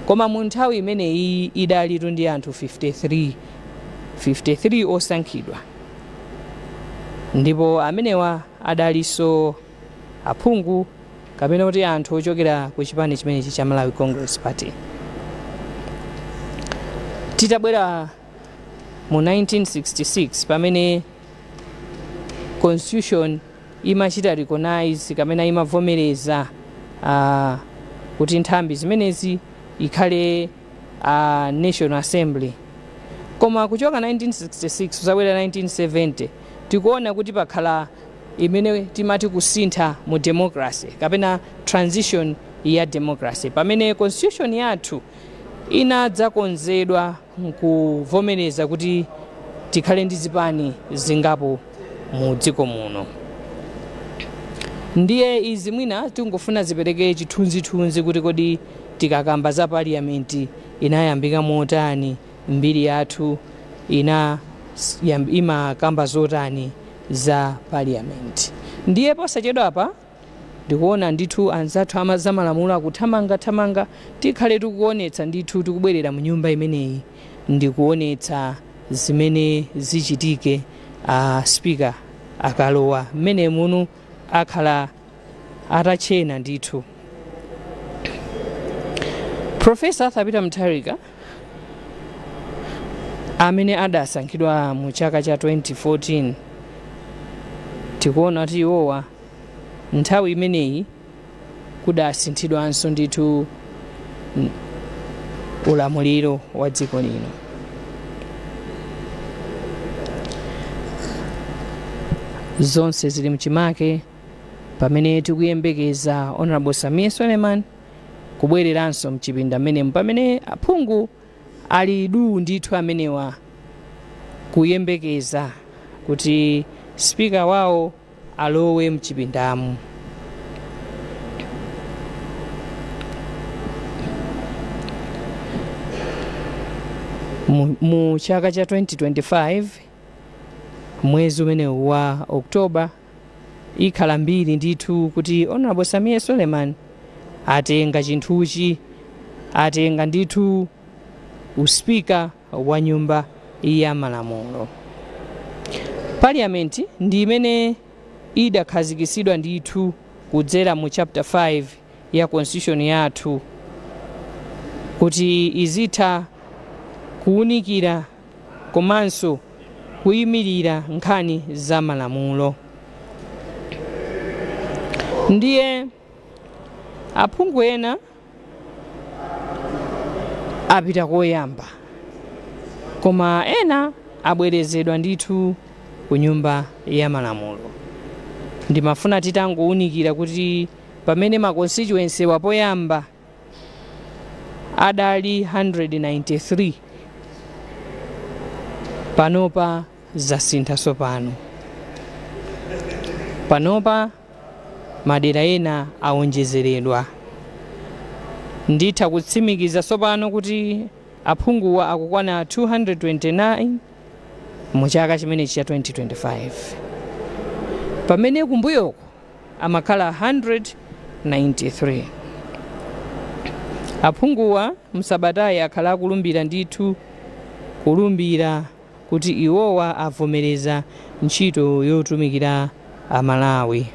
Koma mu nthawi imeneyi idalitu ndi anthu 53 osankhidwa, ndipo amenewa adalinso aphungu kapena kuti anthu ochokera ku chipani chimenechi cha Malawi Congress Party. Titabwera mu 1966 pamene constitution imachita recognize kapena imavomereza kuti nthambi zimenezi ikhale National Assembly. Koma kuchoka 1966 kuzabwera 1970 tikuona kuti pakhala imene timati kusintha mu democracy kapena transition ya democracy, pamene constitution yathu inadzakonzedwa kuvomereza kuti tikhale ndi zipani zingapo mu dziko muno. Ndiye izi mwina tingofuna zipereke chithunzithunzi kuti kodi tikakamba za parliament inayambika motani, mbiri yathu imakamba zotani za parliament. Ndiye posachedwa apa ndikuona ndithu anzathu amazamalamulo akuthamanga tikhale tikuonetsa ndithu tikubwerera mu nyumba imeneyi ndikuonetsa zimene zichitike speaker akalowa mmene muno akhala atachena ndithu. Professor Arthur Mutharika amene adasankhidwa mu chaka cha 2014 tikuona kuti iwowa nthawi imeneyi kudasinthidwanso ndithu ulamuliro wa dziko lino. Zonse zili mchimake pamene tikuyembekeza Honorable Samia Suleiman kubwereranso mchipinda mmene pamene aphungu ali du ndithu amenewa kuyembekeza kuti speaker wawo alowe mchipindamu. Mu chaka cha 2025 mwezi umene wa Oktoba ikhala mbiri ndithu kuti Honorable Samia Suleiman atenga chinthuchi, atenga ndithu uspika wa nyumba ya malamulo. Parliament ndi imene idakhazikisidwa ndithu kudzera mu chapter 5 ya constitution yathu kuti izitha kuunikira komanso kuyimirira nkhani za malamulo. Ndiye aphungu ena apita koyamba koma ena abwerezedwa ndithu ku nyumba ya malamulo. Ndimafuna titangounikira kuti pamene ma constituency wapoyamba adali 193 panopa zasintha sopano. Panopa madera ena aonjezeredwa. Nditha kutsimikiza sopano kuti aphunguwa akukwana 229 mu chaka chimene cha 2025 pamene kumbuyoko amakhala 193. Aphunguwa msabatayi akhala akulumbira ndithu kulumbira kuti iwowa avomereza ntchito yotumikira Amalawi.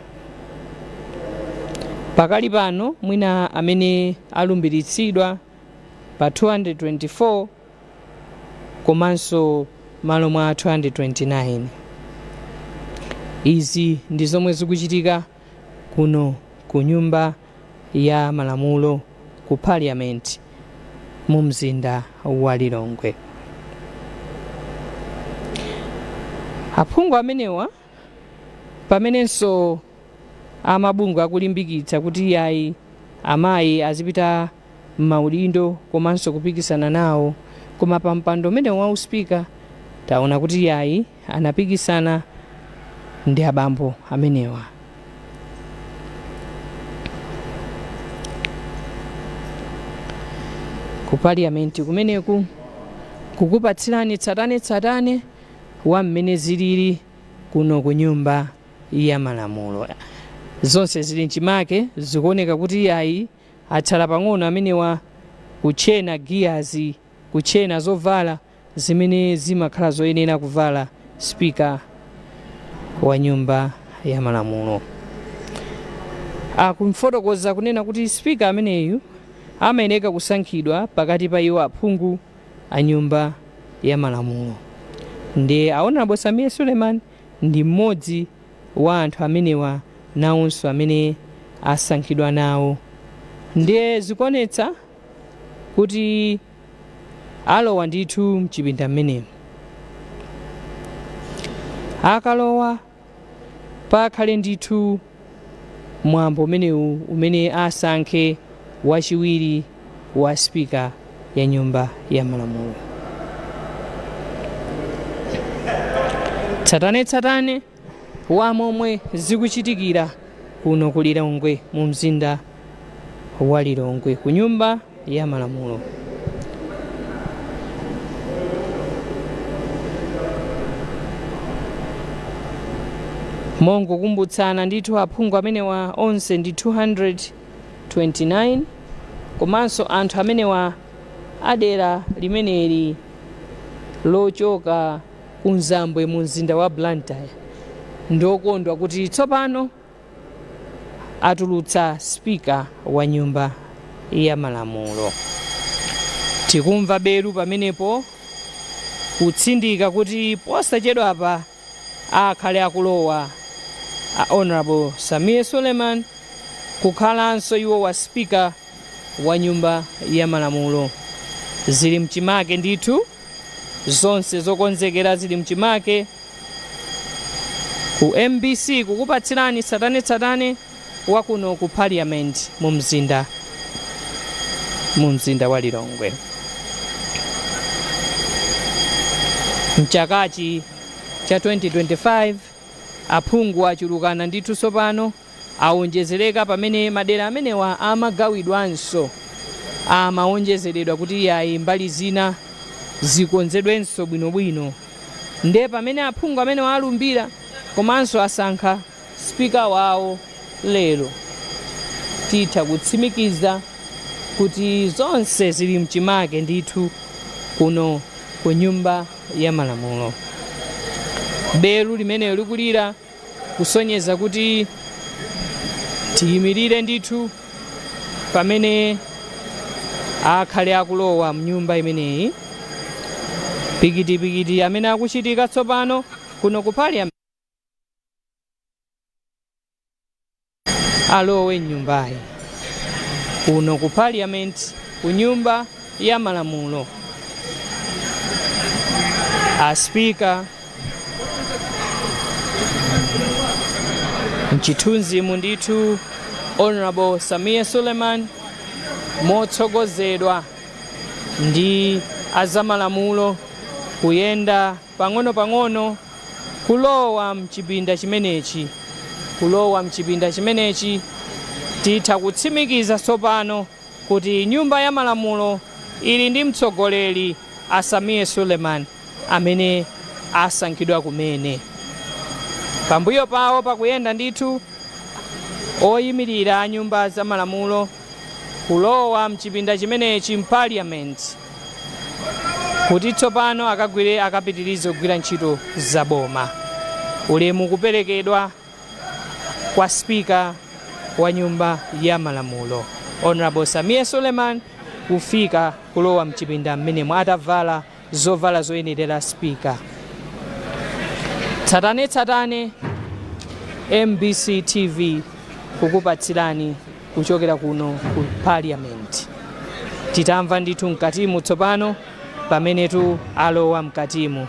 Pakali pano mwina amene alumbiritsidwa pa 224 komanso malo mwa 229. Izi ndi zomwe zikuchitika kuno ku nyumba ya malamulo ku parliament mu mzinda wa Lilongwe. Aphungu amenewa pamenenso amabungwe akulimbikitsa kuti yayi amayi azipita m'maudindo komanso kupikisana nawo, koma pa mpando umene wa uspika taona kuti yayi anapikisana ndi abambo amenewa. Ku parliament kumeneku kukupatsirani tsatane wa mmene zilili kuno ku nyumba ya malamulo. Zonse zili mchimake zikuoneka kuti yayi atsala pang'ono amenewa kuchena giyazi, kuchena zovala zimene zimakhala zoyenera kuvala spika wa nyumba ya malamulo. Akumfotokoza kunena kuti spika ameneyu amayeneka kusankhidwa pakati pa iwo aphungu a nyumba ya malamulo. Ndi Honorable Samia Suleiman ndi mmodzi wa anthu amenewa nawonso amene asankhidwa nawo. Ndiye zikuonetsa kuti alowa ndithu mchipinda mmenemu. Akalowa pakhale ndithu mwambo umenewu umene asankhe wachiwiri wa spika ya nyumba ya malamulo. Tsatane wa momwe zikuchitikira kuno ku Lilongwe mu mzinda wa Lilongwe ku nyumba ya malamulo. Mongo kumbutsana ndithu aphungu amenewa onse ndi 229 komanso anthu amenewa adera limeneli lochoka kunzambwe mu mzinda wa Blantyre ndokondwa kuti tsopano atulutsa spika wa nyumba ya malamulo. Tikumva beru pamenepo kutsindika kuti posachedwa apa akhale akulowa Honorable Samia Suleiman kukhalanso iwo wa spika wa nyumba ya malamulo. Zili mchimake ndithu, zonse zokonzekera zili mchimake. Ku MBC kukupatsirani tsatane wa kuno ku parliament mu mzinda wa Lilongwe. Mchakachi cha 2025 aphungu achulukana ndithu tsopano aonjezereka pamene madera amenewa amagawidwanso amaonjezeredwa kuti yayi mbali zina zikonzedwenso bwinobwino. Nde pamene aphungu amene alumbira komanso asankha spika wawo lero titha kutsimikiza kuti zonse zili mchimake ndithu kuno ku nyumba ya malamulo. Beru limeneyo likulira kusonyeza kuti tiyimirire ndithu pamene akhale akulowa mnyumba imeneyi. Pikitipikiti amene akuchitika tsopano kuno ku parliament alowe nyumbayi kuno ku parliament ku nyumba ya malamulo. Aspika mchithunzi ndithu Honorable Samia Suleiman motsogozedwa ndi azamalamulo kuyenda pang'ono kulowa mchipinda chimenechi. Titha kutsimikiza tsopano kuti nyumba ya malamulo ili ndi mtsogoleri a Samia Suleiman amene asankhidwa kumene. Pambuyo pawo pakuyenda ndithu oyimirira a nyumba za malamulo kulowa mchipinda chimenechi mparliament kuti tsopano akapitirize kugwira ntchito za boma. Ulemu kuperekedwa kwa spika wa nyumba ya malamulo Honorable Samia Suleiman kufika kulowa mchipinda mmenemo atavala zovala zoyenerera spika. Tsatane MBC TV kukupatsirani kuchokera kuno ku parliament. Titamva ndithu mkatimu tsopano pamenetu alowa mkatimu.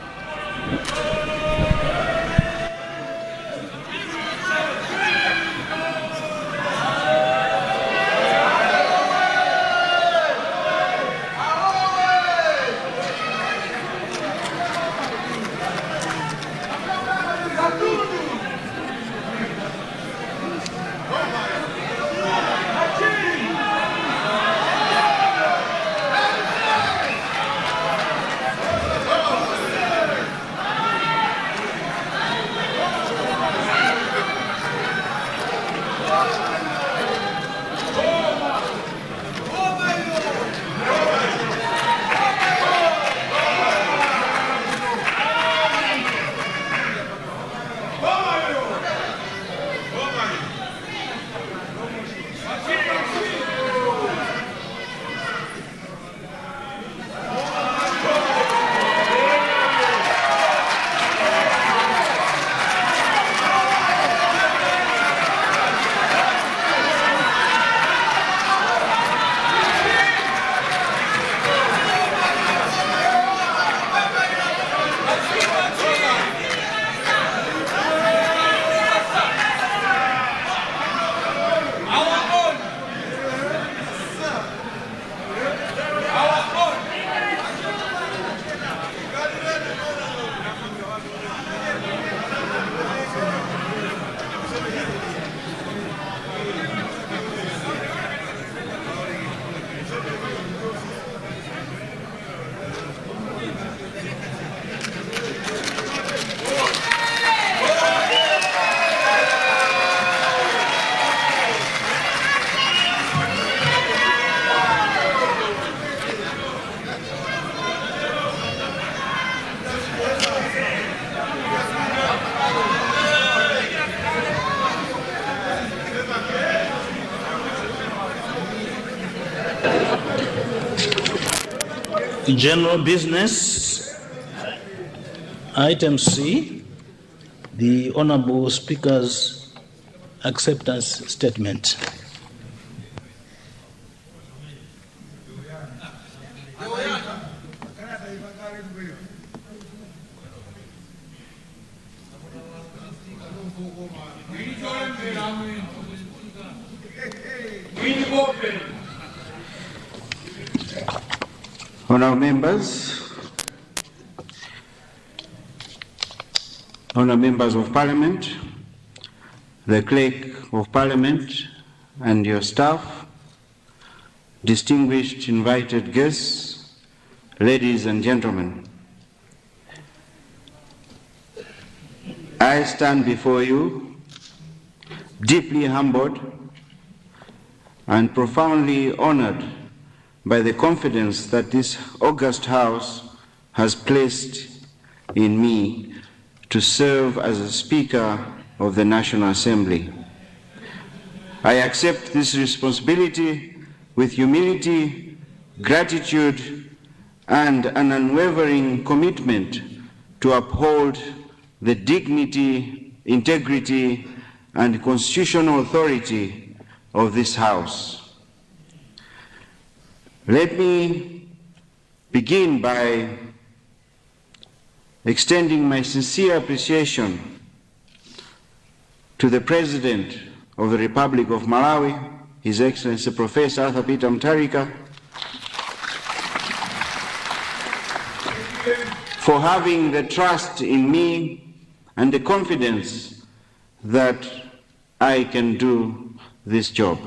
General business. Item C, the Honorable Speaker's acceptance statement. Honourable members, honourable members of Parliament, the Clerk of Parliament and your staff, distinguished invited guests, ladies and gentlemen, I stand before you deeply humbled and profoundly honored by the confidence that this august House has placed in me to serve as a Speaker of the National Assembly. I accept this responsibility with humility, gratitude, and an unwavering commitment to uphold the dignity, integrity, and constitutional authority of this House. Let me begin by extending my sincere appreciation to the President of the Republic of Malawi, His Excellency Professor Arthur Peter Mutharika, for having the trust in me and the confidence that I can do this job.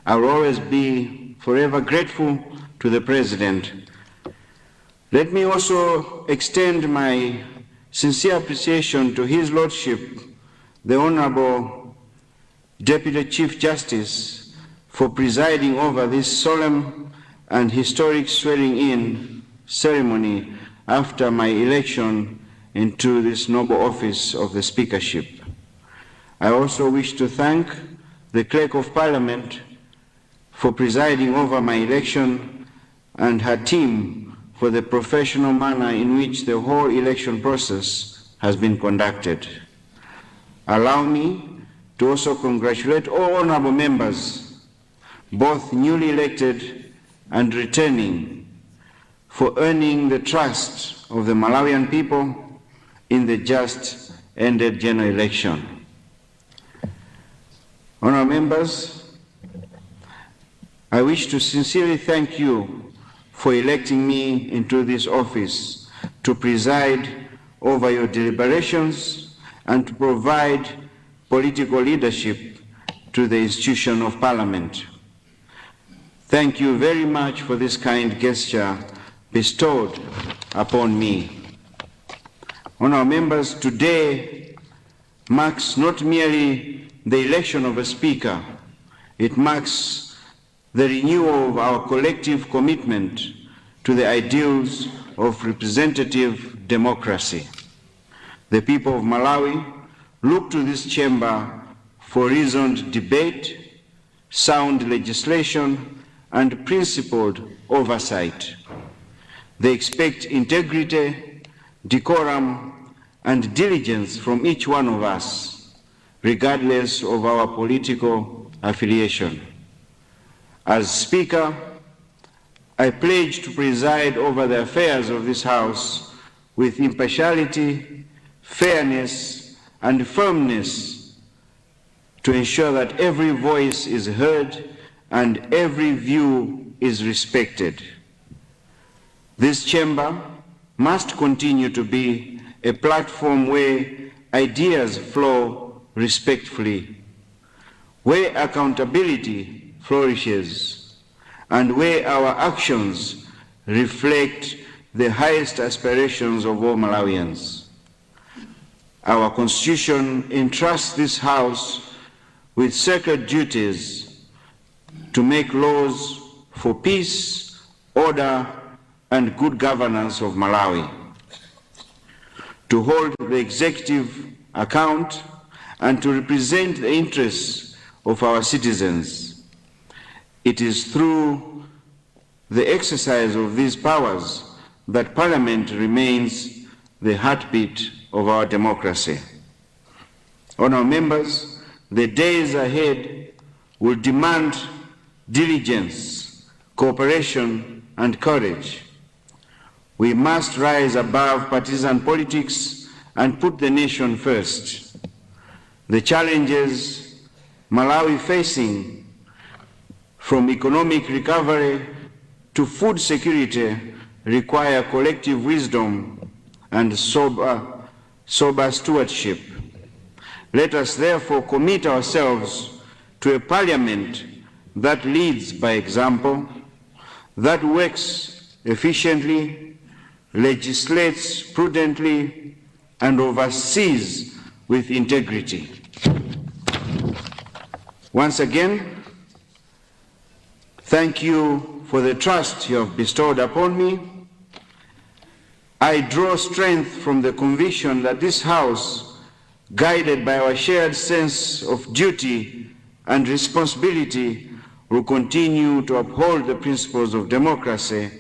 I will always be forever grateful to the President. Let me also extend my sincere appreciation to His Lordship, the Honorable Deputy Chief Justice, for presiding over this solemn and historic swearing-in ceremony after my election into this noble office of the Speakership. I also wish to thank the Clerk of Parliament for presiding over my election and her team for the professional manner in which the whole election process has been conducted. Allow me to also congratulate all honorable members, both newly elected and returning, for earning the trust of the Malawian people in the just ended general election. Honorable members, I wish to sincerely thank you for electing me into this office to preside over your deliberations and to provide political leadership to the institution of Parliament. Thank you very much for this kind gesture bestowed upon me. Honourable members, today marks not merely the election of a Speaker, it marks the renewal of our collective commitment to the ideals of representative democracy. The people of Malawi look to this chamber for reasoned debate, sound legislation, and principled oversight. They expect integrity, decorum, and diligence from each one of us, regardless of our political affiliation. As Speaker, I pledge to preside over the affairs of this House with impartiality, fairness, and firmness to ensure that every voice is heard and every view is respected. This chamber must continue to be a platform where ideas flow respectfully, where accountability flourishes, and where our actions reflect the highest aspirations of all Malawians. Our Constitution entrusts this House with sacred duties to make laws for peace, order, and good governance of Malawi, to hold the executive account, and to represent the interests of our citizens. It is through the exercise of these powers that Parliament remains the heartbeat of our democracy. Honourable members, the days ahead will demand diligence, cooperation, and courage. We must rise above partisan politics and put the nation first. The challenges Malawi facing, from economic recovery to food security, require collective wisdom and sober stewardship. Let us therefore commit ourselves to a parliament that leads by example, that works efficiently, legislates prudently, and oversees with integrity. Once again, thank you for the trust you have bestowed upon me. I draw strength from the conviction that this House, guided by our shared sense of duty and responsibility, will continue to uphold the principles of democracy,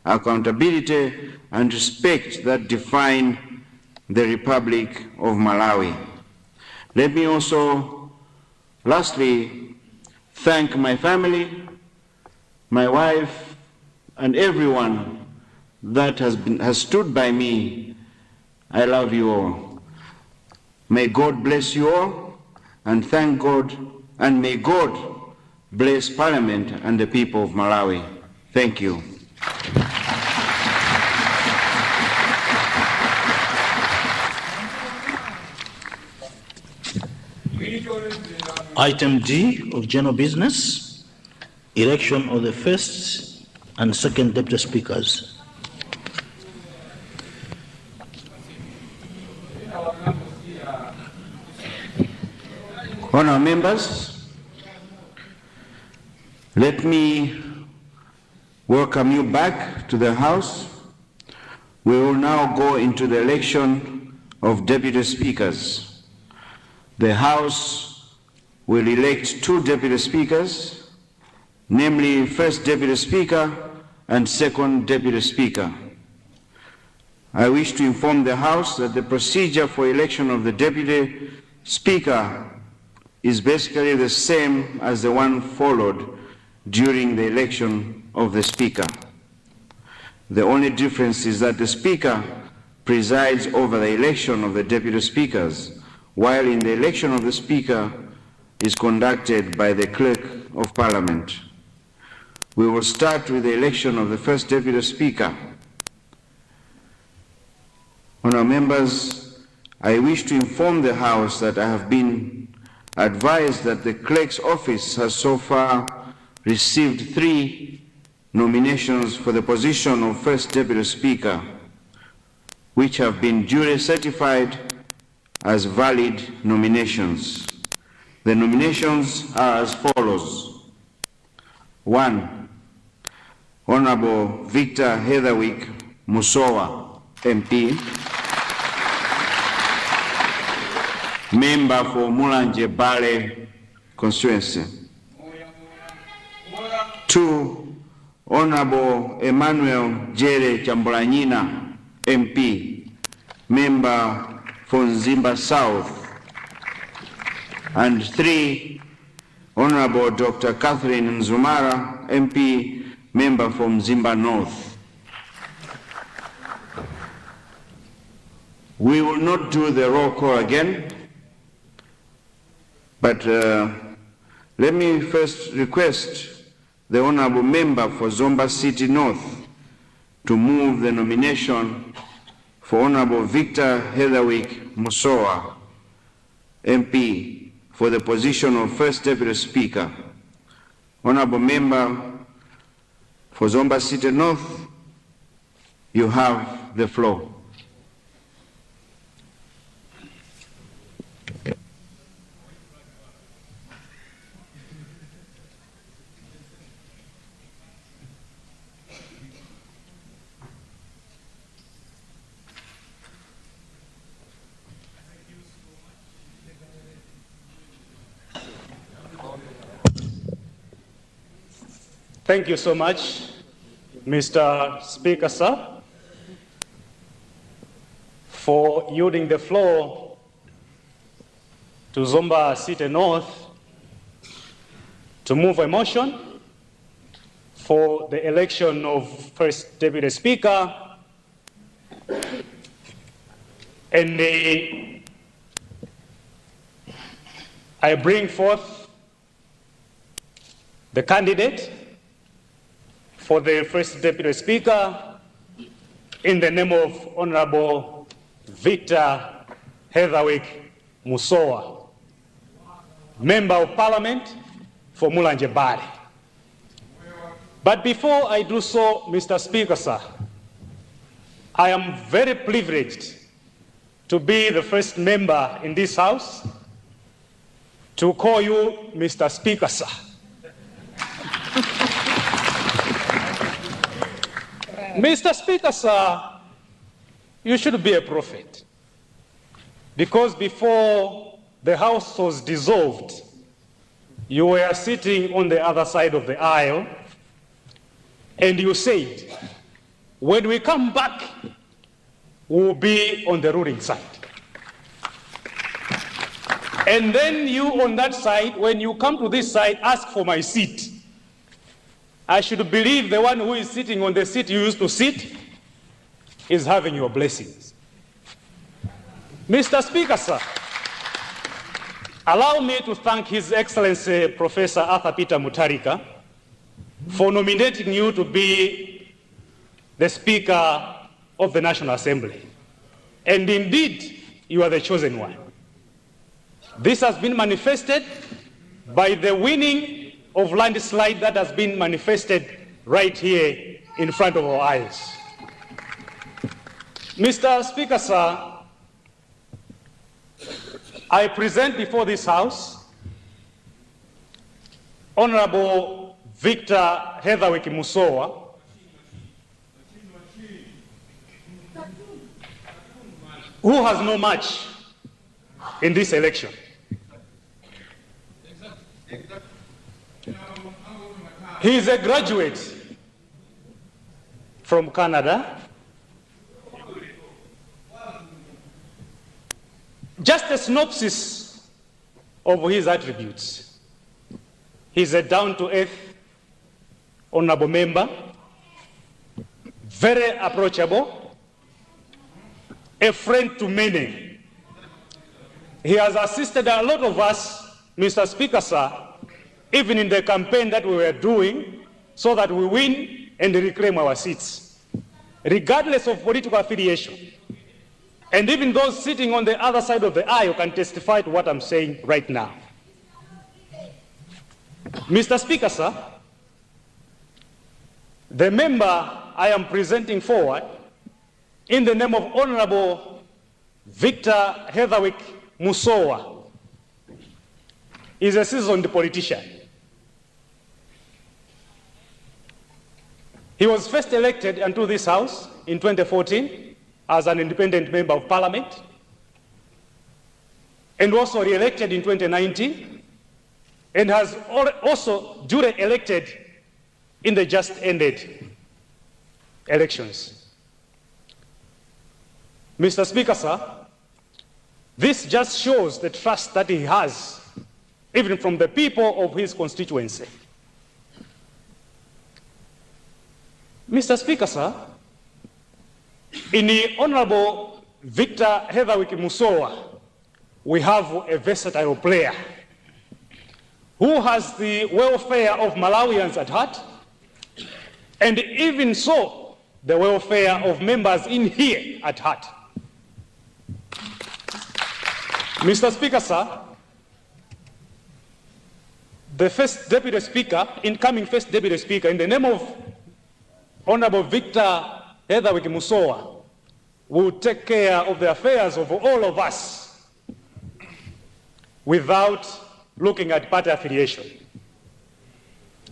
accountability, and respect that define the Republic of Malawi. Let me also, lastly, thank my family, my wife, and everyone that has stood by me. I love you all. May God bless you all, and thank God, and may God bless Parliament and the people of Malawi. Thank you. Item D of general business, election of the first and second deputy speakers. Honourable members, let me welcome you back to the House. We will now go into the election of deputy speakers. The House will elect 2 deputy speakers, namely first deputy speaker and second deputy speaker. I wish to inform the House that the procedure for election of the deputy speaker is basically the same as the one followed during the election of the speaker. The only difference is that the speaker presides over the election of the deputy speakers, while in the election of the speaker is conducted by the clerk of parliament. We will start with the election of the first deputy speaker. Honourable members, I wish to inform the House that I have been advised that the clerk's office has so far received 3 nominations for the position of first deputy speaker, which have been duly certified as valid nominations. The nominations are as follows. 1. Honorable Victor Heatherwick Musowa, MP, member for Mulanje Bale constituency. 2. Honorable Emmanuel Jere Chambolanyina, MP, member for Nzimba South. And 3. Honorable Dr. Catherine Nzumara, MP, member from Nzimba North. We will not do the roll call again, but let me first request the honorable member for Zomba City North to move the nomination for Honorable Victor Heatherwick Musowa, MP, for the position of first deputy speaker. Honorable member for Zomba City North, you have the floor. Thank you so much. Mr. Speaker, sir, for yielding the floor to Zomba City North to move a motion for the election of First Deputy Speaker and I bring forth the candidate for the First Deputy Speaker in the name of Honorable Victor Heatherwick Musowa, Member of Parliament for Mulanje Bari. But before I do so, Mr. Speaker, sir, I am very privileged to be the first member in this House to call you Mr. Speaker, sir. Mr. Speaker, sir, you should be a prophet, because before the House was dissolved, you were sitting on the other side of the aisle, and you said, when we come back, we'll be on the ruling side. And then you on that side, when you come to this side, ask for my seat. I should believe the one who is sitting on the seat you used to sit is having your blessings. Mr. Speaker, sir, allow me to thank His Excellency Professor Arthur Peter Mutharika for nominating you to be the Speaker of the National Assembly. And indeed, you are the chosen one. This has been manifested by the winning of landslide that has been manifested right here in front of our eyes. Mr. Speaker, sir, I present before this House Honorable Victor Heatherwick Musowa, who has no match in this election. He is a graduate from Canada. Just a synopsis of his attributes. He's a down-to-earth, honorable member, very approachable, a friend to many. He has assisted a lot of us, Mr. Speaker, sir, even in the campaign that we were doing, so that we win and reclaim our seats, regardless of political affiliation. And even those sitting on the other side of the aisle can testify to what I'm saying right now. Mr. Speaker, sir, the member I am presenting forward in the name of Honorable Victor Heatherwick Musowa is a seasoned politician. He was first elected into this House in 2014 as an independent member of Parliament, and also re-elected in 2019, and has also duly elected in the just ended elections. Mr. Speaker, sir, this just shows the trust that he has, even from the people of his constituency. Mr. Speaker, sir, in the Honorable Victor Heatherwick Musowa, we have a versatile player who has the welfare of Malawians at heart, and even so, the welfare of members in here at heart. Mr. Speaker, sir, the first Deputy Speaker, incoming first Deputy Speaker, in the name of Honorable Victor Heatherwick Musowa, will take care of the affairs of all of us without looking at party affiliation.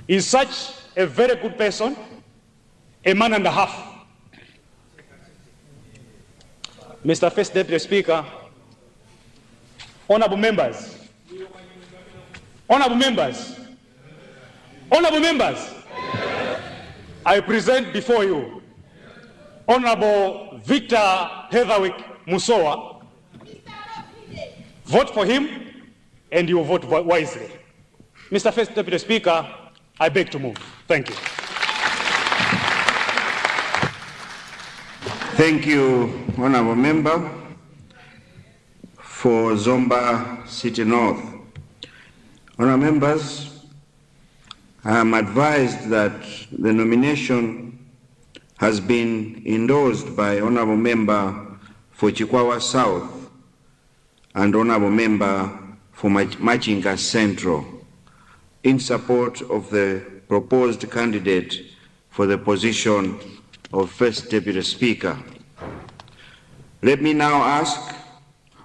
He's such a very good person, a man and a half. Mr. First Deputy Speaker, honorable members, honorable members, honorable members, I present before you Honorable Victor Heatherwick Musowa. Vote for him and you will vote wisely. Mr. First Deputy Speaker, I beg to move. Thank you. Thank you, Honorable Member, for Zomba City North. Honorable Members, I am advised that the nomination has been endorsed by Honorable Member for Chikwawa South and Honorable Member for Machinga Central in support of the proposed candidate for the position of First Deputy Speaker. Let me now ask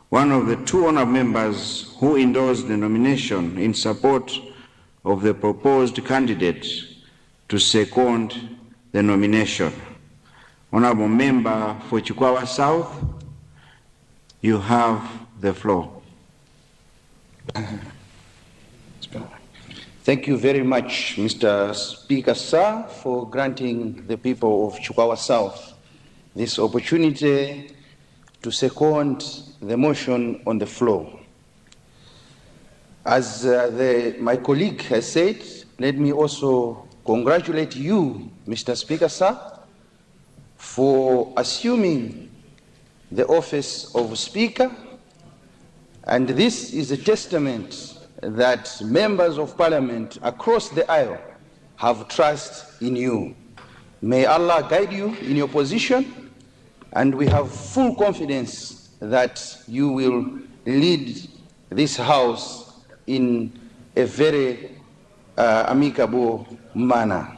one of the two honorable members who endorsed the nomination in support of the proposed candidate to second the nomination. Honorable Member for Chikwawa South, you have the floor. Thank you very much, Mr. Speaker, sir, for granting the people of Chikwawa South this opportunity to second the motion on the floor. As my colleague has said, let me also congratulate you, Mr. Speaker, sir, for assuming the office of Speaker, and this is a testament that members of Parliament across the aisle have trust in you. May Allah guide you in your position, and we have full confidence that you will lead this House in a very amicable manner.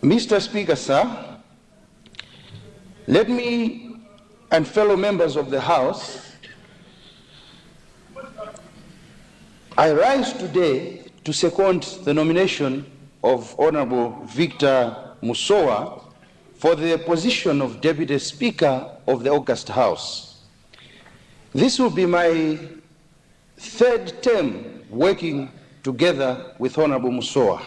Mr. Speaker, sir, let me and fellow members of the House, I rise today to second the nomination of Honorable Victor Musowa for the position of Deputy Speaker of the August House. This will be my third term working together with Honorable Musowa.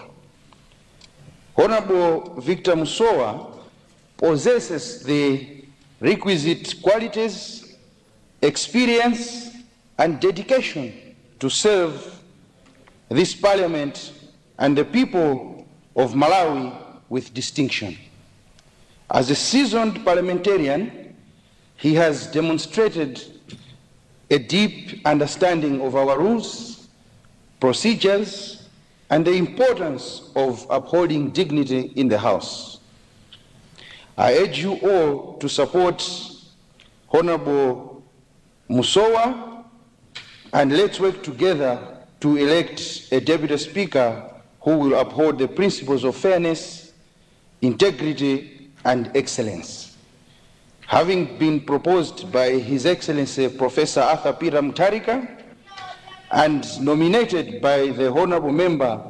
Honorable Victor Musowa possesses the requisite qualities, experience, and dedication to serve this Parliament and the people of Malawi with distinction. As a seasoned parliamentarian, he has demonstrated a deep understanding of our rules, procedures, and the importance of upholding dignity in the House. I urge you all to support Honorable Musowa, and let's work together to elect a Deputy Speaker who will uphold the principles of fairness, integrity, and excellence. Having been proposed by His Excellency Professor Arthur Peter Mutharika and nominated by the Honorable Member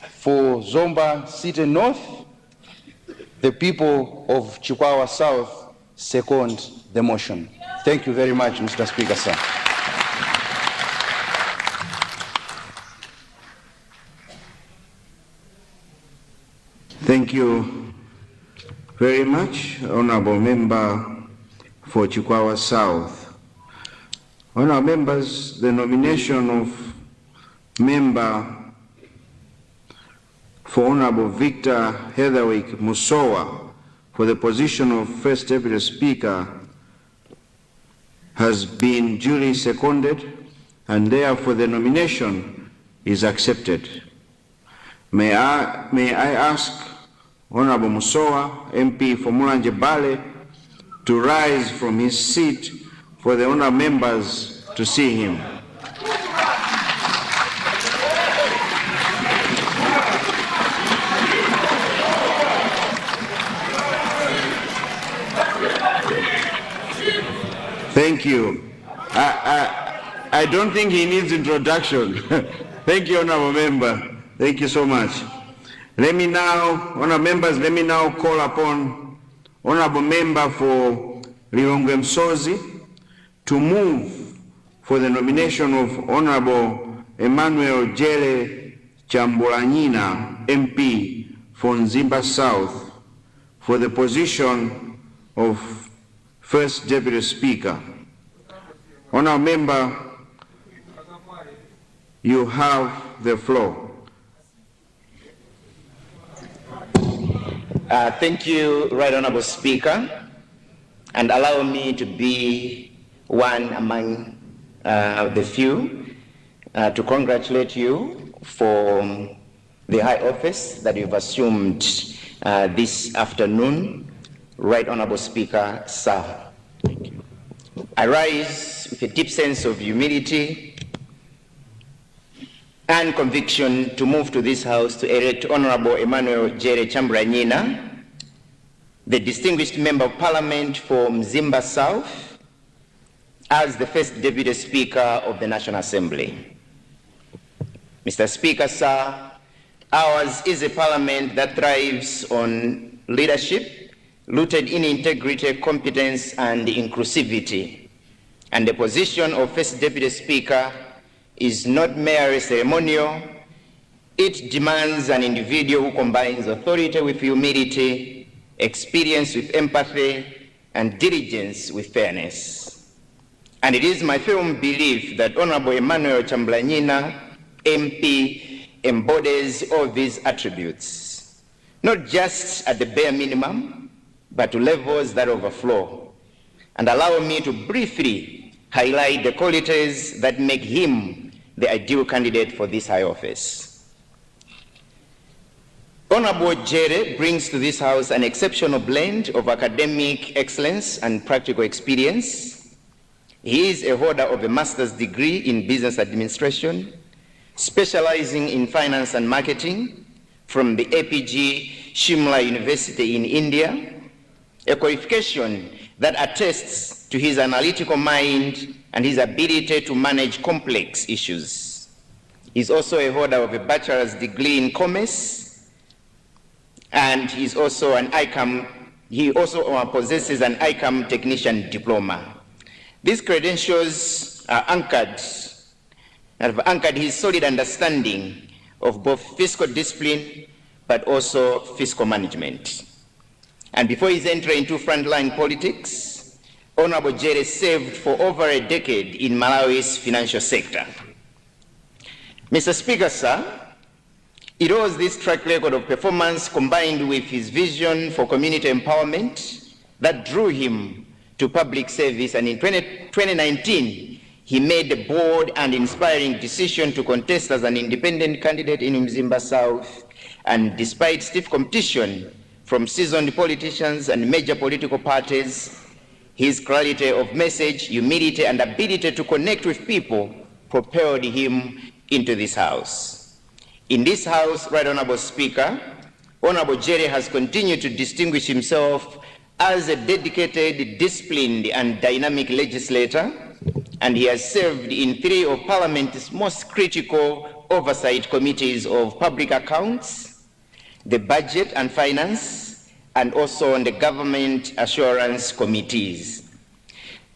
for Zomba City North, the people of Chikwawa South second the motion. Thank you very much, Mr. Speaker, sir. Thank you very much, Honorable Member for Chikwawa South. Honorable members, the nomination of Member for Honorable Victor Heatherwick Musowa for the position of First Deputy Speaker has been duly seconded, and therefore the nomination is accepted. May I ask Honorable Musowa, MP for Mulanje Bale, to rise from his seat for the honorable members to see him. Thank you. I don't think he needs introduction. Thank you, Honorable Member. Thank you so much. Let me now, Honorable Members, let me now call upon Honorable Member for Lilongwe Msozi to move for the nomination of Honorable Emmanuel Jele Chambulanyina, MP for Mzimba South for the position of First Deputy Speaker. Honourable Member, you have the floor. Thank you, Right Honourable Speaker, and allow me to be one among the few to congratulate you for the high office that you've assumed this afternoon, Right Honourable Speaker, sir. Thank you. I rise with a deep sense of humility and conviction to move to this House to elect Honourable Emmanuel Jere Chambranyina, the distinguished Member of Parliament for Mzimba South, as the first Deputy Speaker of the National Assembly. Mr. Speaker, sir, ours is a parliament that thrives on leadership, rooted in integrity, competence, and inclusivity. And the position of First Deputy Speaker is not merely ceremonial. It demands an individual who combines authority with humility, experience with empathy, and diligence with fairness. And it is my firm belief that Honourable Emmanuel Chambranyina, MP, embodies all these attributes, not just at the bare minimum, but to levels that overflow. And allow me to briefly highlight the qualities that make him the ideal candidate for this high office. Honourable Jere brings to this House an exceptional blend of academic excellence and practical experience. He is a holder of a master's degree in business administration, specializing in finance and marketing from the APG Shimla University in India, a qualification that attests to his analytical mind and his ability to manage complex issues. He's also a holder of a bachelor's degree in commerce, and he's also an ICAM, he also possesses an ICAM technician diploma. These credentials are have anchored his solid understanding of both fiscal discipline but also fiscal management. And before his entry into frontline politics, Honourable Jere served for over a decade in Malawi's financial sector. Mr. Speaker, sir, it was this track record of performance combined with his vision for community empowerment that drew him to public service, and in 2019, he made the bold and inspiring decision to contest as an independent candidate in Mzimba South, and despite stiff competition from seasoned politicians and major political parties, his clarity of message, humility, and ability to connect with people propelled him into this House. In this House, Right Honourable Speaker, Honourable Jere has continued to distinguish himself as a dedicated, disciplined, and dynamic legislator, and he has served in 3 of Parliament's most critical oversight committees of public accounts, the budget and finance, and also on the government assurance committees.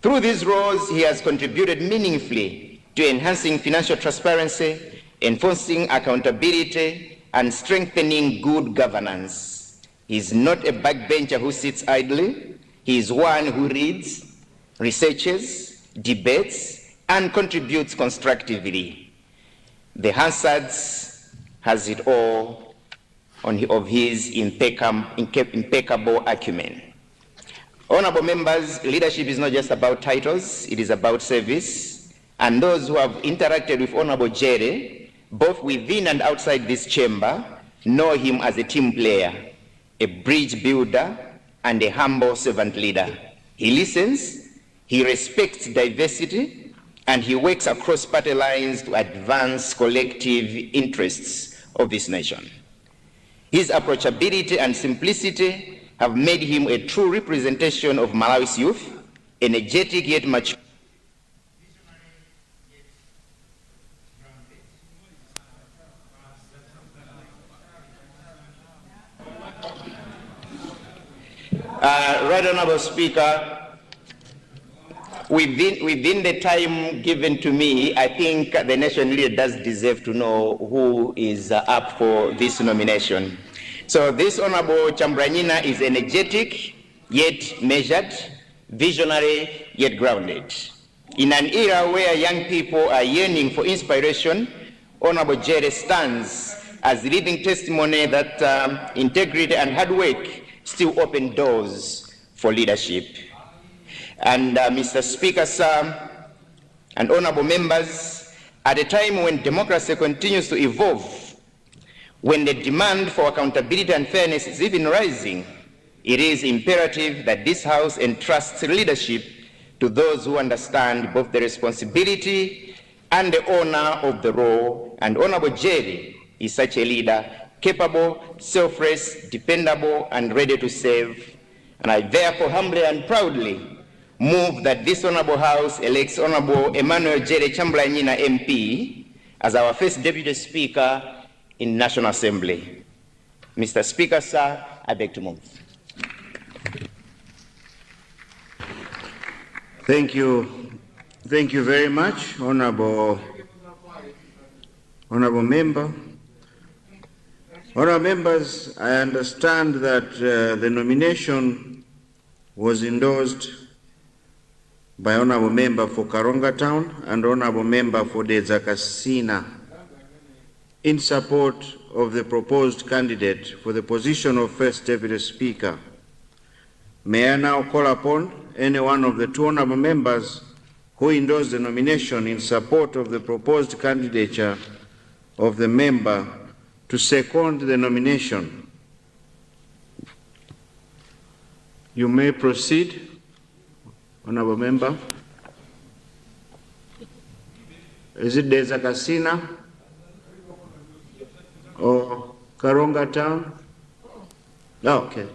Through these roles, he has contributed meaningfully to enhancing financial transparency, enforcing accountability, and strengthening good governance. He is not a backbencher who sits idly. He is one who reads, researches, debates, and contributes constructively. The Hansards has it all of his impeccable acumen. Honourable members, leadership is not just about titles, it is about service. And those who have interacted with Honourable Jere, both within and outside this chamber, know him as a team player, a bridge builder, and a humble servant leader. He listens, he respects diversity, and he works across party lines to advance collective interests of this nation. His approachability and simplicity have made him a true representation of Malawi's youth, energetic yet mature. Right Honourable Speaker, within the time given to me, I think the nation leader does deserve to know who is up for this nomination. So this Honorable Chambranyina is energetic, yet measured, visionary, yet grounded. In an era where young people are yearning for inspiration, Honorable Jerry stands as living testimony that integrity and hard work still open doors for leadership. And Mr. Speaker, sir, and honorable members, at a time when democracy continues to evolve, when the demand for accountability and fairness is even rising, it is imperative that this House entrusts leadership to those who understand both the responsibility and the honor of the role, and Honorable Jerry is such a leader, capable, selfless, dependable, and ready to serve. And I therefore humbly and proudly move that this Honorable House elects Honorable Emmanuel Jerry Chambranyina MP as our first Deputy Speaker in National Assembly. Mr. Speaker, sir, I beg to move. Thank you. Thank you very much, Honorable Member. Honorable members, I understand that the nomination was endorsed by Honorable Member for Karonga Town and Honorable Member for Dzakasina in support of the proposed candidate for the position of First Deputy Speaker. May I now call upon any one of the two honorable members who endorsed the nomination in support of the proposed candidature of the member to second the nomination. You may proceed, honorable member. Is it Dzakasina or Karonga Town? Oh, okay.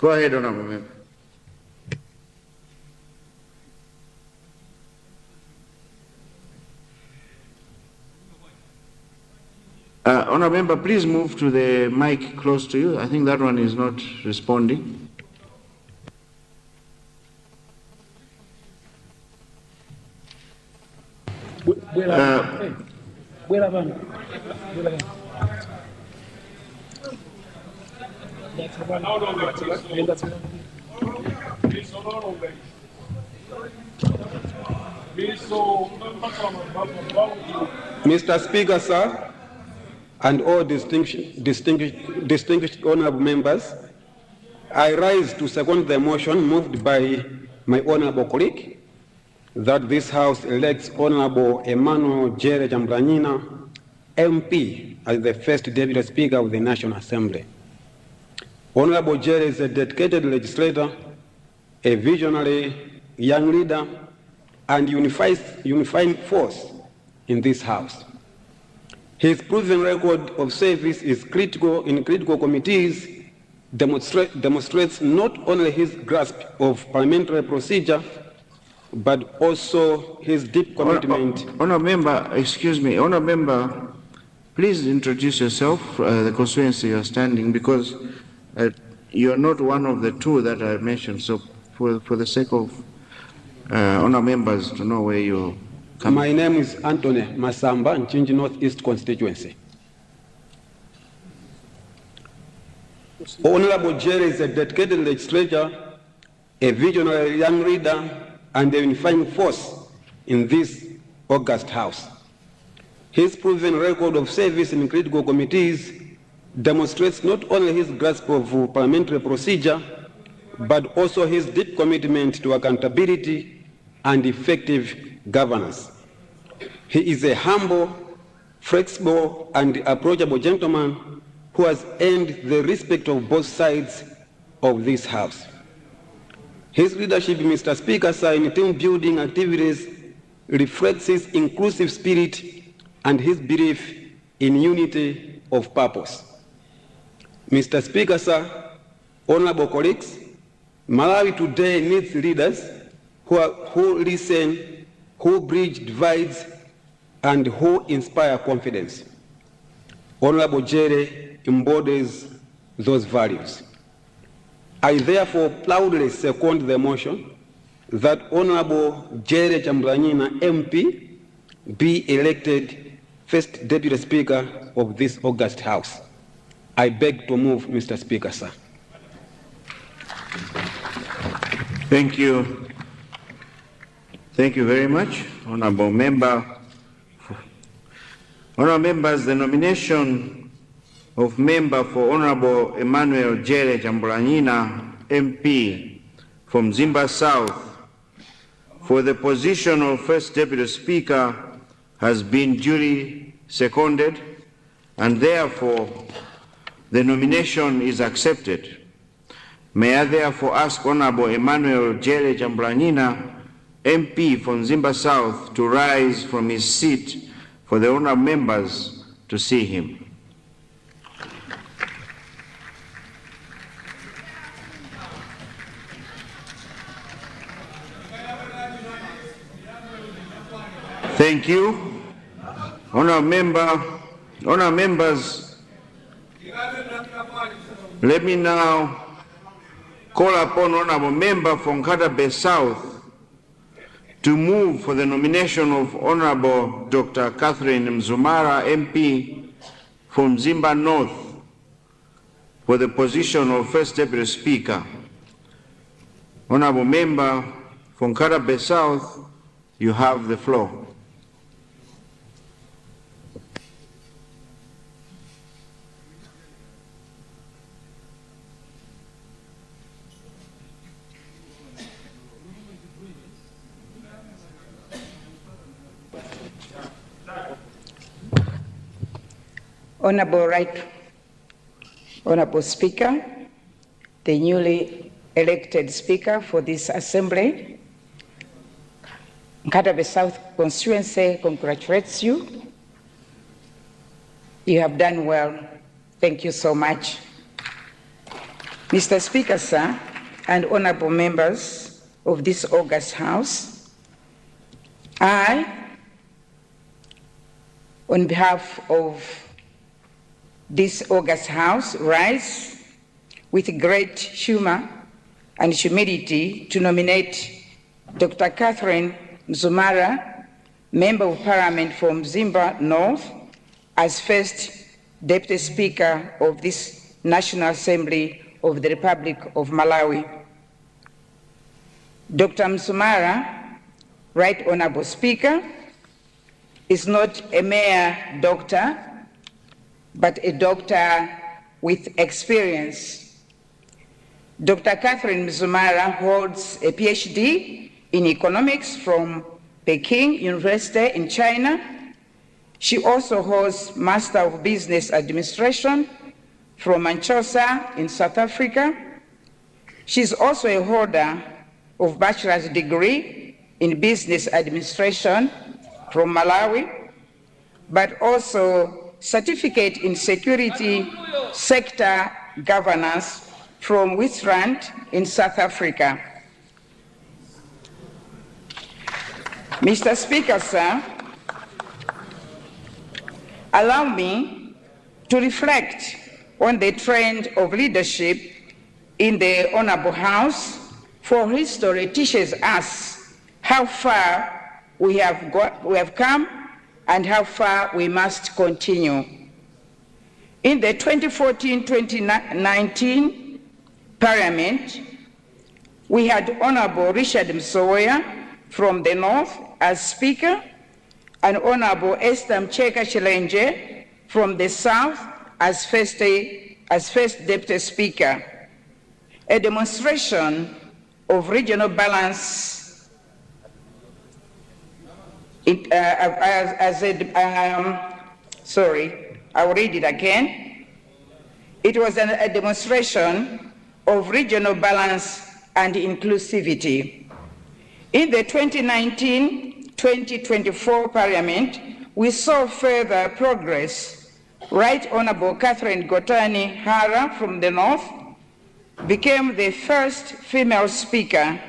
Go ahead, honorable member. Honorable member, please move to the mic close to you. I think that one is not responding. Mr. Speaker, sir, and all distinguished honorable members, I rise to second the motion moved by my honorable colleague that this House elects Honorable Emmanuel Jerry Chambranyina, MP, as the first Deputy Speaker of the National Assembly. Honorable Jerry is a dedicated legislator, a visionary young leader, and unifying force in this House. His proven record of service is in critical committees demonstrates not only his grasp of parliamentary procedure, but also his deep commitment. Honourable member, excuse me, honourable member, please introduce yourself, the constituency you're standing, because you're not one of the two that I mentioned. So, for the sake of honourable members to know where you come. My name is Anthony Masamba, Nchinji Northeast constituency. Honorable Jerry is a dedicated legislator, a visionary young leader, and a unifying force in this august House. His proven record of service in critical committees demonstrates not only his grasp of parliamentary procedure, but also his deep commitment to accountability and effective governance. He is a humble, flexible, and approachable gentleman who has earned the respect of both sides of this House. His leadership, Mr. Speaker, sir, in team building activities reflects his inclusive spirit and his belief in unity of purpose. Mr. Speaker, sir, honorable colleagues, Malawi today needs leaders who listen, who bridge divides, and who inspire confidence. Honorable Jerry embodies those values. I therefore proudly second the motion that Honorable Jerry Chambranyina MP be elected first Deputy Speaker of this august House. I beg to move, Mr. Speaker, sir. Thank you. Thank you very much, Honorable Member. Honorable Members, the nomination of member for Honorable Emmanuel Jere Jambulanina, MP from Zimba South, for the position of First Deputy Speaker has been duly seconded, and therefore the nomination is accepted. May I therefore ask Honorable Emmanuel Jere Jambulanina, MP from Zimba South, to rise from his seat for the honorable members to see him. Thank you. Honorable members, let me now call upon Honorable Member from Katabe South to move for the nomination of Honorable Dr. Catherine Mzumara, MP from Zimba North, for the position of First Deputy Speaker. Honorable Member from Katabe South, you have the floor. Honorable Speaker, the newly elected Speaker for this Assembly, Katabe South constituency congratulates you. You have done well. Thank you so much. Mr. Speaker, sir, and honorable members of this august House, I, on behalf of this august House, rise with great humor and humility to nominate Dr. Catherine Mzumara, Member of Parliament from Zimba North, as first Deputy Speaker of this National Assembly of the Republic of Malawi. Dr. Mzumara, Right Honorable Speaker, is not a mere doctor, but a doctor with experience. Dr. Catherine Mzumara holds a PhD in economics from Peking University in China. She also holds Master of Business Administration from Manchester in South Africa. She's also a holder of bachelor's degree in business administration from Malawi, but also certificate in security sector governance from Witstrand in South Africa. Mr. Speaker, sir, allow me to reflect on the trend of leadership in the Honorable House, for history teaches us how far we have come and how far we must continue. In the 2014-2019 Parliament, we had Honorable Richard Msowoya from the North as Speaker, and Honorable Esther Mcheka Chilenje from the South as first Deputy Speaker. A demonstration of regional balance. I'll read it again. It was a demonstration of regional balance and inclusivity. In the 2019-2024 Parliament, we saw further progress. Right Honorable Catherine Gotani Hara from the North became the first female Speaker,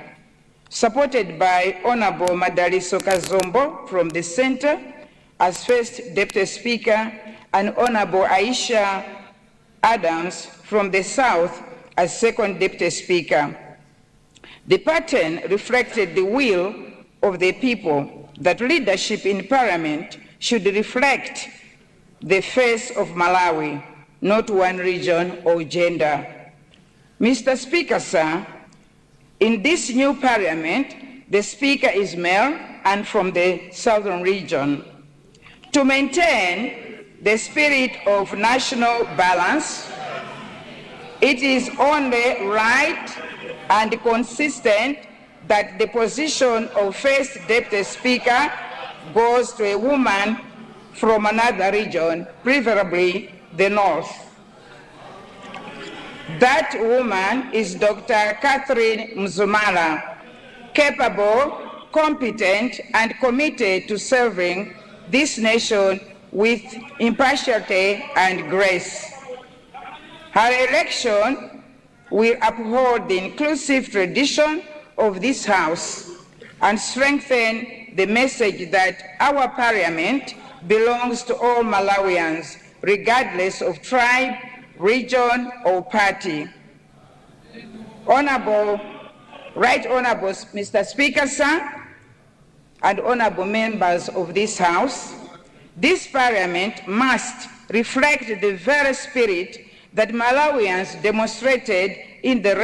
supported by Honorable Madaliso Kazombo from the Center as first Deputy Speaker, and Honorable Aisha Adams from the South as second Deputy Speaker. The pattern reflected the will of the people that leadership in Parliament should reflect the face of Malawi, not one region or gender. Mr. Speaker, sir, in this new parliament, the Speaker is male and from the southern region. To maintain the spirit of national balance, it is only right and consistent that the position of First Deputy Speaker goes to a woman from another region, preferably the North. That woman is Dr. Catherine Mzumala, capable, competent, and committed to serving this nation with impartiality and grace. Her election will uphold the inclusive tradition of this House and strengthen the message that our Parliament belongs to all Malawians, regardless of tribe, region, or party. Right Honorable Mr. Speaker, sir, and honorable members of this House, this Parliament must reflect the very spirit that Malawians demonstrated in the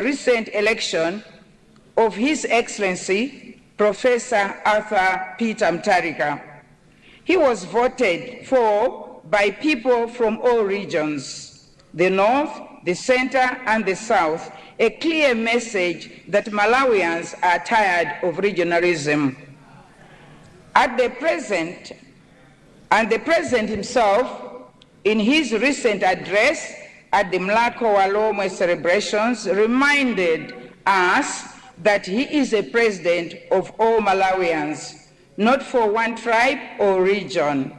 recent election of His Excellency Professor Arthur Peter Mutharika. He was voted for by people from all regions, the North, the Center, and the South, a clear message that Malawians are tired of regionalism. The President himself, in his recent address at the Mlako Walomwe celebrations, reminded us that he is a president of all Malawians, not for one tribe or region.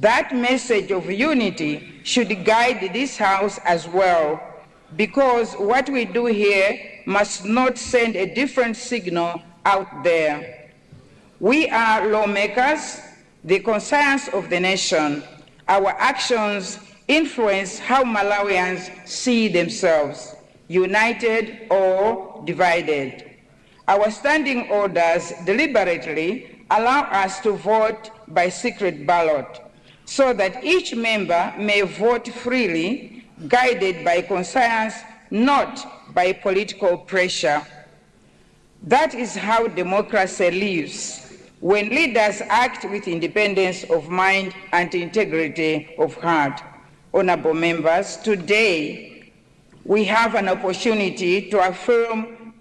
That message of unity should guide this House as well, because what we do here must not send a different signal out there. We are lawmakers, the conscience of the nation. Our actions influence how Malawians see themselves, united or divided. Our standing orders deliberately allow us to vote by secret ballot, so that each member may vote freely, guided by conscience, not by political pressure. That is how democracy lives, when leaders act with independence of mind and integrity of heart. Honorable members, today we have an opportunity to affirm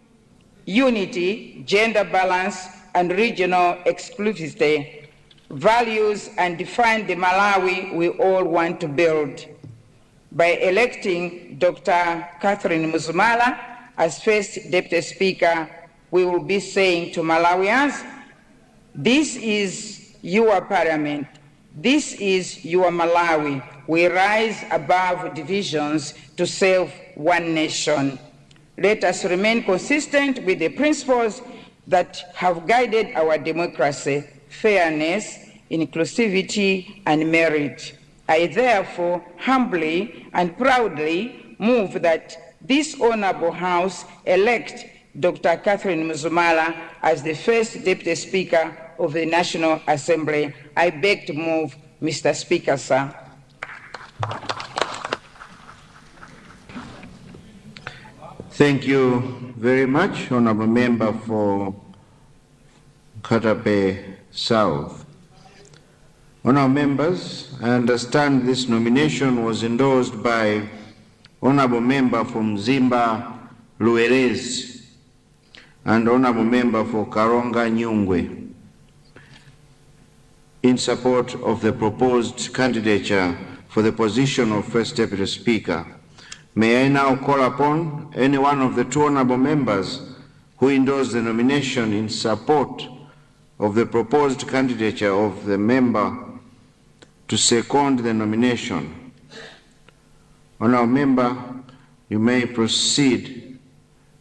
unity, gender balance, and regional exclusivity, values, and define the Malawi we all want to build. By electing Dr. Catherine Mzumala as First Deputy Speaker, we will be saying to Malawians, this is your Parliament, this is your Malawi. We rise above divisions to serve one nation. Let us remain consistent with the principles that have guided our democracy: fairness, inclusivity, and merit. I therefore humbly and proudly move that this honorable House elect Dr. Catherine Mzumala as the First Deputy Speaker of the National Assembly. I beg to move, Mr. Speaker, sir. Thank you very much, Honorable Member for Katape South. Honorable members, I understand this nomination was endorsed by Honorable Member from Zimba Luerezi and Honorable Member for Karonga Nyungwe in support of the proposed candidature for the position of First Deputy Speaker. May I now call upon any one of the two honorable members who endorse the nomination in support of the proposed candidature of the member to second the nomination. Honorable member, you may proceed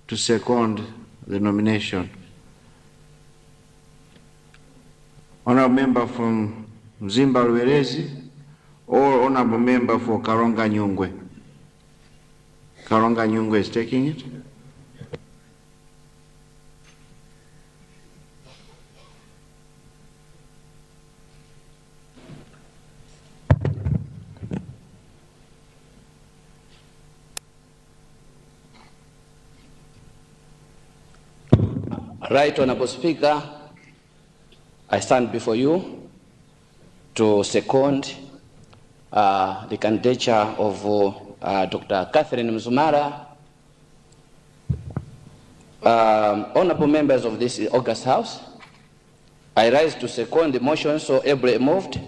to second the nomination. Honorable member from Zimba Luerezi or honorable member for Karonga Nyungwe? Karonga Nyungwe is taking it. Right Honorable Speaker, I stand before you to second the candidature of Dr. Catherine Mzumara. Honorable members of this August House, I rise to second the motion so ably moved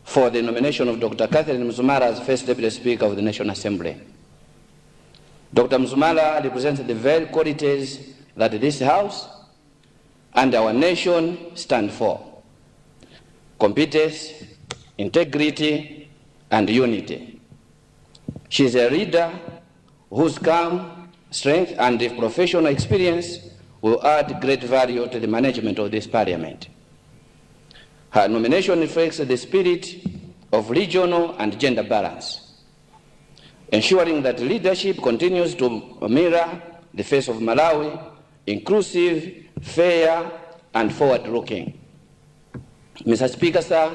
for the nomination of Dr. Catherine Mzumara as First Deputy Speaker of the National Assembly. Dr. Mzumara represents the very qualities that this House and our nation stand for: competence, integrity, and unity. She is a leader whose calm, strength, and professional experience will add great value to the management of this Parliament. Her nomination reflects the spirit of regional and gender balance, ensuring that leadership continues to mirror the face of Malawi, inclusive, fair, and forward-looking. Mr. Speaker, sir,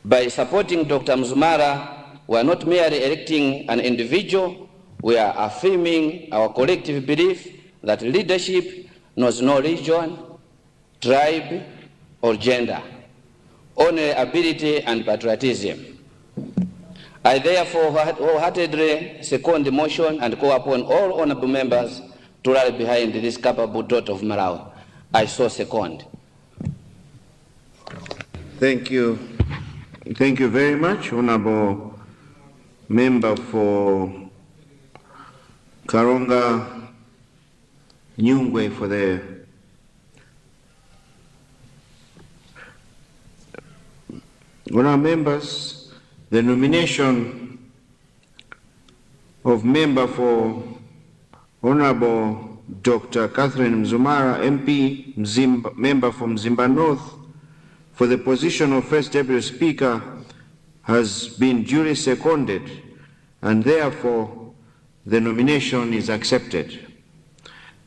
by supporting Dr. Mzumara, we are not merely electing an individual, we are affirming our collective belief that leadership knows no region, tribe, or gender, only ability and patriotism. I therefore wholeheartedly second the motion and call upon all honorable members to rally behind this capable daughter of Malawi. I so second. Thank you. Thank you very much, Honorable Member for Karonga Nyungwe, for the honorable members. The nomination of member for Honorable Dr. Catherine Mzumara, MP, member from Zimba North, for the position of First Deputy Speaker has been duly seconded, and therefore the nomination is accepted.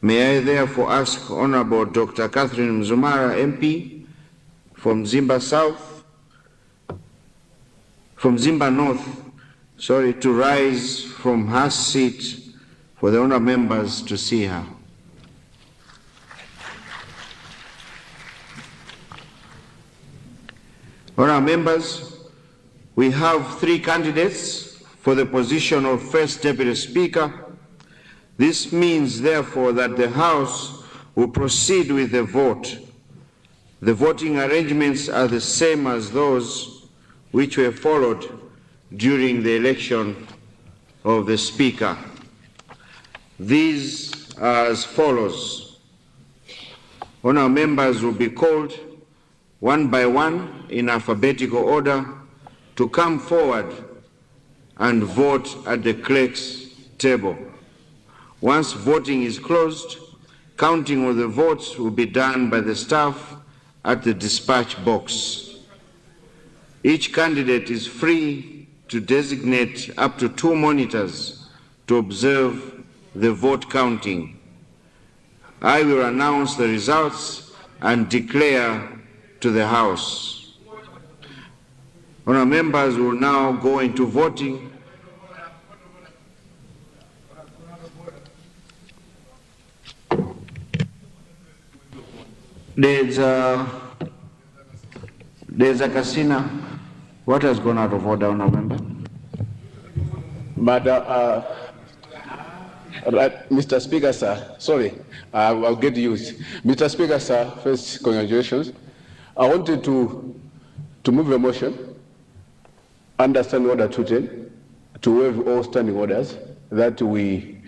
May I therefore ask Honorable Dr. Catherine Mzumara, MP, from Zimba North, to rise from her seat for the honorable members to see her. Honorable members, we have 3 candidates for the position of First Deputy Speaker. This means, therefore, that the House will proceed with the vote. The voting arrangements are the same as those which were followed during the election of the Speaker. These are as follows. Honorable members will be called one by one in alphabetical order to come forward and vote at the clerk's table. Once voting is closed, counting of the votes will be done by the staff at the dispatch box. Each candidate is free to designate up to 2 monitors to observe the vote counting. I will announce the results and declare to the House. Honourable members will now go into voting. There's a casino. What has gone out of order, Honourable Member? Mr. Speaker, sir, sorry, I'll get used. Mr. Speaker, sir, first, congratulations. I wanted to move a motion under Standing Order 210 to waive all standing orders, that we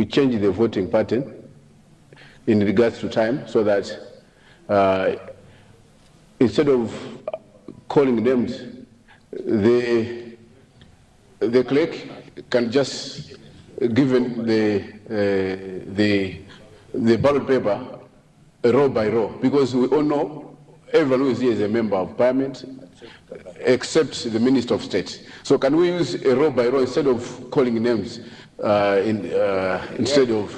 change the voting pattern in regards to time, so that instead of calling names, the clerk can just give the ballot paper row by row, because we all know everyone who is here is a member of Parliament, except the Minister of State. So can we use a row by row instead of calling names? Instead of,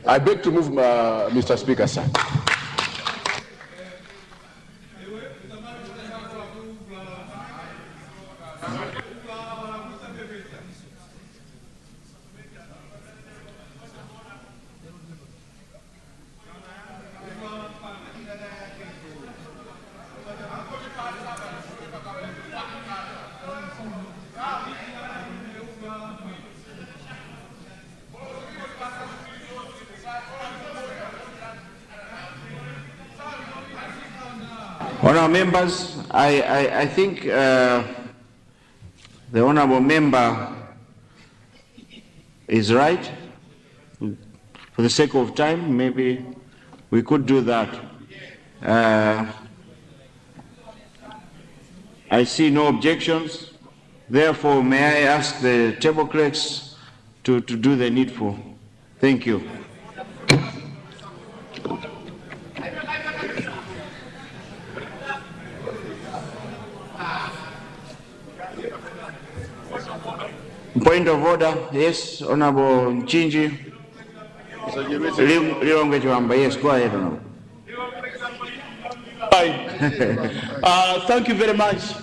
I beg to move, Mr. Speaker, sir. Honourable members, I think the honourable member is right. For the sake of time, maybe we could do that. I see no objections. Therefore, may I ask the table clerks to do the needful. Thank you. Point of order, yes, Honorable Nchinji. Yes, go ahead, Honorable. Thank you very much,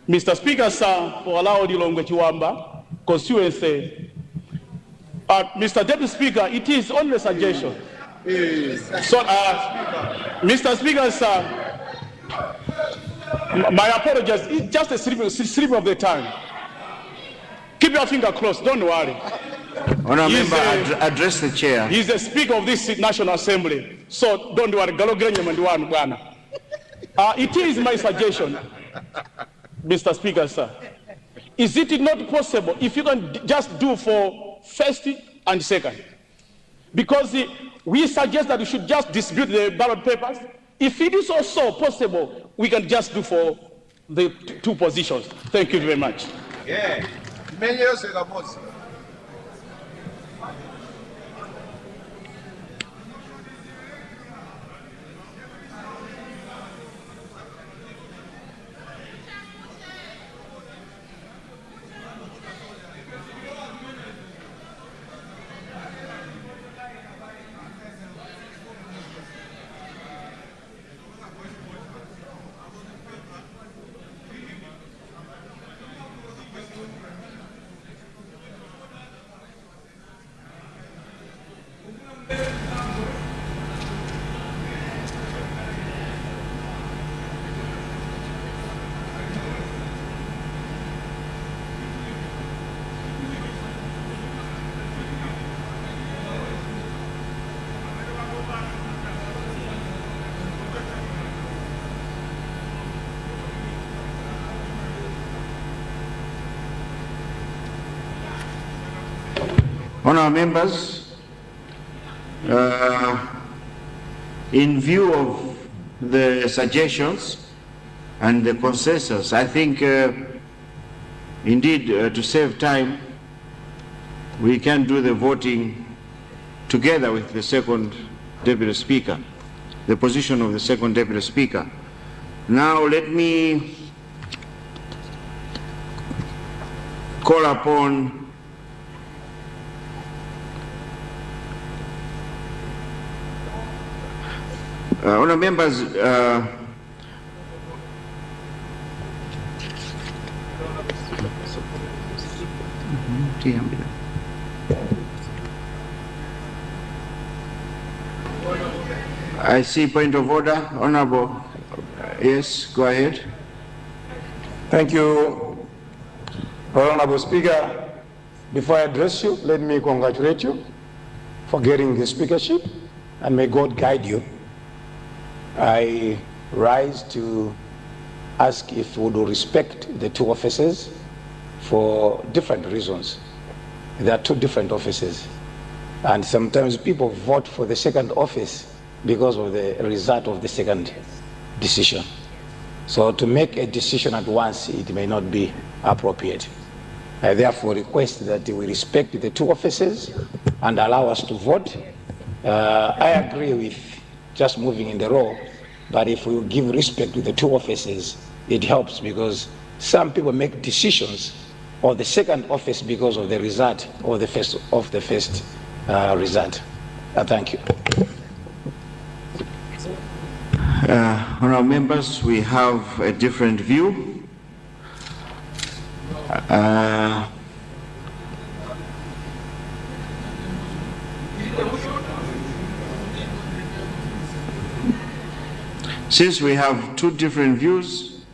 Mr. Speaker, sir, for allowing Lilongwe Chiwamba constituency. Mr. Deputy Speaker, it is only a suggestion. So, Mr. Speaker, sir, my apologies. It's just a slip of the tongue. Keep your finger closed. Don't worry. Honourable member, address the chair. He's the Speaker of this National Assembly, so don't worry. It is my suggestion, Mr. Speaker, sir. Is it not possible if you can just do for first and second? Because we suggest that we should just distribute the ballot papers. If it is also possible, we can just do for the two positions. Thank you very much. Yeah. Honourable members, in view of the suggestions and the consensus, I think indeed to save time, we can do the voting together with the second Deputy Speaker, the position of the second Deputy Speaker. Now let me call upon honourable members, I see point of order. Honourable, yes, go ahead. Thank you, Honourable Speaker. Before I address you, let me congratulate you for getting the speakership, and may God guide you. I rise to ask if you would respect the two offices for different reasons. There are two different offices, and sometimes people vote for the second office because of the result of the second decision. So to make a decision at once, it may not be appropriate. I therefore request that we respect the two offices and allow us to vote. I agree with just moving in the row, but if we give respect to the two offices, it helps, because some people make decisions on the second office because of the result of the first result. Thank you. Honourable members, we have a different view. Since we have two different views,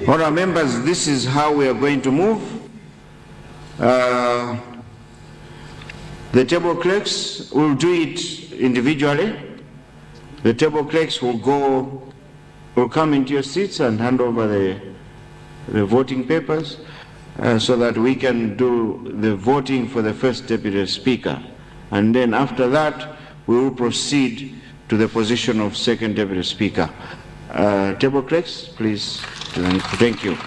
Honourable members, this is how we are going to move. The table clerks will do it individually. The table clerks will come into your seats and hand over the voting papers so that we can do the voting for the first deputy speaker. And then after that, we will proceed to the position of second deputy speaker. Table clerks, please. Thank you.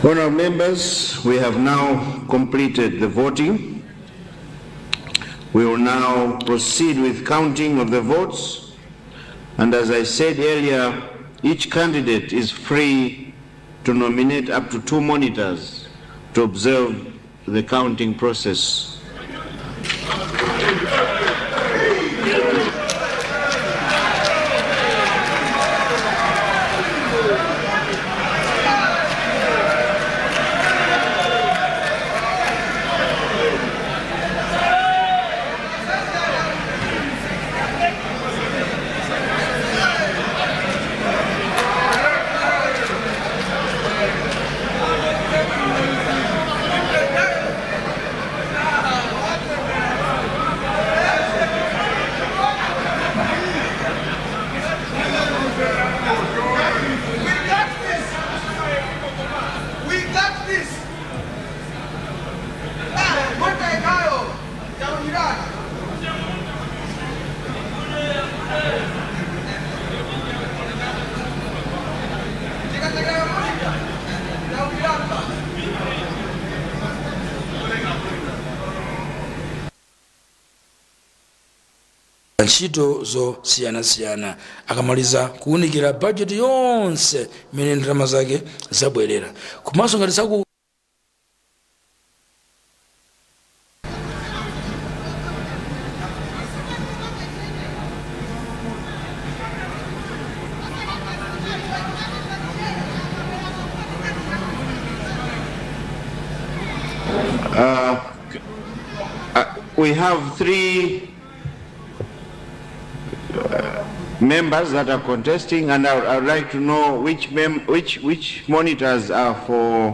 Honourable members, we have now completed the voting. We will now proceed with counting of the votes. And as I said earlier, each candidate is free to nominate up to 2 monitors to observe the counting process. ntchito zosiyanasiyana akamaliza kuwunikira bajeti yonse imene ndalama zake zabwerera komanso ngati saku we have 3 members that are contesting, and I would like to know which monitors are for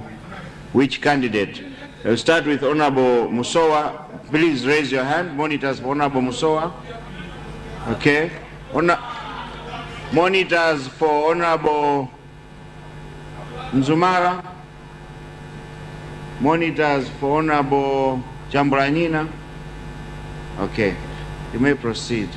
which candidate. We'll start with Honorable Musowa. Please raise your hand. Monitors for Honorable Musowa. Okay. Monitors for Honorable Nzumara. Monitors for Honorable Chambulanina. Okay. You may proceed.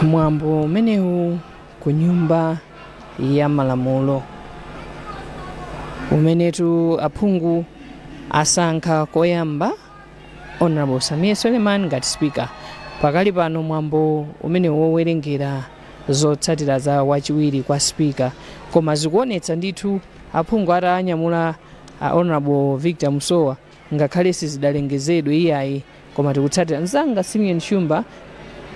mwambo umenewu ku nyumba ya malamulo umenetu aphungu asankha koyamba Honorable Samia Suleiman ngati speaker. Pakali pano mwambo umene wowerengera zotsatira za wachiwiri kwa speaker, koma zikuonetsa ndithu aphungu atanyamula Honorable Victor Musowa ngakhale sizidalengezedwe iyayi, koma tikutsatira mzanga Simeon Shumba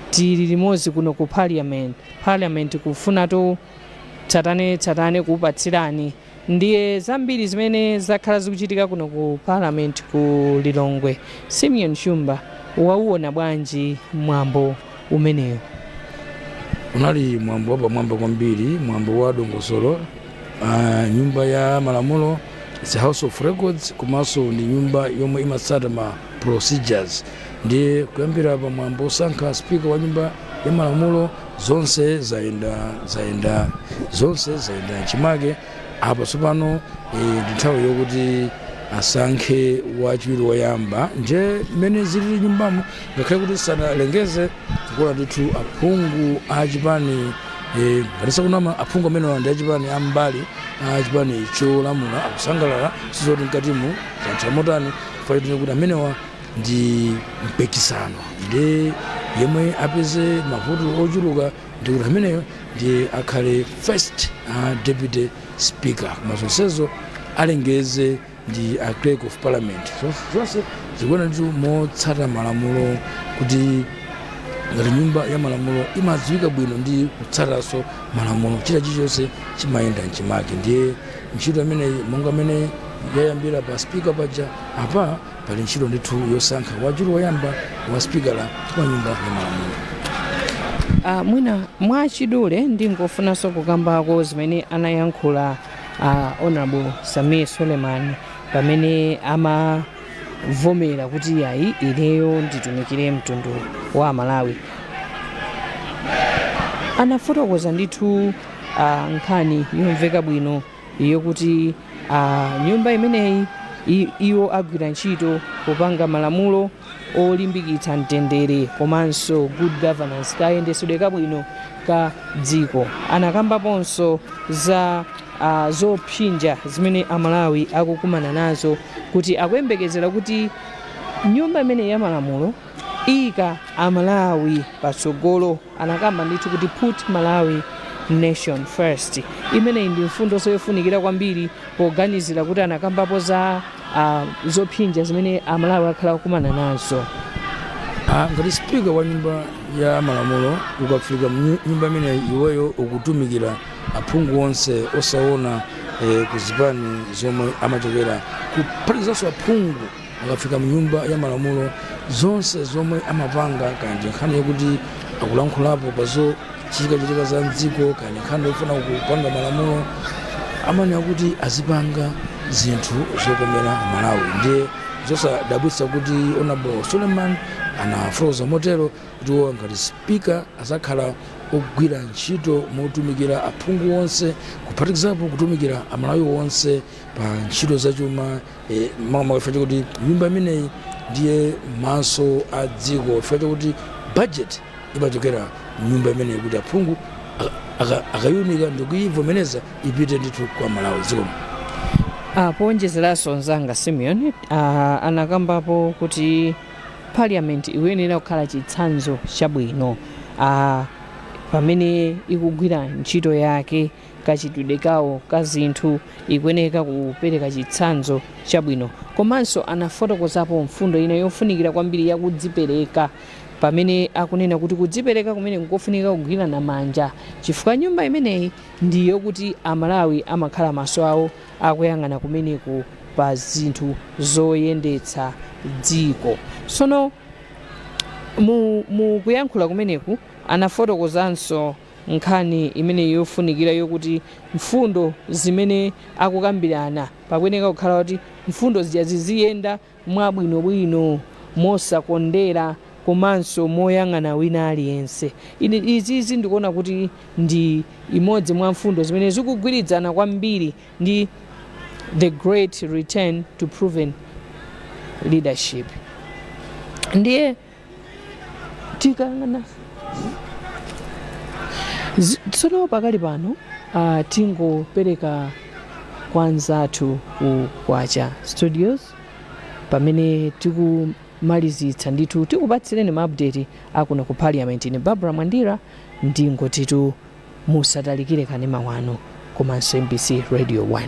tili limodzi kuno ku parliament kufunatu tsatane kupatsirani ndiye zambiri zimene zakhala zikuchitika kuno ku parliament ku Lilongwe. Simeon Shumba, wauona bwanji mwambo umeneyo? Unali mwambo wapamwamba kwambiri, mwambo wa dongosolo. Nyumba ya malamulo is a house of records, komanso ndi nyumba yomwe imatsata ma procedures. Ndiye kuyambira pa mwambo osankha speaker wa nyumba ya malamulo zonse zaenda chimake. Apa tsopano ndi nthawi yokuti asankhe wachiwiri woyamba. Nje imene zili nyumbamo ngakhale kuti sanalengeze tikuona ndithu aphungu achipani ngatisa kunama aphungu amene ndi achipani ambali achipani cholamula akusangalala sizoti mkatimu zathamotani faitine kuti amenewa ndi mpikisano ndi yemwe apeze mavuto ochuluka ndi kuti ameneyo ndi akhale first deputy speaker, koma zonsezo alengeze ndi a clerk of parliament. Zonse zikuona ndithu motsata malamulo kuti ngati nyumba ya malamulo imadziwika bwino ndi kutsatanso malamulo, chilichonse chimayenda mchimake. Ndiye ntchito imeneyi monga amene yayambira pa speaker paja, apa pali ntchito ndithu yosankha wachiwiri woyamba wa speaker wa nyumba ya malamulo. Mwina mwachidule ndingofunanso kukambako zimene anayankhula Honorable Samia Suleiman pamene amavomera kuti yayi ineyo nditumikire mtundu wa Malawi. Anafotokoza ndithu nkhani yomveka bwino yokuti nyumba imeneyi iwo agwira ntchito kupanga malamulo olimbikitsa mtendere komanso good governance, kayendetsedwe kabwino ka dziko. Anakambaponso za zopsinja zimene Amalawi akukumana nazo kuti akuyembekezera kuti nyumba imene ya malamulo ika Amalawi patsogolo. Anakamba ndithu kuti put Malawi nation first. Imeneyi ndi mfundo yofunikira kwambiri poganizira kuti anakambapo za zopsinja zimene Amalawi akhala kukumana nazo. Ngati speaker wa nyumba ya malamulo ukafika nyumba imene iweyo ukutumikira aphungu onse osaona kuzipani zomwe amachokera kuphatikizaso aphungu akafika mnyumba ya malamulo zonse zomwe amapanga kandi nkhani yokuti akulankhulapo pazo chitika za mdziko kandi nkhani yofuna kupanga malamulo amene akuti azipanga zinthu zokomera Malawi. Ndiye zosadabwitsa kuti Honorable Suleiman anafotokoza motero kuti ngati speaker azakhala ogwira ntchito motumikira aphungu onse kuphatikizapo kutumikira Amalawi onse pa ntchito zachuma. Makafacha kuti nyumba imeneyi ndiye maso a dziko, facha kuti budget imachokera nyumba imeneyi kuti aphungu akayunika ndikuyivomereza ipite ndithu kwa Malawi dziko. Powonjezeranso mzanga Simeon anakambapo kuti parliament ikuyenera kukhala chitsanzo chabwino pamene ikugwira ntchito yake, kachitidwe kawo ka zinthu ikuyenera kupereka chitsanzo chabwino. Komanso anafotokozapo mfundo ina yofunikira kwambiri yakudzipereka pamene akunena kuti kudzipereka kumene nkofunika kugwirana manja, chifukwa nyumba imeneyi ndiyo kuti Amalawi amakhala maso awo akuyang'ana kumeneku pa zinthu zoyendetsa dziko. Sono mu kuyankhula kumeneku anafotokozanso nkhani imene yofunikira yokuti mfundo zimene akukambirana pakuyenera kukhala kuti mfundo ziyenda mwabwinobwino mosakondera komanso moyang'ana wina aliyense. Izi ndikuona kuti ndi imodzi mwa mfundo zimene zikugwirizana kwambiri ndi the great return to proven leadership. Ndiye tikangana Tsono pakali pano tingopereka kwanzathu ku Kwacha Studios pamene tikumalizitsa ndithu tikupatsireni maupdate akuno ku parliament. Ine Barbara Mwandira ndingotitu musatalikire kanema wanu komanso MBC Radio 1.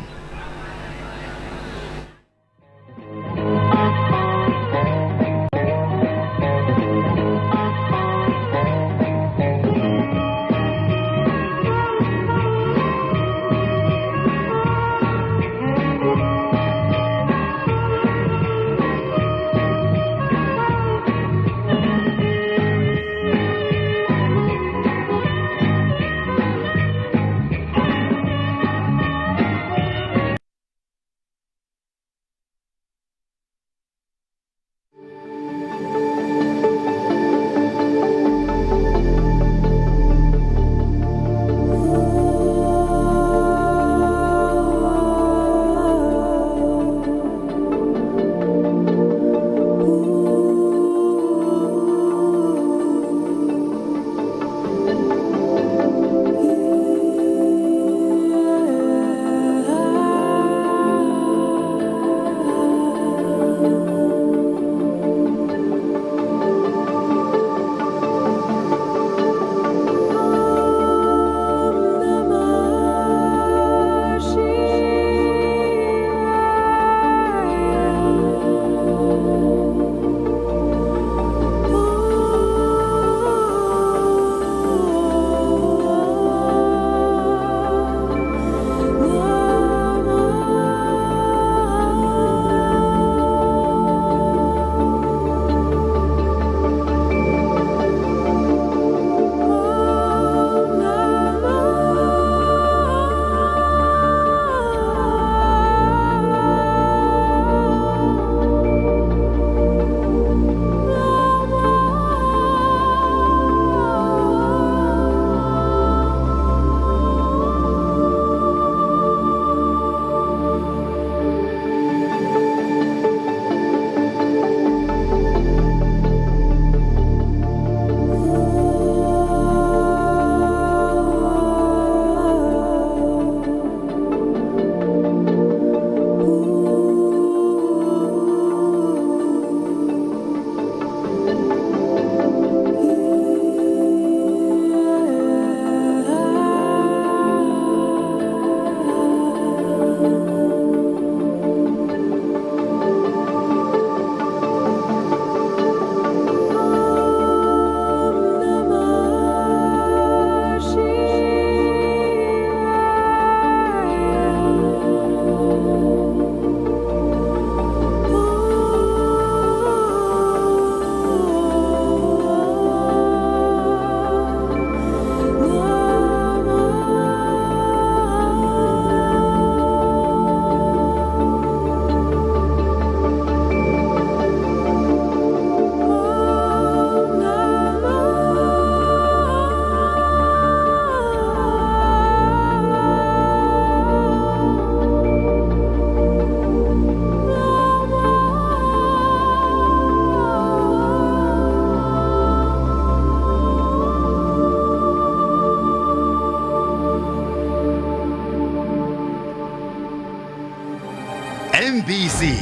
MBC,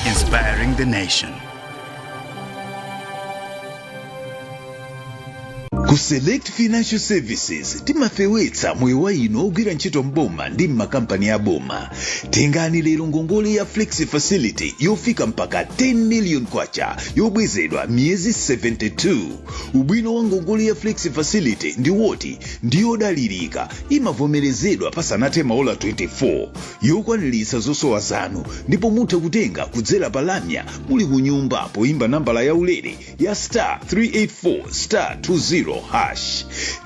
inspiring the nation. Ku Select Financial Services timafewetsa moyo wa ino ogwira ntchito mboma ndi makampani ya boma. Tengani lero ngongole ya Flexi Facility yofika mpaka 10 million kwacha yobwezedwa miezi 72. Ubwino wa ngongole ya Flexi Facility ndi woti ndiyodalirika imavomerezedwa pasanathe maola 24 yokwanilisa zosowa zanu ndipo mutha kutenga kudzera palamya muli kunyumba poimba nambala ya ulere ya *384*20#.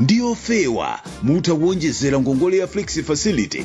Ndiyo fewa mutha kuonjezera ngongole ya Flexi Facility